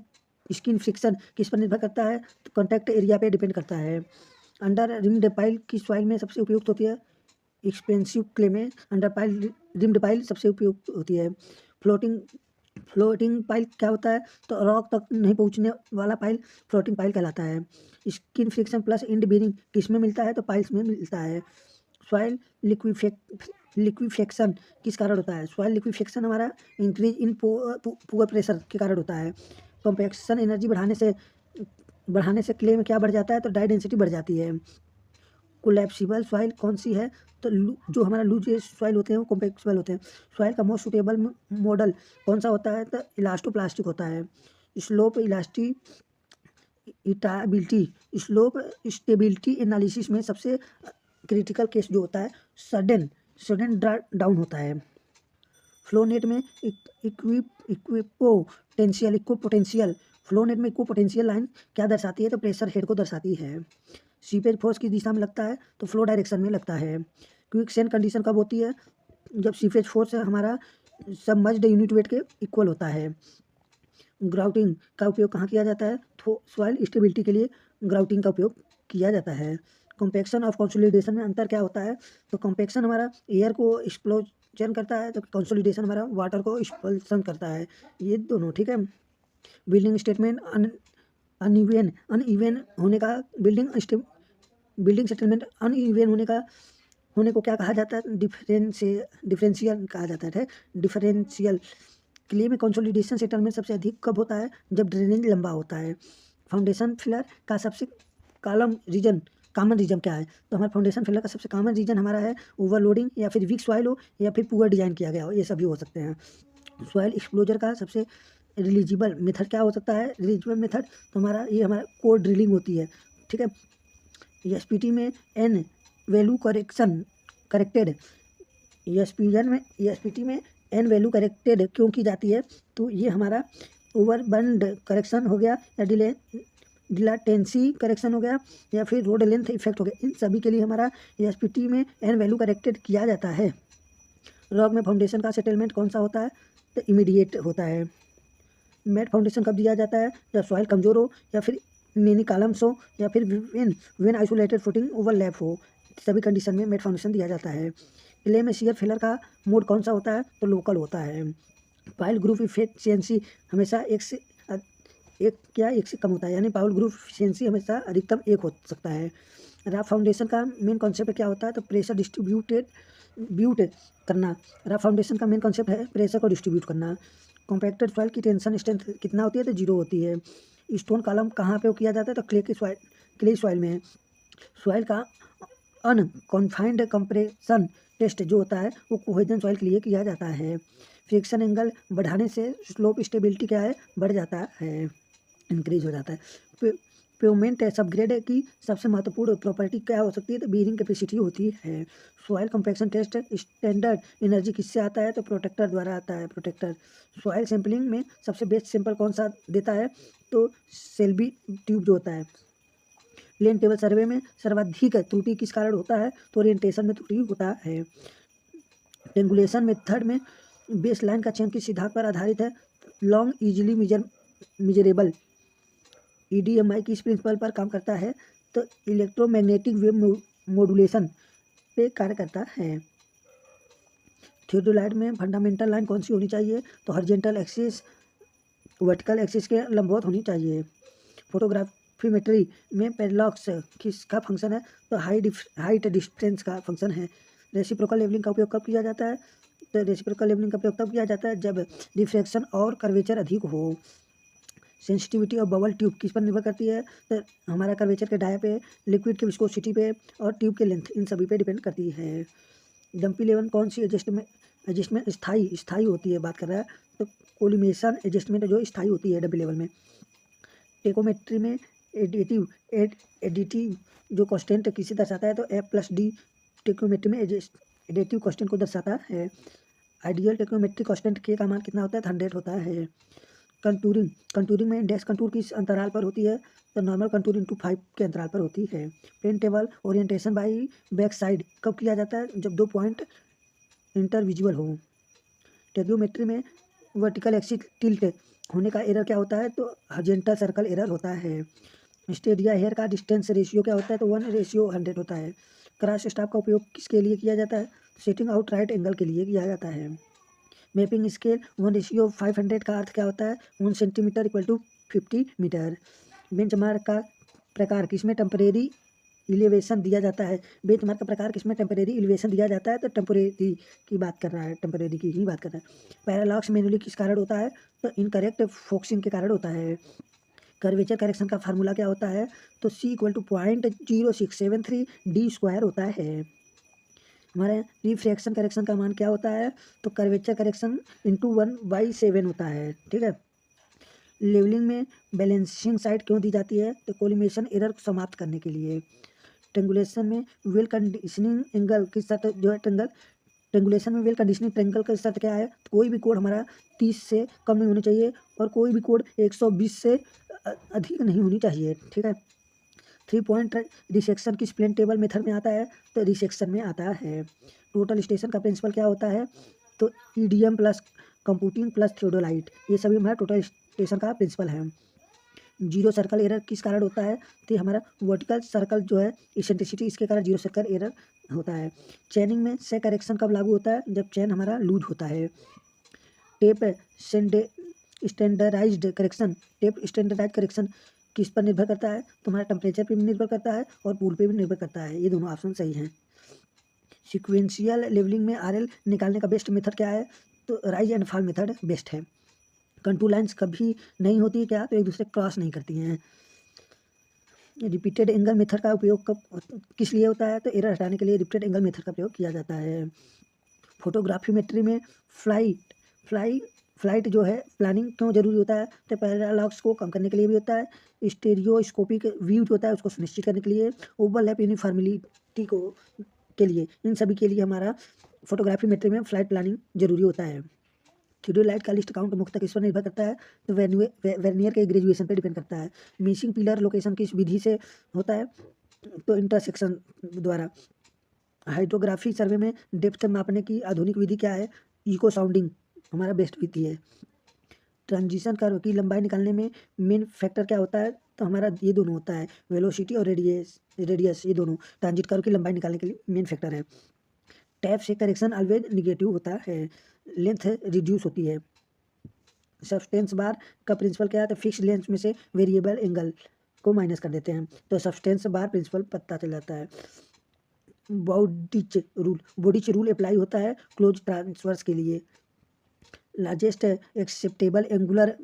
स्किन फ्रिक्शन किस पर निर्भर करता है तो कॉन्टैक्ट एरिया पे डिपेंड करता है। अंडर रिम्ड पाइल किस सॉइल में सबसे उपयुक्त होती है एक्सपेंसिव क्ले में अंडर पाइल रिम्ड पाइल सबसे उपयुक्त होती है। फ्लोटिंग पाइल क्या होता है तो रॉक तक नहीं पहुंचने वाला पाइल फ्लोटिंग पाइल कहलाता है। Skin friction plus end bearing किस में मिलता है तो पाइल्स में मिलता है। सॉइल लिक्विफेक्शन किस कारण होता है सॉइल लिक्विफेक्शन हमारा इंक्रीज इन पुअर प्रेशर के कारण होता है। कंपैक्शन एनर्जी बढ़ाने से क्ले में क्या बढ़ जाता है तो डाई डेंसिटी बढ़ जाती है। कोलैप्सिबल सॉइल कौन सी है तो जो हमारा लूज सॉइल होते हैं वो कॉम्पैक्सिबल होते हैं। सॉइल का मोस्ट सुटेबल मॉडल कौन सा होता है तो इलास्टोप्लास्टिक होता है। स्लोप स्टेबिलिटी एनालिसिस में सबसे क्रिटिकल केस जो होता है सडन डाउन होता है। फ्लो नेट में इक्विपोटेंशियल लाइन क्या दर्शाती है तो प्रेशर हेड को दर्शाती है। सीपेज फोर्स किस दिशा में लगता है तो फ्लो डायरेक्शन में लगता है। क्विक सेंड कंडीशन कब होती है जब सीपेज फोर्स हमारा सबमर्ज्ड यूनिट वेट के इक्वल होता है। ग्राउटिंग का उपयोग कहाँ किया जाता है तो सॉइल स्टेबिलिटी के लिए ग्राउटिंग का उपयोग किया जाता है। कॉम्पैक्शन और कंसोलिडेशन में अंतर क्या होता है तो कॉम्पैक्शन हमारा एयर को एक्सप्लोजन करता है तो कंसोलिडेशन हमारा वाटर को एक्सपल्सन करता है, ये दोनों। ठीक है। बिल्डिंग स्टेटमेंट अनइवन होने का बिल्डिंग सेटलमेंट अनइवन होने को क्या कहा जाता है डिफरेंशियल कहा जाता है। डिफरेंशियल क्ले में कंसोलिडेशन सेटलमेंट सबसे अधिक कब होता है जब ड्रेनेज लंबा होता है। फाउंडेशन फिलर का सबसे कॉमन रीजन क्या है तो हमारा फाउंडेशन फिलर का सबसे कॉमन रीजन हमारा है ओवरलोडिंग या फिर वीक सॉइल हो या फिर पुअर डिजाइन किया गया हो, ये सभी हो सकते हैं। सॉइल एक्सप्लोजर का सबसे रिलीजिबल मेथड क्या हो सकता है रिलीजिबल मेथड तो हमारा कोर ड्रिलिंग होती है। ठीक है। एसपीटी में एन वैल्यू करेक्टेड एसपीटी में एन वैल्यू करेक्टेड क्यों की जाती है तो ये हमारा ओवरबर्न्ड करेक्शन हो गया या डिलाटेंसी करेक्शन हो गया या फिर रोड लेंथ इफेक्ट हो गया, इन सभी के लिए हमारा एसपीटी में एन वैल्यू करेक्टेड किया जाता है। रॉक में फाउंडेशन का सेटलमेंट कौन सा होता है? तो इमीडिएट होता है। मैट फाउंडेशन कब दिया जाता है? जब सॉइल कमजोर हो, या फिर मेनी कॉलम्स हो, या फिर वेन आइसोलेटेड फुटिंग ओवरलैप हो, सभी कंडीशन में मैट फाउंडेशन दिया जाता है। क्ले में शियर फेलर का मोड कौन सा होता है? तो लोकल होता है। पाइल ग्रुप इफिशियंसी हमेशा एक से कम होता है, यानी पाइल ग्रुप इफिशियंसी हमेशा अधिकतम एक हो सकता है। राफ फाउंडेशन का मेन कॉन्सेप्ट क्या होता है? तो प्रेशर डिस्ट्रीब्यूट करना। राफ फाउंडेशन का मेन कॉन्सेप्ट है प्रेशर को डिस्ट्रीब्यूट करना। कॉम्पैक्टेड सॉइल की टेंशन स्ट्रेंथ कितना होती है? तो 0 होती है। स्टोन कॉलम कहाँ पे किया जाता है? तो क्ले सॉइल में। सॉइल का अनकॉन्फाइंड कंप्रेशन टेस्ट जो होता है वो कोहेजन सॉइल के लिए किया जाता है। फ्रिक्शन एंगल बढ़ाने से स्लोप स्टेबिलिटी क्या है? बढ़ जाता है, इंक्रीज हो जाता है। पेवमेंट सबग्रेड की सबसे महत्वपूर्ण प्रॉपर्टी क्या हो सकती है? तो बीयरिंग कैपेसिटी होती है। Soil compaction test standard energy किससे आता है? तो प्रोटेक्टर द्वारा आता है, प्रोटेक्टर। सॉइल सैंपलिंग में सबसे बेस्ट सैंपल कौन सा देता है? तो सेल्बी ट्यूब जो होता है। प्लेन टेबल सर्वे में सर्वाधिक त्रुटि किस कारण होता है? तो ओरिएंटेशन में त्रुटि होता है। ट्रिंगुलेशन मेथड में बेस लाइन का चयन किस सिद्धांत पर आधारित है? Long easily measurable. EDMI किस प्रिंसिपल पर काम करता है? तो इलेक्ट्रोमैग्नेटिक वेव मॉड्यूलेशन पे कार्य करता है। थियोडोलाइट में फंडामेंटल लाइन कौन सी होनी चाहिए? तो हॉरिजॉन्टल एक्सिस वर्टिकल एक्सिस के लंबवत होनी चाहिए। फोटोग्राफीमेट्री में पैरालॉक्स किसका फंक्शन है? तो हाइट डिस्टेंस का फंक्शन है। रेसिप्रोकल लेवलिंग का उपयोग कब किया जाता है? तो रेसिप्रोकल लेवलिंग का उपयोग तब किया जाता है जब रिफ्रैक्शन और कर्वेचर अधिक हो। सेंसिटिविटी ऑफ बबल ट्यूब किस पर निर्भर करती है? तो हमारा कर्वेचर के डाया पे, लिक्विड के विस्कोसिटी पे, और ट्यूब के लेंथ, इन सभी पे डिपेंड करती है। डंपी लेवल कौन सी एडजस्टमेंट स्थाई होती है? बात कर रहा है तो कोलिमेशन एडजस्टमेंट जो स्थाई होती है डंपी लेवल में। टेकोमेट्री में एडिटिव जो कांस्टेंट किसे दर्शाता है? तो F+D टेकोमेट्री में एडिटिव कांस्टेंट को दर्शाता है। आइडियल टेकोमेट्री कांस्टेंट K का मान कितना होता है? 100 होता है। कंटूरिंग में इंडेक्स कंटूर किस अंतराल पर होती है? तो नॉर्मल कंटूरिंग 2-5 के अंतराल पर होती है। Plane table orientation by back side कब किया जाता है? जब 2 पॉइंट इंटरविजुअल हो। टेक्योमेट्री में वर्टिकल एक्सिस टिल्ट होने का एरर क्या होता है? तो हॉरिजॉन्टल सर्कल एरर होता है। स्टेडिया हेयर का डिस्टेंस रेशियो क्या होता है? तो 1:100 होता है। क्रॉस स्टाफ का उपयोग किसके लिए किया जाता है? सेटिंग आउट राइट एंगल के लिए किया जाता है। मैपिंग स्केल 1:500 का अर्थ क्या होता है? 1 centimetre equal to 50 metre. Benchmark का प्रकार किसमें टेम्परेरी एलिवेशन दिया जाता है? बेंचमार्क का प्रकार किसमें टेम्परेरी एलिवेशन दिया जाता है? तो टेम्परेरी की बात कर रहा है, टेम्परेरी की ही बात कर रहा है। पैरालॉक्स मैनुअली किस कारण होता है? तो इनकरेक्ट फोकसिंग के कारण होता है। कर्वेचर करेक्शन का फार्मूला क्या होता है? तो C = 0.0673 D² होता है। हमारे रिफ्रैक्शन करेक्शन का मान क्या होता है? तो कर्वेचर करेक्शन × 1/7 होता है। ठीक है। लेवलिंग में बैलेंसिंग साइड क्यों दी जाती है? तो कोलिमेशन एरर को समाप्त करने के लिए। ट्रेंगुलेशन में वेल कंडीशनिंग एंगल की शर्त जो है ट्रेंगुलेशन में वेल कंडीशनिंग ट्रेंगल का शर्त क्या है? तो कोई भी कोड हमारा 30 से कम नहीं होनी चाहिए, और कोई भी कोड 120 से अधिक नहीं होनी चाहिए। ठीक है। 3 पॉइंट रिसेक्शन किस प्लेन टेबल मेथड में आता है? तो रिसेक्शन में आता है। टोटल स्टेशन का प्रिंसिपल क्या होता है? तो EDM plus computing plus theodolite, ये सभी हमारा टोटल स्टेशन का प्रिंसिपल है। जीरो सर्कल एरर किस कारण होता है? तो हमारा वर्टिकल सर्कल जो है इसेंट्रिसिटी, इसके कारण जीरो सर्कल एरर होता है। चैनिंग में से करेक्शन कब लागू होता है? जब चैन हमारा लूज होता है। टेप स्टैंडर्डाइज्ड करेक्शन किस पर निर्भर करता है? तो हमारा टेम्परेचर पे भी निर्भर करता है और पूल पे भी निर्भर करता है। ये दोनों ऑप्शन सही हैं। सिक्वेंशियल लेवलिंग में RL निकालने का बेस्ट मेथड क्या है? तो rise and fall method best है। कंटूर लाइन्स कभी नहीं होती क्या? तो एक दूसरे क्रॉस नहीं करती हैं। रिपीटेड एंगल मेथड का उपयोग कब किस लिए होता है? तो एरर हटाने के लिए रिपीटेड एंगल मेथड का प्रयोग किया जाता है। फोटोग्राफीमेट्री में फ्लाइट जो है प्लानिंग क्यों जरूरी होता है? तो पैरालॉक्स को कम करने के लिए भी होता है। स्टेरियोस्कोपिक व्यू जो होता है उसको सुनिश्चित करने के लिए। ओवरलैप यूनिफॉर्मिलिटी को के लिए, इन सभी के लिए हमारा फोटोग्राफीमेट्री में फ्लाइट प्लानिंग जरूरी होता है। थियोडोलाइट का लिस्ट काउंट मुख्यतः किस पर निर्भर करता है? तो वर्नियर के ग्रेजुएशन पर डिपेंड करता है। मिसिंग पिलर लोकेशन किस विधि से होता है? तो इंटरसेक्शन द्वारा। हाइड्रोग्राफी सर्वे में डेप्थ मापने की आधुनिक विधि क्या है? इको साउंडिंग हमारा बेस्ट विधि है। ट्रांजिशन कर्व की लंबाई निकालने में मेन फैक्टर क्या होता है? तो हमारा ये दोनों होता है, वेलोसिटी और रेडियस ये दोनों ट्रांजिट कर्व की लंबाई निकालने के लिए मेन फैक्टर है। टैप से करेक्शन ऑलवेज निगेटिव होता है, लेंथ रिड्यूस होती है। सब्सटेंस बार का प्रिंसिपल क्या है? तो फिक्स लेंथ में से वेरिएबल एंगल को माइनस कर देते हैं, तो सब्सटेंस बार प्रिंसिपल पता चल जाता है। बोडिच रूल अप्लाई होता है क्लोज ट्रांसवर्स के लिए। लार्जेस्ट एक्सेप्टेबल एंगुलर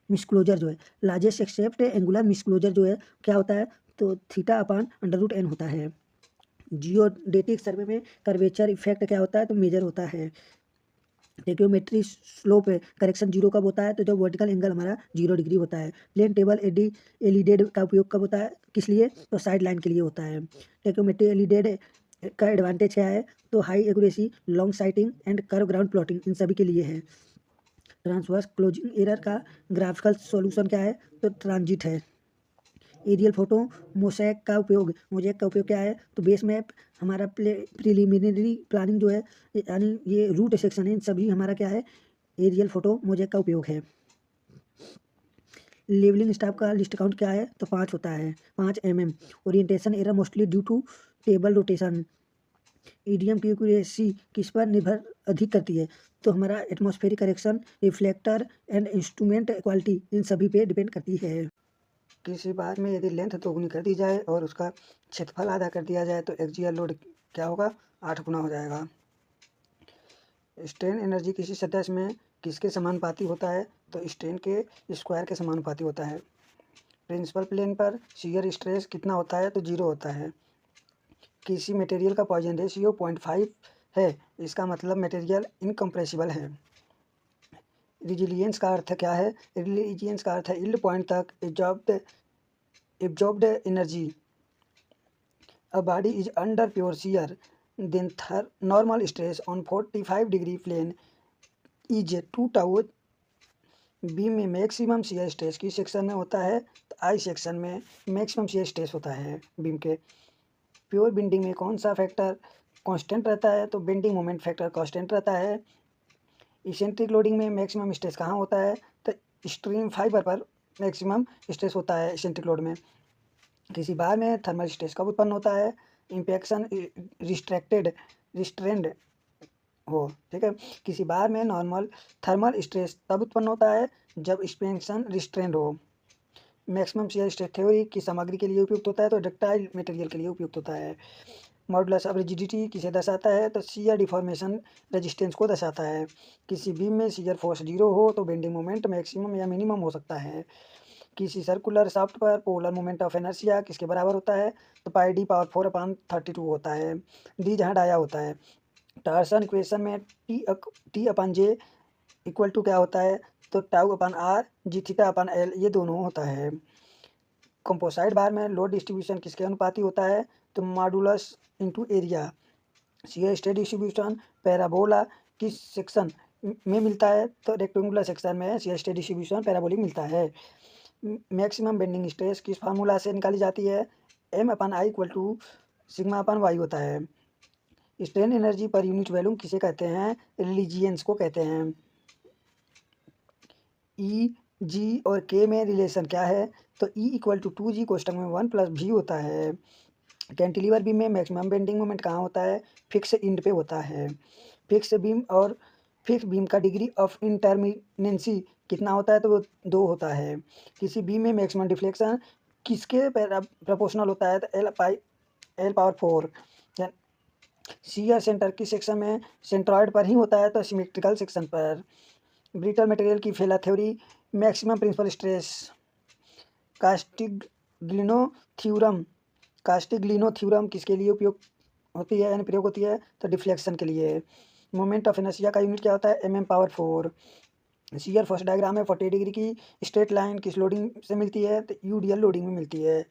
मिसक्लोजर जो है, लार्जेस्ट एक्सेप्ट एंगुलर मिसक्लोजर जो है क्या होता है? तो थीटा अपान √n होता है। जियोडेटिक सर्वे में कर्वेचर इफेक्ट क्या होता है? तो मेजर होता है। टेक्योमेट्री स्लोप करेक्शन जीरो कब होता है? तो जब वर्टिकल एंगल हमारा 0 डिग्री होता है। प्लेन टेबल एलिडेड का उपयोग कब होता है? किस लिए? तो साइड लाइन के लिए होता है। टेक्योमेट्री एलिडेड का एडवांटेज क्या है? तो high accuracy, long sighting and curve ground plotting इन सभी के लिए है। ट्रांसवर्स क्लोजिंग एरर का ग्राफिकल सॉल्यूशन क्या है? तो ट्रांजिट है। एरियल फोटो मोज़ेक का उपयोग क्या है? तो बेस मैप हमारा प्रिलिमिनरी प्लानिंग जो है, यानी ये रूट सेक्शन है, इन सभी हमारा क्या है? एरियल फोटो मोज़ेक का उपयोग है। लेवलिंग स्टाफ का लिस्ट काउंट क्या है? तो 5 होता है, 5 mm। Orientation error mostly due to table rotation. EDM की एक्यूरेसी किस पर निर्भर अधिक करती है? तो हमारा atmospheric correction, reflector and instrument quality इन सभी पे डिपेंड करती है। किसी बार में यदि लेंथ दोगुनी कर दी जाए और उसका क्षेत्रफल आधा कर दिया जाए तो एक्सियल लोड क्या होगा? 8 गुना हो जाएगा। स्ट्रेन एनर्जी किसी सतह में किसके समानुपाती होता है? तो स्ट्रेन के स्क्वायर के समानुपाती होता है। प्रिंसिपल प्लेन पर शियर स्ट्रेस कितना होता है? तो 0 होता है। किसी मटेरियल का पॉइजन रेशियो 0.5 है, इसका मतलब मटेरियल इनकम्प्रेसिबल है। रिजिलियंस का अर्थ क्या है? रिजिलियंस का अर्थ है यील्ड पॉइंट तक absorbed energy. A body is under pure shear, then normal stress on 45 degree plane is 2 tau। Beam में मैक्सिमम शियर स्ट्रेस किस सेक्शन में होता है? तो आई सेक्शन में मैक्सिमम शियर स्ट्रेस होता है बीम के। प्योर बेंडिंग में कौन सा फैक्टर कांस्टेंट रहता है? तो बेंडिंग मोमेंट फैक्टर कांस्टेंट रहता है। इसेंट्रिक लोडिंग में मैक्सिमम स्ट्रेस कहाँ होता है? तो स्ट्रीम फाइबर पर मैक्सिमम स्ट्रेस होता है इसेंट्रिक लोड में। किसी बार में थर्मल स्ट्रेस कब उत्पन्न होता है? इम्पैक्शन रिस्ट्रेंड हो, ठीक है। किसी बार में नॉर्मल थर्मल स्ट्रेस तब उत्पन्न होता है जब एक्सपेंशन रिस्ट्रेंड हो। मैक्सिमम शियर स्ट्रेस थ्योरी की सामग्री के लिए उपयुक्त होता है? तो डक्टाइल मटेरियल के लिए उपयुक्त होता है। मॉडुलस ऑफ रिजिडिटी किसे दर्शाता है? तो शियर डिफॉर्मेशन रेजिस्टेंस को दर्शाता है। किसी बीम में शियर फोर्स 0 हो तो बेंडिंग मोमेंट मैक्सिमम या मिनिमम हो सकता है। किसी सर्कुलर शाफ्ट पर पोलर मोमेंट ऑफ इनर्शिया किसके बराबर होता है? तो पाई डी पावर 4/32 होता है। डी जहाँ डाया होता है। टॉर्सन इक्वेशन में T upon J equal to क्या होता है? तो tau upon R G theta upon L ये दोनों होता है। कंपोसाइट बार में लोड डिस्ट्रीब्यूशन किसके अनुपाती होता है? तो modulus into area. Shear stress distribution parabola किस सेक्शन में मिलता है? तो रेक्टेंगुलर सेक्शन में शियर स्ट्रेस डिस्ट्रीब्यूशन पैराबोलिक मिलता है। मैक्सिमम बेंडिंग स्ट्रेस किस फार्मूला से निकाली जाती है? M upon I equal to sigma upon Y होता है। Strain energy per unit volume किसे कहते हैं? रिलीजियंस को कहते हैं। ई जी और के में रिलेशन क्या है? तो ई इक्वल टू 2G कोष्टक में 1 + V होता है। कैंटिलीवर बीम में मैक्सिमम बेंडिंग मोमेंट कहाँ होता है? फिक्स इंड पे होता है। फिक्स बीम का डिग्री ऑफ इंटरमिनेंसी कितना होता है? तो वो 2 होता है। किसी बीम में मैक्सिमम डिफ्लेक्शन किसके प्रोपोर्शनल होता है? तो L पावर 4। शियर सेंटर किस सेक्शन में? सेंट्रॉइड पर ही होता है, तो सिमेट्रिकल सेक्शन पर। ब्रिटल मटेरियल की failure theory, maximum principal stress. Castigliano theorem किसके लिए उपयोग होती है, यानी प्रयोग होती है? तो डिफ्लेक्शन के लिए। मोमेंट ऑफ इनर्शिया का यूनिट क्या होता है? mm power 4। Shear force diagram में 40 डिग्री की स्ट्रेट लाइन किस लोडिंग से मिलती है? तो यूडियल लोडिंग में मिलती है।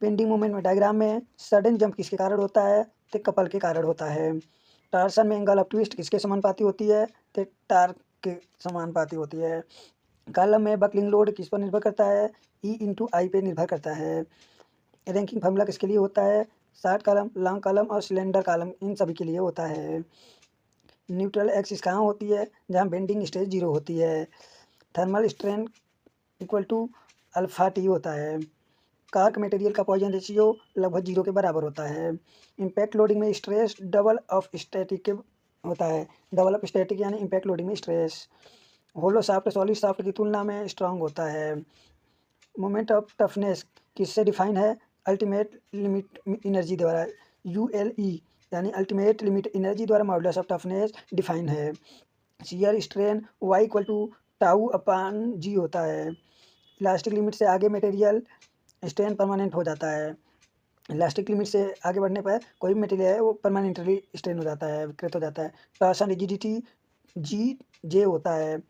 बेंडिंग मोमेंट में डायग्राम में सडन जंप किसके कारण होता है? तो कपल के कारण होता है। टॉर्सन में एंगल ऑफ ट्विस्ट किसके समानुपाती होती है? तो टार्क के समानुपाती होती है। कॉलम में बकलिंग लोड किस पर निर्भर करता है? E × I पे निर्भर करता है। रैंकिंग फार्मूला किसके लिए होता है? शॉर्ट कॉलम, लॉन्ग कॉलम और सिलेंडर कॉलम इन सभी के लिए होता है। न्यूट्रल एक्सिस कहाँ होती है? जहाँ बेंडिंग स्ट्रेस 0 होती है। Thermal strain equal to alpha T होता है। कार्क मटेरियल का पॉइजन रेशियो लगभग 0 के बराबर होता है। इम्पैक्ट लोडिंग में स्ट्रेस डबल ऑफ स्टैटिक के होता है। डबल ऑफ स्टैटिक यानी इम्पैक्ट लोडिंग में stress. Hollow shaft solid shaft की तुलना में स्ट्रांग होता है। मोमेंट ऑफ टफनेस किससे डिफाइन है? अल्टीमेट लिमिट एनर्जी द्वारा, ULE यानी अल्टीमेट लिमिट एनर्जी द्वारा मॉडुलस ऑफ टफनेस डिफाइन है। Shear strain Y equal to tau upon G होता है। इलास्टिक लिमिट से आगे मटेरियल स्ट्रेन परमानेंट हो जाता है। इलास्टिक लिमिट से आगे बढ़ने पर कोई भी मटेरियल है वो परमानेंटली स्ट्रेन हो जाता है, विकृत हो जाता है। टॉर्सन रिजिडिटी GJ होता है।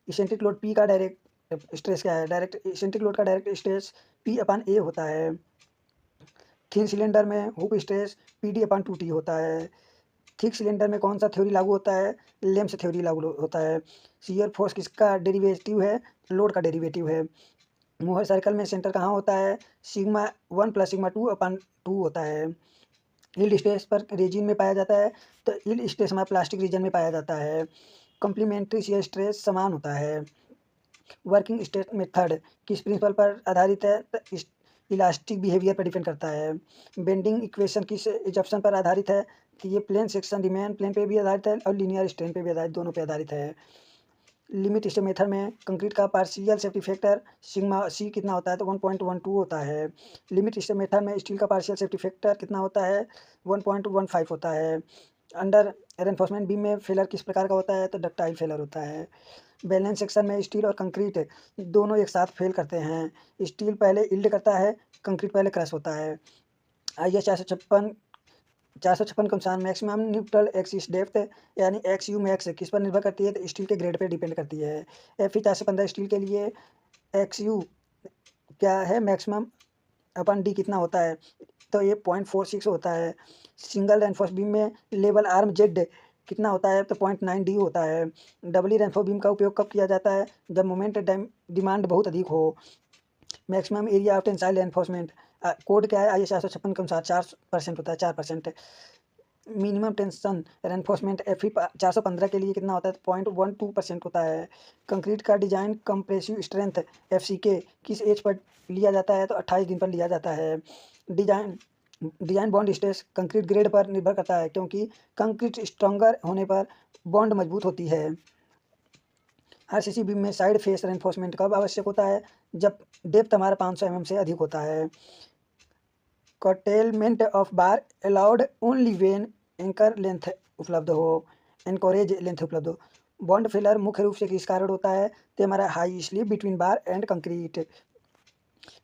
इसेंट्रिक लोड P का डायरेक्ट स्ट्रेस क्या है? डायरेक्ट इसेंट्रिक लोड का direct stress P upon A होता है। थिन सिलेंडर में हुक स्ट्रेस PD अपान 2T होता है। थिक सिलेंडर में कौन सा थ्योरी लागू होता है? लेम्स थ्योरी लागू होता है। शियर फोर्स किसका डेरिवेटिव है? लोड का डेरिवेटिव है। मोहर सर्कल में सेंटर कहाँ होता है? सिग्मा 1 प्लस सिग्मा 2 अपान 2 होता है। यील्ड स्ट्रेस पर रेजिन में पाया जाता है, तो यील्ड स्ट्रेस हमारा प्लास्टिक रीजन में पाया जाता है। कॉम्प्लीमेंट्री शियर स्ट्रेस समान होता है। वर्किंग स्ट्रेस मेथड किस प्रिंसिपल पर आधारित है? तो इलास्टिक बिहेवियर पर डिपेंड करता है। बेंडिंग इक्वेशन किस इजप्शन पर आधारित है? कि ये प्लेन सेक्शन रिमेन प्लेन पे भी आधारित है और लीनियर स्ट्रेन पे भी आधारित, दोनों पे आधारित है। लिमिट स्टेट मेथड में कंक्रीट का partial safety factor sigma C कितना होता है? तो 1.12 होता है। लिमिट स्टेट मेथड में स्टील का पार्शियल सेफ्टी फैक्टर कितना होता है? 1.15 होता है। अंडर रेनफोर्समेंट बीम में फेलर किस प्रकार का होता है? तो डक्टाइल फेलर होता है। बैलेंस सेक्शन में स्टील और कंक्रीट दोनों एक साथ फेल करते हैं। स्टील पहले यील्ड करता है, कंक्रीट पहले क्रश होता है। IS 456 के अनुसार मैक्सिमम न्यूट्रल एक्सिस डेप्थ यानी XU मैक्स किस पर निर्भर करती है? तो स्टील के ग्रेड पर डिपेंड करती है। FE 415 स्टील के लिए XU क्या है? मैक्सिमम अपन D कितना होता है? तो ये 0.46 होता है। सिंगल रेनफोर्स बीम में लेवल आर्म Z कितना होता है? तो 0.9D होता है। डबली रेनफोर्स बीम का उपयोग कब किया जाता है? जब मोमेंट डिमांड बहुत अधिक हो। Maximum area of tensile reinforcement code क्या है? IS 456 के अनुसार 4% होता है, 4%। मिनिमम टेंशन रेनफोर्समेंट FE 415 के लिए कितना होता है? तो 0.12% होता है। कंक्रीट का डिजाइन कंप्रेसिव स्ट्रेंथ FCK किस एज पर लिया जाता है? तो 28 दिन पर लिया जाता है। Design bond stress concrete grade पर निर्भर करता है, क्योंकि कंक्रीट स्ट्रॉन्गर होने पर बॉन्ड मजबूत होती है। RCC बीम में साइड फेस रेनफोर्समेंट कब आवश्यक होता है? जब डेप्थ हमारा 500 mm से अधिक होता है। Curtailment of bar allowed only when anchor length उपलब्ध हो, एनकोरेज लेंथ उपलब्ध हो। बॉन्ड फेलर मुख्य रूप से किस कारण होता है? तो हमारा high slip between bar and concrete.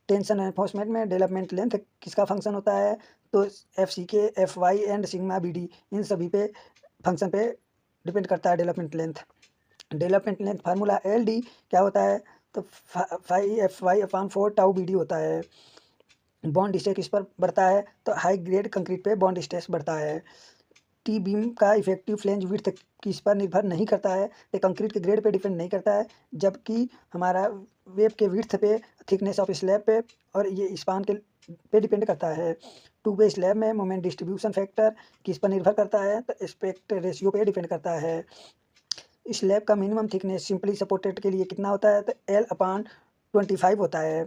Tension enforcement में डेवलपमेंट लेंथ किसका फंक्शन होता है? तो FCK, FY and sigma BD इन सभी पे फंक्शन पे डिपेंड करता है development length. Development length formula LD क्या होता है? तो 5FY/4 टाउ BD होता है। बॉन्ड स्ट्रेस किस पर बढ़ता है? तो हाई ग्रेड कंक्रीट पे बॉन्ड स्ट्रेस बढ़ता है। टी बीम का इफेक्टिव फ्लेंज विड्थ किस पर निर्भर नहीं करता है? ये कंक्रीट के ग्रेड पे डिपेंड नहीं करता है, जबकि हमारा वेब के विड्थ पे, थिकनेस ऑफ स्लैब पे और ये स्पान के पे डिपेंड करता है। टू वे स्लैब में मोमेंट डिस्ट्रीब्यूशन फैक्टर किस पर निर्भर करता है? तो एस्पेक्ट रेशियो पे डिपेंड करता है। स्लैब का मिनिमम थिकनेस सिंपली सपोर्टेड के लिए कितना होता है? तो L/25 होता है।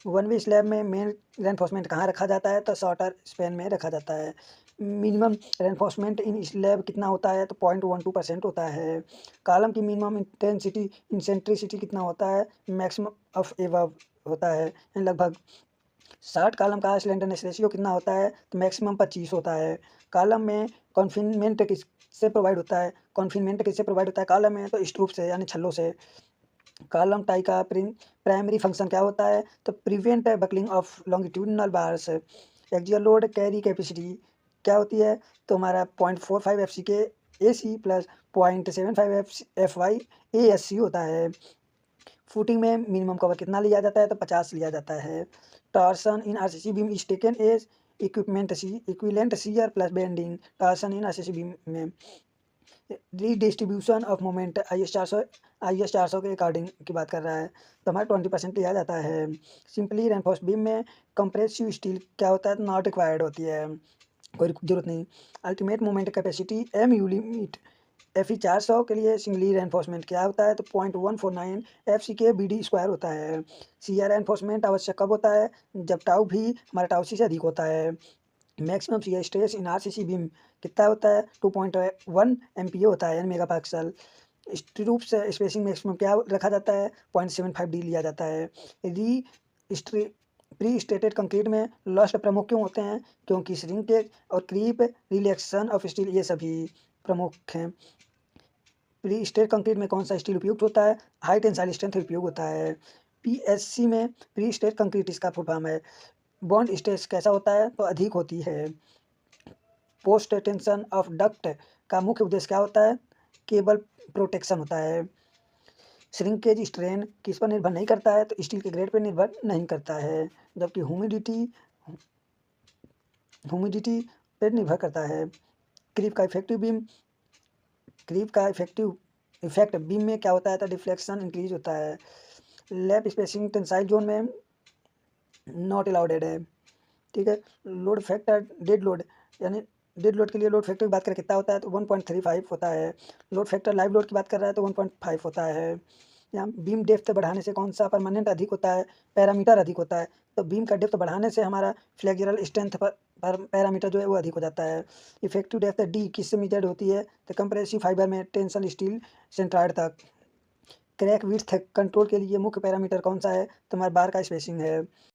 वन वे स्लैब में मेन रेनफोर्समेंट कहाँ रखा जाता है? तो शॉर्टर स्पेन में रखा जाता है। मिनिमम रेनफोर्समेंट इन स्लैब कितना होता है? तो 0.12% होता है। कॉलम की मिनिमम इंटेंसिटी इंसेंट्रिसिटी कितना होता है? मैक्सिमम ऑफ एबव होता है लगभग। शॉर्ट कॉलम का स्लेंडरनेस रेशियो कितना होता है? तो मैक्सिमम 25 होता है। कॉलम में कॉन्फिनमेंट किससे प्रोवाइड होता है? कॉन्फिनमेंट किससे प्रोवाइड होता है कॉलम में? तो स्ट्रूप से यानी छल्लों से। कॉलम टाई का प्राइमरी फंक्शन क्या होता है? तो prevent buckling of longitudinal bars. Axial load carry capacity क्या होती है? तो हमारा 0.45 FCK AC plus 0.75 FY ASC होता है। फुटिंग में मिनिमम कवर कितना लिया जाता है? तो 50 लिया जाता है। Torsion in RCC beam is taken as equipment equivalent shear plus bending. Torsion in RCC beam में रीडिस्ट्रीब्यूशन ऑफ मोमेंट IS 400 के अकॉर्डिंग की बात कर रहा है, तो हमारा 20% लिया जाता है। सिंपली रेनफोर्स बीम में कंप्रेसिव स्टील क्या होता है, नॉट रिक्वायर्ड होती है, कोई जरूरत नहीं। Ultimate moment capacity MU limit FE 400 के लिए सिंगली रेनफोर्समेंट क्या होता है, तो 0.149 FCK BD स्क्वायर होता है। CR रेनफोर्समेंट आवश्यक कब होता है, जब टाउ भी हमारा टाउ सी से अधिक होता है। Maximum CR stress in RCC beam कितना होता है, 2.1 MPa होता है, यानी मेगा पास्कल। स्ट्रूप से स्पेसिंग मैक्सिमम क्या रखा जाता है, 0.75D लिया जाता है। री स्ट्री प्री स्टेटेड कंक्रीट में लॉस्ट प्रमुख क्यों होते हैं, क्योंकि श्रिंकेज और क्रीप, रिलैक्सेशन ऑफ स्टील, ये सभी प्रमुख हैं। प्री स्टेट कंक्रीट में कौन सा स्टील उपयुक्त होता है, हाई टेंसाइल स्ट्रेंथ उपयोग होता है। PSC में प्री स्टेट कंक्रीट इसका फुल फॉर्म है। बॉन्ड स्ट्रेस कैसा होता है, तो अधिक होती है। पोस्ट टेंशन ऑफ डक्ट का मुख्य उद्देश्य क्या होता है, केबल प्रोटेक्शन होता है। श्रिंकेज स्ट्रेन किस पर निर्भर नहीं करता है, तो स्टील के ग्रेड पर निर्भर नहीं करता है, जबकि ह्यूमिडिटी पर निर्भर करता है। क्रीप का इफेक्ट बीम में क्या होता है, तो डिफ्लेक्शन इंक्रीज होता है। लैप स्पेसिंग टेंसाइल जोन में नॉट अलाउडेड है, ठीक है। लोड फैक्टर डेड लोड, यानी डेड लोड के लिए लोड फैक्टर की बात करें कितना होता है, तो 1.35 होता है। लोड फैक्टर लाइव लोड की बात कर रहा है तो 1.5 होता है। यहाँ बीम डेप्थ बढ़ाने से कौन सा परमानेंट अधिक होता है, पैरामीटर अधिक होता है, तो बीम का डेप्थ बढ़ाने से हमारा फ्लेक्सुरल स्ट्रेंथ पर पैरामीटर जो है वो अधिक हो जाता है। इफेक्टिव डेप्थ D किससे मेजर्ड होती है, तो कंप्रेसिव फाइबर में टेंशन स्टील सेंट्रॉइड तक। क्रैक विड्थ कंट्रोल के लिए मुख्य पैरामीटर कौन सा है, तो हमारे बार का स्पेसिंग है।